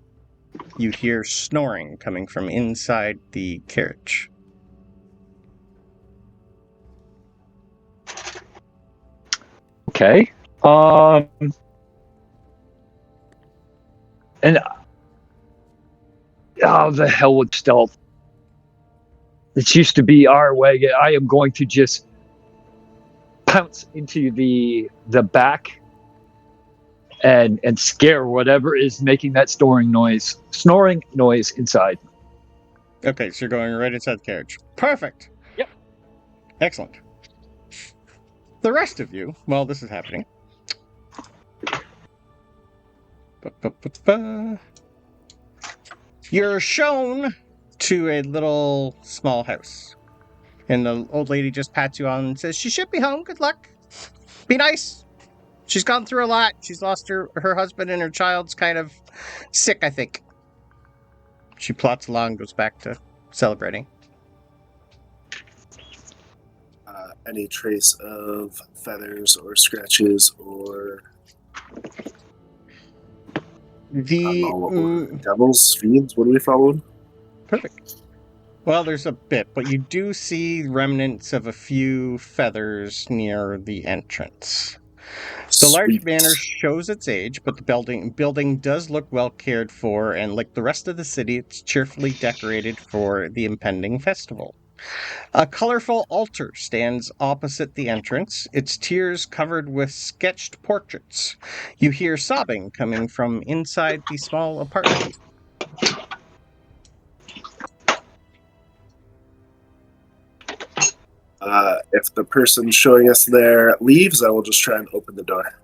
you hear snoring coming from inside the carriage. Okay. And how the hell with stealth? It used to be our wagon. I am going to just pounce into the back and scare whatever is making that snoring noise inside. Okay, so you're going right inside the carriage. Perfect. Yep. Excellent. The rest of you, while this is happening, you're shown to a little small house. And the old lady just pats you on and says, she should be home. Good luck. Be nice. She's gone through a lot. She's lost her husband, and her child's kind of sick, I think. She plots along and goes back to celebrating. Any trace of feathers or scratches or the devils, fiends? What are we following? Perfect. Well, there's a bit, but you do see remnants of a few feathers near the entrance. The large manor shows its age, but the building does look well cared for, and like the rest of the city, it's cheerfully decorated for the impending festival. A colorful altar stands opposite the entrance, its tiers covered with sketched portraits. You hear sobbing coming from inside the small apartment. If the person showing us there leaves, I will just try and open the door.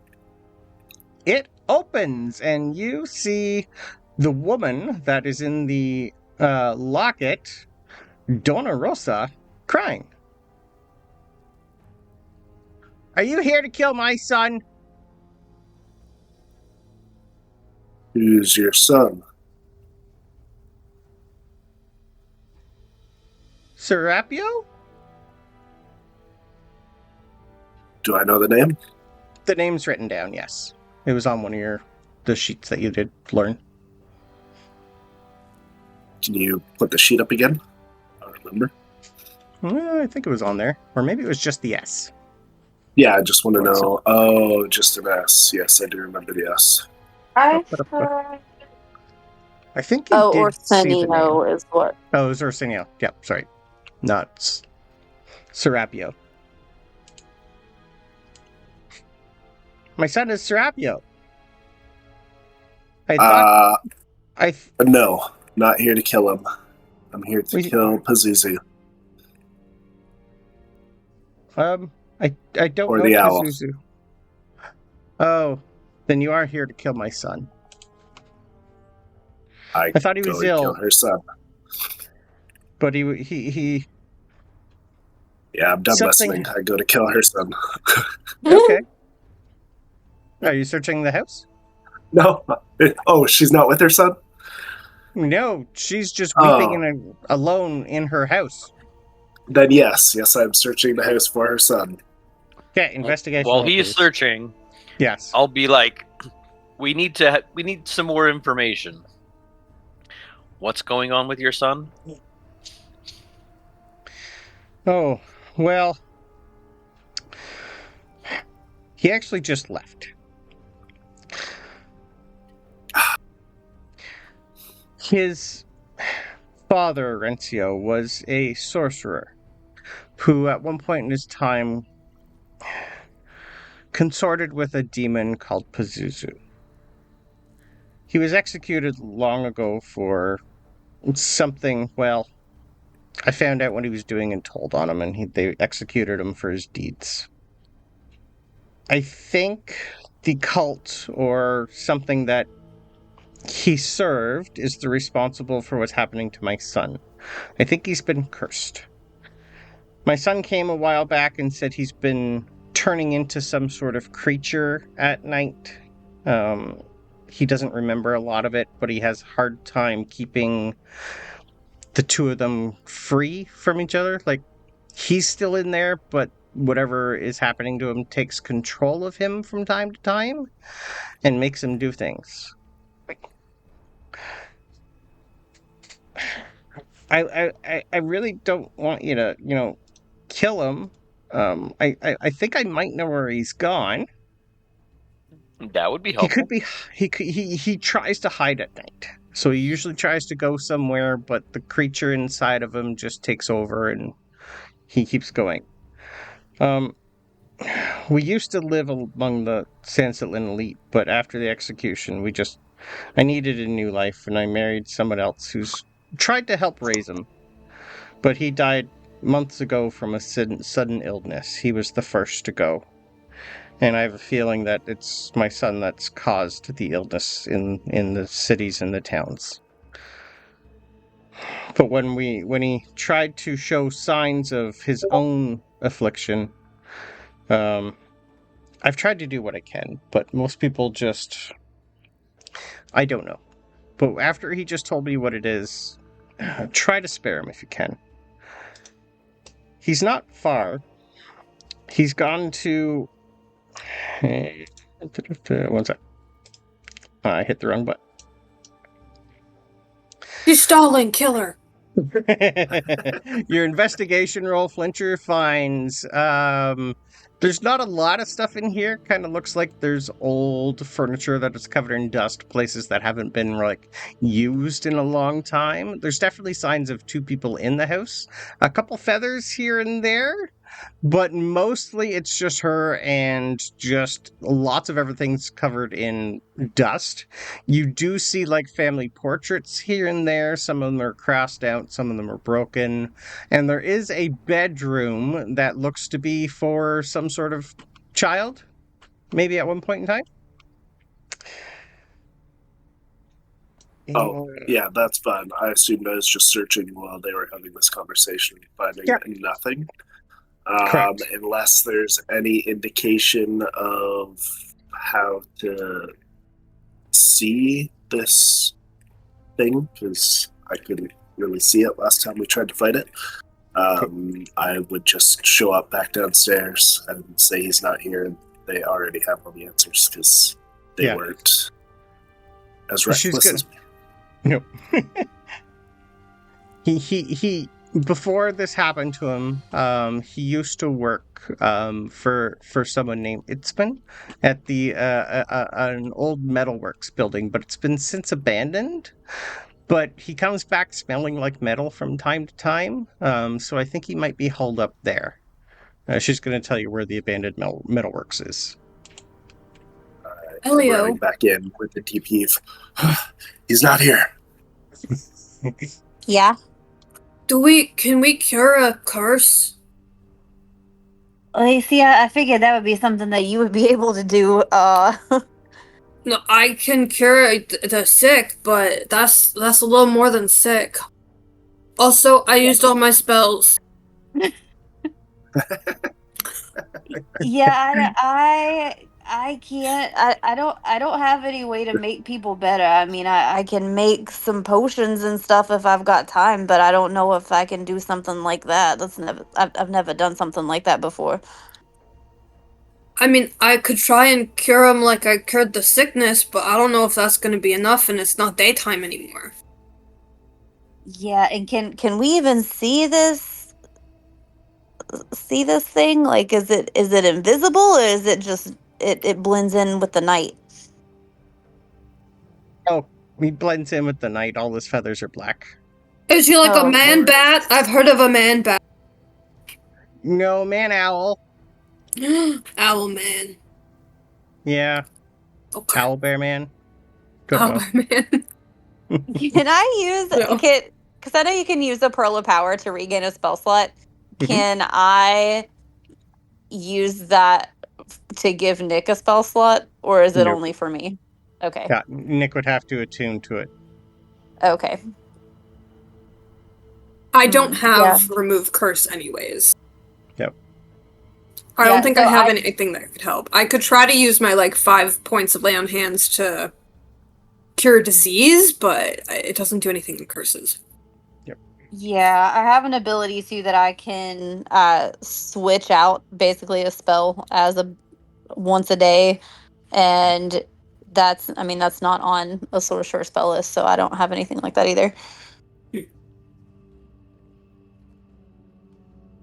It opens, and you see the woman that is in the Locket, Donna Rosa, crying. Are you here to kill my son? Who's your son? Serapio? Do I know the name? The name's written down, yes. It was on one of the sheets that you did learn. Can you put the sheet up again? I don't remember. I think it was on there. Or maybe it was just the S. Yeah, I just want to know. Oh, just an S. Yes, I do remember the S. I think you did see the name. Arsenio is what? Oh, it was Arsenio. Yep, sorry. Not Serapio. My son is Serapio. I thought... No, not here to kill him. I'm here to kill Pazuzu. I don't or know the owl. Pazuzu. Oh, then you are here to kill my son. I thought he was ill. Kill her son. But he. Yeah, I'm done listening. I go to kill her son. Okay. Are you searching the house? No. Oh, she's not with her son? No, she's just weeping alone in her house. Then yes, I'm searching the house for her son. Okay, investigation. While he's searching, yes, I'll be like, we need some more information. What's going on with your son? Oh, well, he actually just left. His father, Rencio, was a sorcerer who at one point in his time consorted with a demon called Pazuzu. He was executed long ago for something, well, I found out what he was doing and told on him, and they executed him for his deeds. I think the cult or something that he served is the responsible for what's happening to my son. I think he's been cursed. My son came a while back and said he's been turning into some sort of creature at night. He doesn't remember a lot of it, but he has a hard time keeping the two of them free from each other. Like, he's still in there, but whatever is happening to him takes control of him from time to time and makes him do things. I really don't want you to, kill him. I think I might know where he's gone. That would be helpful. He tries to hide at night. So he usually tries to go somewhere, but the creature inside of him just takes over and he keeps going. We used to live among the Sansatlin elite, but after the execution, I needed a new life, and I married someone else who's tried to help raise him. But he died months ago from a sudden illness. He was the first to go. And I have a feeling that it's my son that's caused the illness in the cities and the towns. But when he tried to show signs of his own affliction, I've tried to do what I can, but most people I don't know. But after he just told me what it is, try to spare him if you can. He's not far. He's gone to... One sec. I hit the wrong button. He's stalling, killer. Your investigation roll, Flincher, finds there's not a lot of stuff in here. Kind of looks like there's old furniture that is covered in dust, places that haven't been used in a long time. There's definitely signs of two people in the house. A couple feathers here and there, but mostly it's just her and just lots of everything's covered in dust. You do see family portraits here and there. Some of them are crossed out, some of them are broken. And there is a bedroom that looks to be for some sort of child, maybe at one point in time. Oh, yeah, that's fine. I assumed I was just searching while they were having this conversation, finding nothing. Correct. Unless there's any indication of how to see this thing, because I couldn't really see it last time we tried to fight it. I would just show up back downstairs and say he's not here, and they already have all the answers, because they weren't as reckless as me. Nope. he before this happened to him, he used to work for someone named Itzman at the an old metalworks building, but it's been since abandoned. But he comes back smelling like metal from time to time, so I think he might be holed up there. She's going to tell you where the abandoned metalworks is. Ellio. Running back in with the deep heave. He's not here. Yeah. Can we cure a curse? Well, see, I figured that would be something that you would be able to do. No, I can cure the sick, but that's a little more than sick. Also, I used all my spells. Yeah, I can't. I don't have any way to make people better. I mean, I can make some potions and stuff if I've got time, but I don't know if I can do something like that. I've never done something like that before. I mean, I could try and cure him like I cured the sickness, but I don't know if that's going to be enough, and it's not daytime anymore. Yeah, and can we even see this thing? Like, is it invisible, or is it just it blends in with the night? Oh, he blends in with the night. All his feathers are black. Is he like a man bat? I've heard of a man bat. No, man owl. Owl man. Yeah. Okay. Owl bear man. Owl bear man. Can I use because I know you can use the Pearl of Power to regain a spell slot. Can I use that to give Nick a spell slot, or is it only for me? Okay. Yeah, Nick would have to attune to it. Okay. I don't have remove curse anyways. Yep. I don't think I have anything that could help. I could try to use my 5 points of lay on hands to cure disease, but it doesn't do anything in curses. Yeah, I have an ability too that I can switch out basically a spell as once a day, and that's not on a sorcerer spell list, so I don't have anything like that either.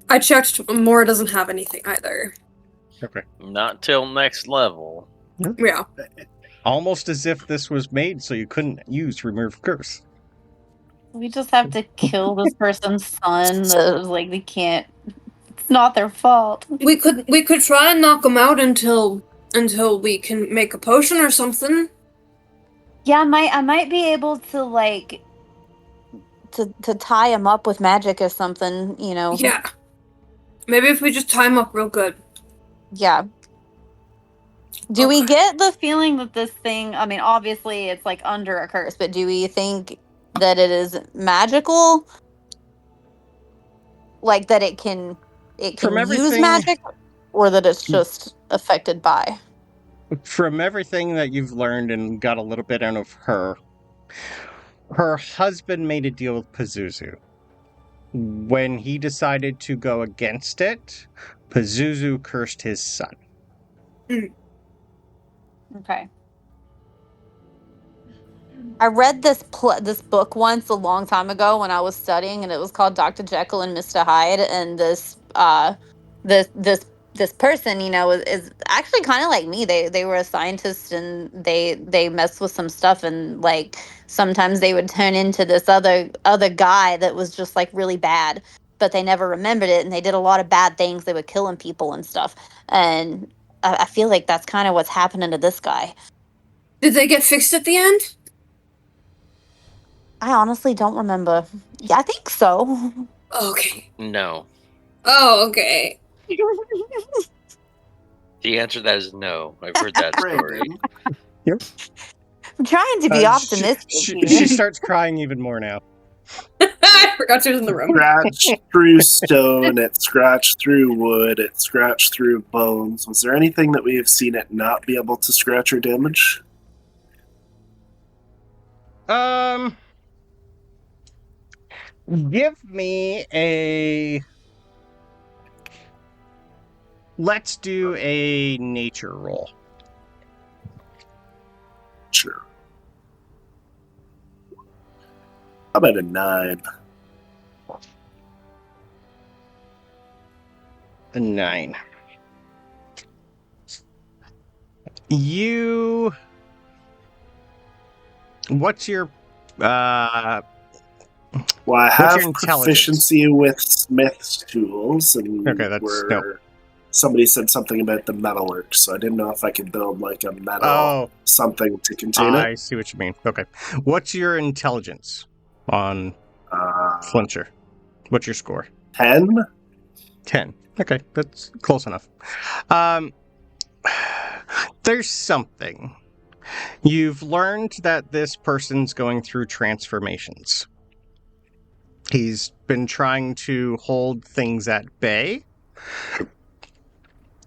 I checked. Amora doesn't have anything either. Okay. Not till next level. Yeah. Almost as if this was made so you couldn't use remove curse. We just have to kill this person's son. We can't. It's not their fault. We could try and knock them out until we can make a potion or something. Yeah, I might be able to to tie him up with magic or something. Yeah. Maybe if we just tie him up real good. Yeah. Do we get the feeling that this thing? I mean, obviously it's under a curse, but do we think that it is magical, that it can use magic, or that it's just affected by? From everything that you've learned and got a little bit out of her husband made a deal with Pazuzu. When he decided to go against it, Pazuzu cursed his son. Okay. I read this book once a long time ago when I was studying, and it was called Dr. Jekyll and Mr. Hyde. And this person, is actually kind of like me. They were a scientist, and they messed with some stuff, and sometimes they would turn into this other guy that was just really bad, but they never remembered it, and they did a lot of bad things. They were killing people and stuff, and I feel like that's kind of what's happening to this guy. Did they get fixed at the end? I honestly don't remember. Yeah, I think so. Okay. No. Oh, okay. The answer to that is no. I've heard that story. Yep. I'm trying to be optimistic She here. starts crying even more now. I forgot she was in the room. Scratched through stone, it scratched through wood, it scratched through bones. Was there anything that we have seen it not be able to scratch or damage? Give me a... Let's do a nature roll. Sure. How about a 9? A 9. You... What's your... Well, I What's have your intelligence? proficiency with smith's tools, and Okay, that's- no. Somebody said something about the metalwork, so I didn't know if I could build like a metal something to contain I it. see what you mean. Okay. What's your intelligence on Flincher? What's your score? 10? 10. Okay, that's close enough. There's something. You've learned that this person's going through transformations. He's been trying to hold things at bay.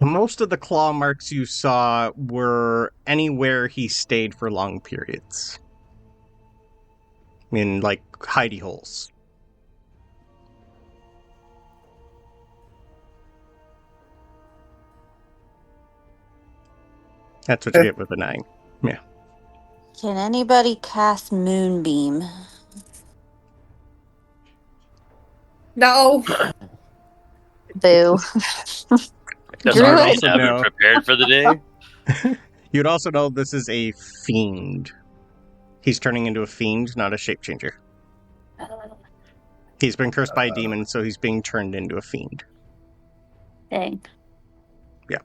Most of the claw marks you saw were anywhere he stayed for long periods. In, like, hidey holes. That's what you get with a 9. Yeah. Can anybody cast Moonbeam? No. Boo. Does Druid. Arbane Also have know- it prepared for the day? You'd also know this is a fiend. He's turning into a fiend, not a shape changer. He's been cursed by a demon, so he's being turned into a fiend. Dang. Yeah.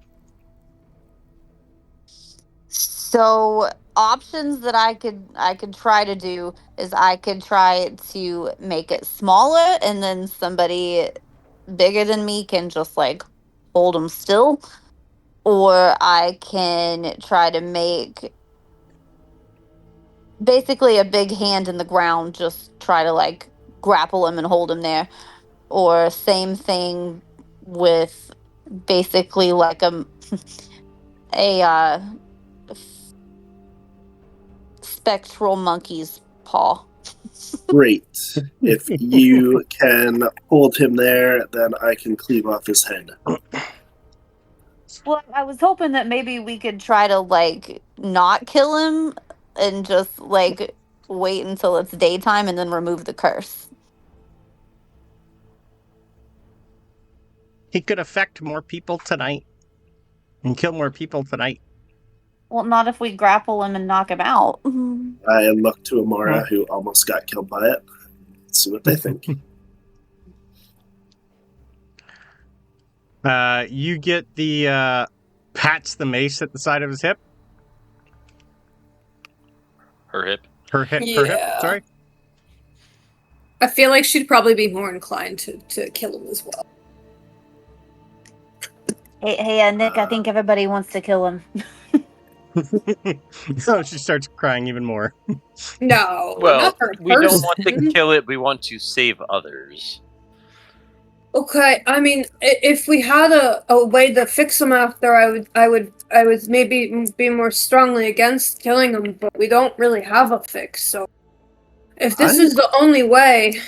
So options that I could try to do is I could try to make it smaller, and then somebody bigger than me can just like hold them still, or I can try to make basically a big hand in the ground, just try to like grapple him and hold him there, or same thing with basically like a spectral monkey's paw. Great. If you can hold him there, then I can cleave off his head. Well, I was hoping that maybe we could try to like not kill him and just like wait until it's daytime and then remove the curse. He could affect more people tonight. And kill more people tonight. Well, not if we grapple him and knock him out. I look to Amora, who almost got killed by it. Let's see what they think. You get the pats the mace at the side of his hip. Her hip. Her hip, Yeah. sorry. I feel like she'd probably be more inclined to kill him as well. Hey, Nick, I think everybody wants to kill him. So she starts crying even more. No, Well, not her we don't person. want to kill it. We want to save others. Okay, I mean, if we had a way to fix him after, I would maybe be more strongly against killing him, but we don't really have a fix. So, if this is the only way,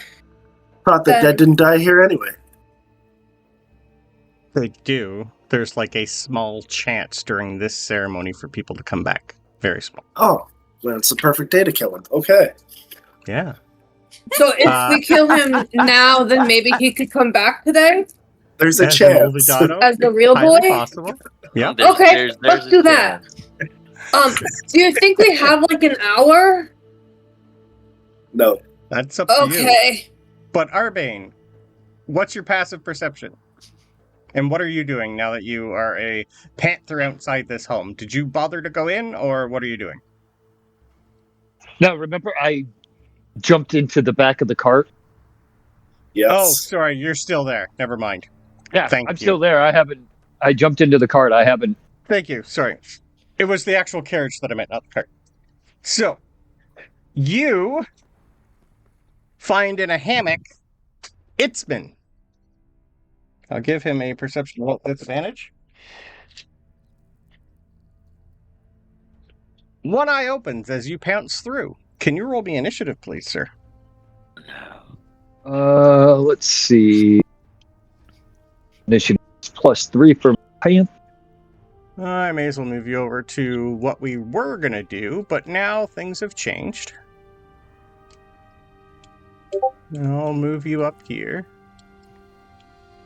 Thought the dead didn't die here anyway. They do. There's like a small chance during this ceremony for people to come back. Very small. Oh, well, it's the perfect day to kill him. Okay. Yeah. so if we kill him now, then maybe he could come back today There's a As an old chance. Dotto, as the real highly boy. possible. Yeah. Okay, let's a do that. chance. Do you think we have like an hour? No. That's up to you. Okay. But Arbane, what's your passive perception? And what are you doing now that you are a panther outside this home? Did you bother to go in, or what are you doing? No, remember I jumped into the back of the cart? Yes. Oh, sorry, you're still there. Never mind. Yeah, Thank I'm you. still there. I jumped into the cart. I haven't. Thank you. Sorry. It was the actual carriage that I meant, not the cart. So, you find in a hammock Itzman. I'll give him a perception roll with advantage. One eye opens as you pounce through. Can you roll me initiative, please, sir? Let's see. Initiative +3 for Panther. I may as well move you over to what we were going to do, but now things have changed. I'll move you up here.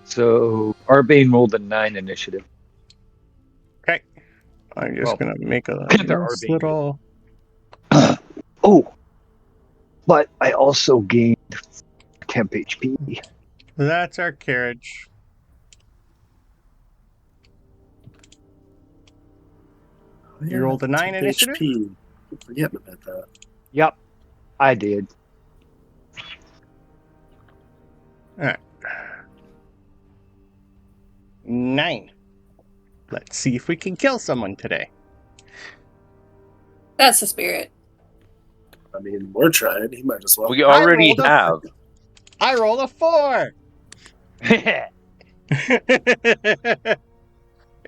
So Arbane rolled a 9 initiative. Okay. I'm just going to make a Panther nice Arbane. little... Oh, but I also gained temp HP. That's our carriage. You rolled a 9 initiative? HP. Forgetting about that. Yep, I did. Alright. 9. Let's see if we can kill someone today. That's the spirit. I mean, we're trying. He might as well. We already rolled a- have. I rolled a 4!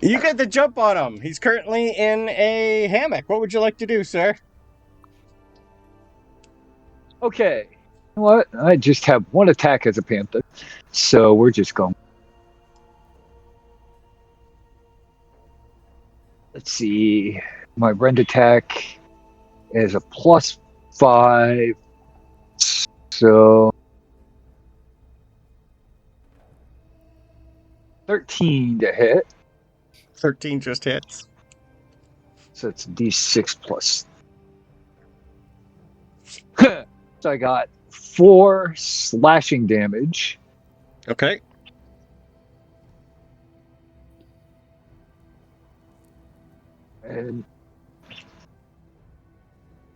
You get the jump on him. He's currently in a hammock. What would you like to do, sir? Okay. You know what? I just have one attack as a panther, so we're just going. Let's see. My rend attack is a +5, so 13 to hit. 13 just hits. So it's D6 plus. So I got 4 slashing damage. Okay. And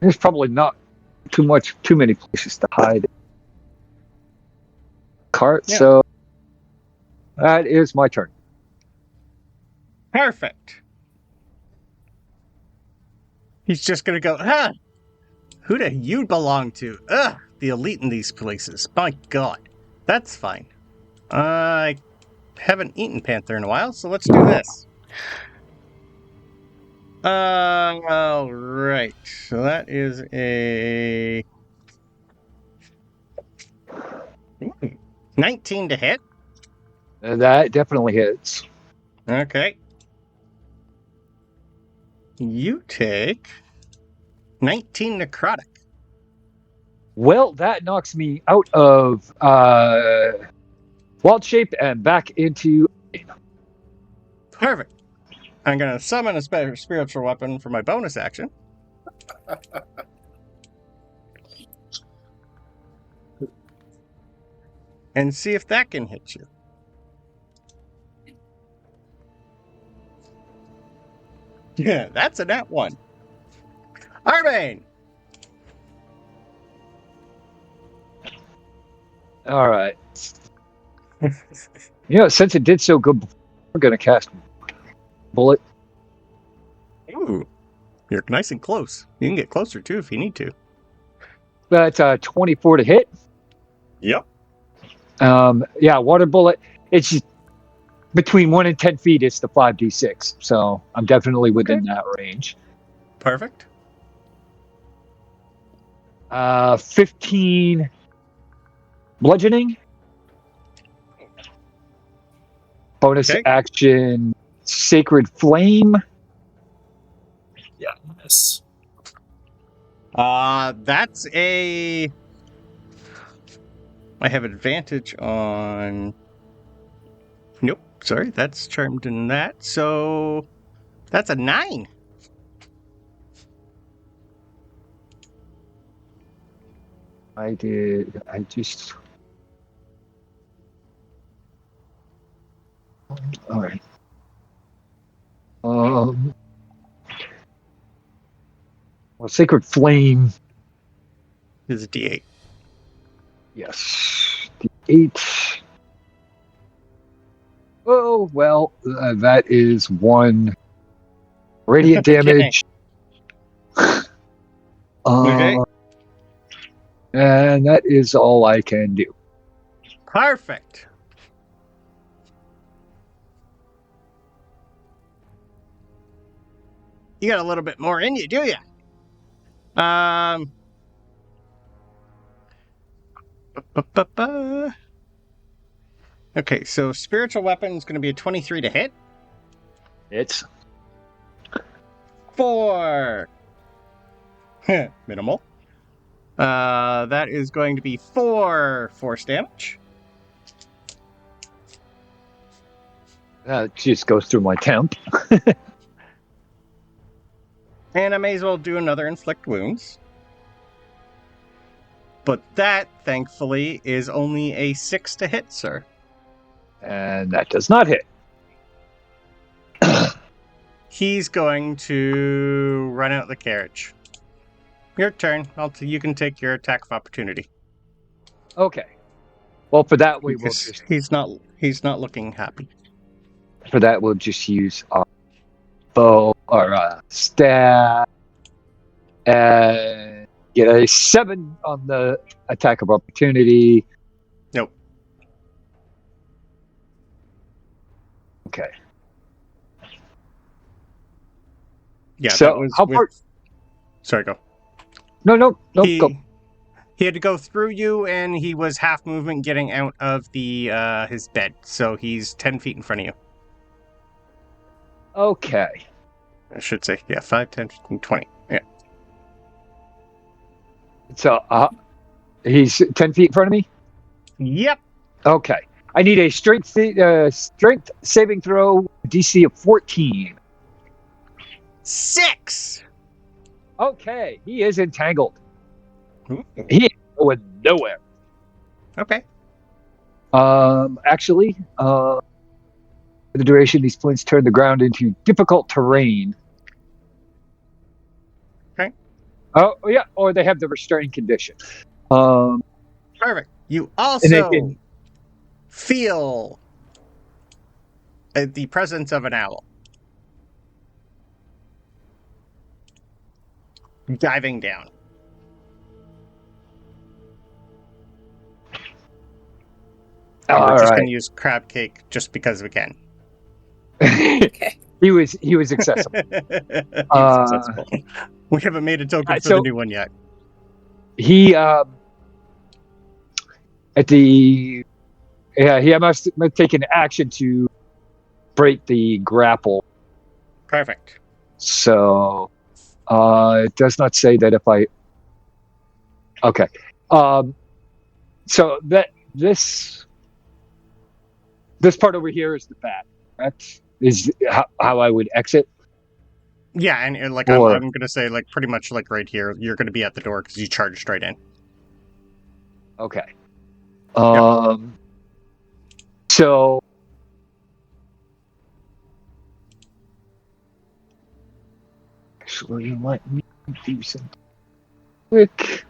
there's probably not too many places to hide. Cart, Yeah. so that is my turn. Perfect. He's just gonna go, huh? Who do you belong to? Ugh, the elite in these places. My God. That's fine. I haven't eaten panther in a while, so let's do this. Alright. So that is a 19 to hit. And that definitely hits. Okay. You take 19 necrotic. Well, that knocks me out of wild shape and back into. Perfect. I'm going to summon a spiritual weapon for my bonus action. And see if that can hit you. Yeah, that's a nat 1. Arbane! All right. Since it did so good, we're going to cast Bullet. Ooh, you're nice and close. You can get closer too if you need to. That's 24 to hit. Yep. Water Bullet. It's just between 1 and 10 feet. It's the 5d6, so I'm definitely within that range. Perfect. 15 bludgeoning. Bonus action, Sacred Flame. Yes. That's a... I have advantage on... Nope, sorry, that's charmed in that. So, that's a 9. I just... All right. Well, Sacred Flame. Is a D8. Yes. D8. Oh, well, that is 1 radiant damage. Okay. And that is all I can do. Perfect. You got a little bit more in you, do you? Okay, so spiritual weapon is going to be a 23 to hit. It's 4. Minimal. That is going to be 4 force damage. just goes through my temp. And I may as well do another inflict wounds. But that, thankfully, is only a 6 to hit, sir. And that does not hit. He's going to run out the carriage. Your turn. You can take your attack of opportunity. Okay. Well, for that we will Because just he's not looking happy. we'll just use our bow or staff and get a 7 on the attack of opportunity. Nope. Okay. Yeah, So, that was how with... far- Sorry, go. No, go. He had to go through you, and he was half movement getting out of the his bed. So he's 10 feet in front of you. Okay. I should say, yeah, 5, 10, 15, 20. Yeah. So, he's 10 feet in front of me? Yep. Okay. I need a strength saving throw, DC of 14. 6. Okay, he is entangled. Ooh. He ain't going nowhere. Okay. Actually, for the duration, these points turn the ground into difficult terrain. Okay. Oh, yeah, or they have the restraining condition. Perfect. You also can- feel the presence of an owl diving down. And we're just going to use crab cake just because we can. Okay. He was accessible. He's accessible. We haven't made a token for the new one yet. He he must take an action to break the grapple. Perfect. So it does not say that if I. Okay. So that this part over here is the bat. That is how I would exit. Yeah, and like I'm going to say, like pretty much like right here, you're going to be at the door because you charged right in. Okay. So actually, let me do something quick.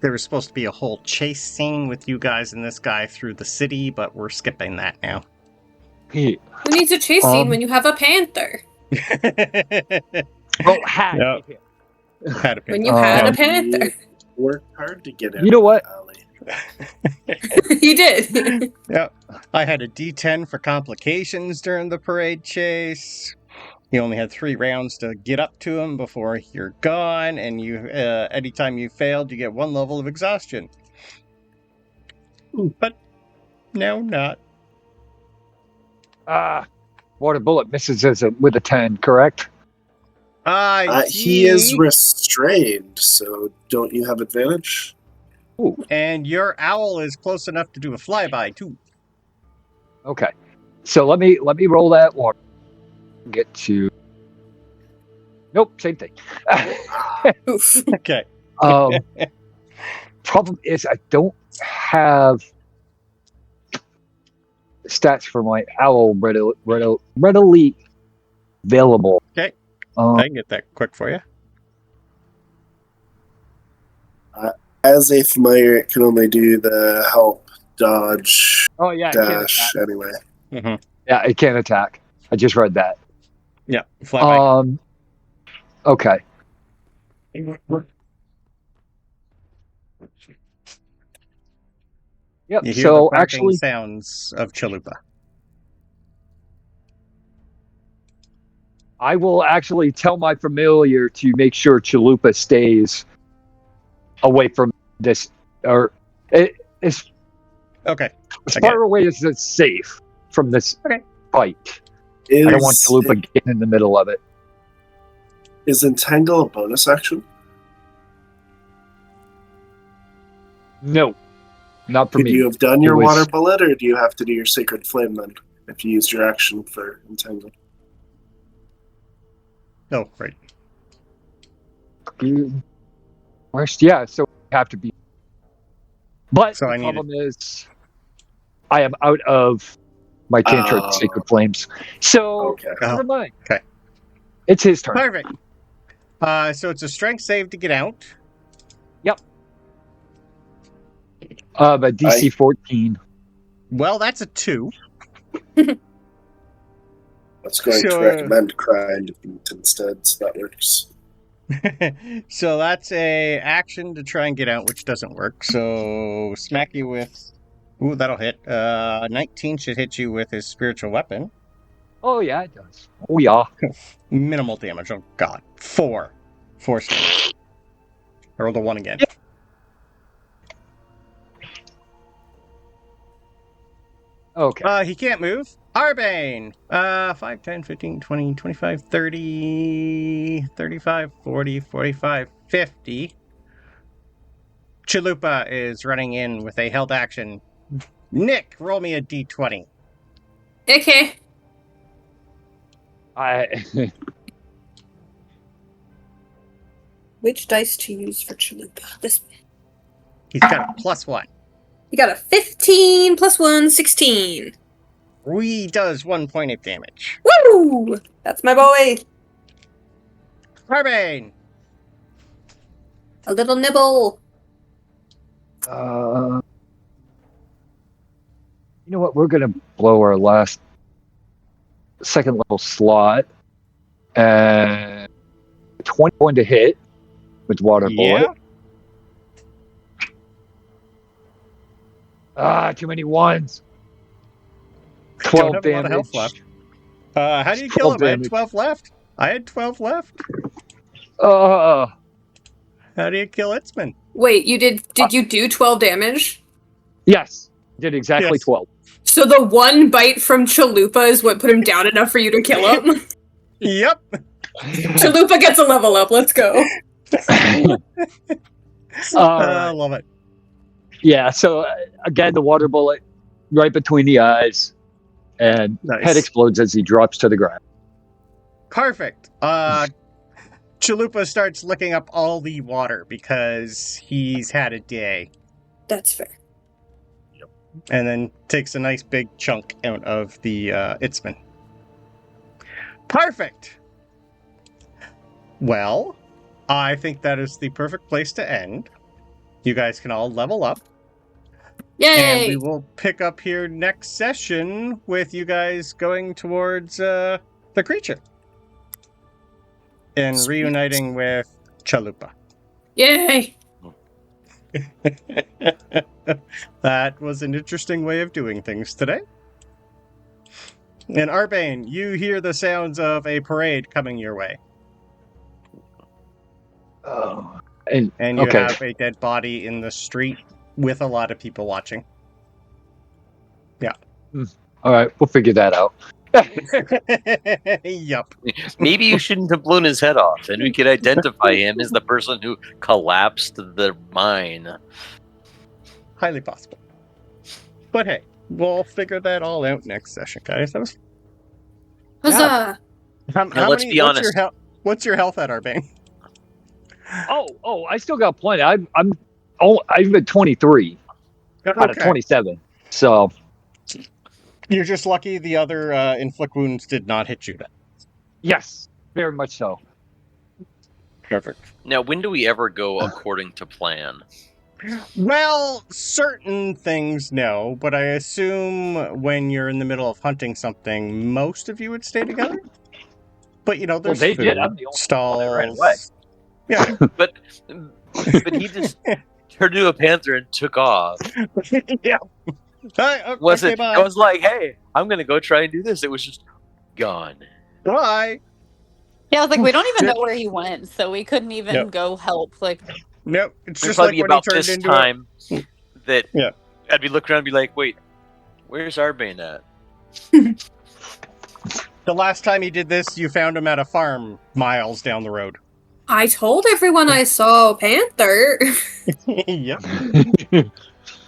There was supposed to be a whole chase scene with you guys and this guy through the city, but we're skipping that now. He, Who needs a chase scene when you have a panther? well, had Yep. Had a When you had a panther. Worked hard to get out. You know what? He did. Yep. I had a D10 for complications during the parade chase. You only had 3 rounds to get up to him before you're gone, and you anytime you failed, you get 1 level of exhaustion. But no, not. Water bullet misses with a 10, correct? He is restrained, so don't you have advantage? Ooh. And your owl is close enough to do a flyby too. Okay. So let me roll that water. Get to. Nope, same thing. Oof. Okay. Problem is, I don't have stats for my owl readily available. Okay. I can get that quick for you. As a familiar, it can only do the help, dodge, Oh yeah, dash anyway. Mm-hmm. yeah, it can't attack. I just read that. Yeah, fly by. Okay. Yep. You hear the So barking actually, sounds of Chalupa. I will actually tell my familiar to make sure Chalupa stays away from this, or as Okay. far away as it's safe from this fight. Is, I don't want Chalupa getting in the middle of it. Is Entangle a bonus action? No, not for Could me. you have done your It was- water bullet, or do you have to do your Sacred Flame then, if you used your action for Entangle? Oh, right. Worst, yeah, so we have to be. But So the I need problem is, I am out of my cantrip Sacred Flames. So, Okay. never mind. Okay. It's his turn. Perfect. So it's a strength save to get out. But DC 14. Well, that's a 2. I was going to So, recommend Crying Defeat instead, so that works. So that's a action to try and get out, which doesn't work. So smack you with... Ooh, that'll hit. 19 should hit you with his spiritual weapon. Oh, yeah, it does. Oh, yeah. Minimal damage. Oh, God. 4. 4 damage. I rolled a 1 again. Yep. Okay. He can't move. Arbane! 5, 10, 15, 20, 25, 30, 35, 40, 45, 50. Chalupa is running in with a held action. Nick, roll me a d20. Okay. Which dice to use for Chalupa? This one. He's got a +1. You got a 15 plus 1, 16. He does 1 point of damage. Woo! That's my boy. Arbane! A little nibble. You know what? We're going to blow our last second level slot. And 21 to hit with water bullet. Too many ones. 12 Don't have a lot of health damage. left. How do you kill him? 12 I had damage. 12 left. I had 12 left. Uh, How do you kill Itzman? Wait, you did you do 12 damage? yes. Did exactly Yes. 12. So the one bite from Chalupa is what put him down enough for you to kill him? Yep. Chalupa gets a level up, let's go. I Alright. love it. Yeah, so again, the water bullet right between the eyes, and Nice. head explodes as he drops to the ground. Perfect. Chalupa starts licking up all the water because he's had a day. That's fair. And then takes a nice big chunk out of the Itzman. Perfect. Well, I think that is the perfect place to end. You guys can all level up. And we Yay! will pick up here next session with you guys going towards the creature. And Sweet. reuniting with Chalupa. Yay! That was an interesting way of doing things today. And Arbane, you hear the sounds of a parade coming your way. Oh. And And you okay. have a dead body in the street with a lot of people watching. All right, we'll figure that out. Yup. Maybe you shouldn't have blown his head off, and we could identify him as the person who collapsed the mine. Highly possible. But hey, we'll figure that all out next session, guys. That was Huzzah! Now, let's be honest. What's your health at, Arbane? Oh, I still got plenty. I'm at 23 out of 27. So You're just lucky the other inflict wounds did not hit you then. yes, very much so. Perfect. Now, when do we ever go according to plan? Well, certain things no, but I assume when you're in the middle of hunting something, most of you would stay together? But there's they food, did. I'm the only one stalls. that ran away. Yeah. But he just turned into a panther and took off. Yeah. Hi, I bye. was like, hey, I'm gonna go try and do this. It was just gone. Bye. Yeah, I was like, we don't even know where he went, so we couldn't even Yep. go help. Like, Nope. It's There's just like probably when he about turned this into time that Yeah. I'd be looking around and be like, wait, where's Arbane at? the last time he did this, you found him at a farm miles down the road. I told everyone I saw a panther. Yep.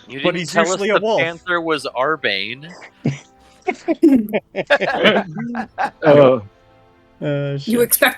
You But didn't he's tell us usually the a wolf. panther was Arbane. Oh. You expect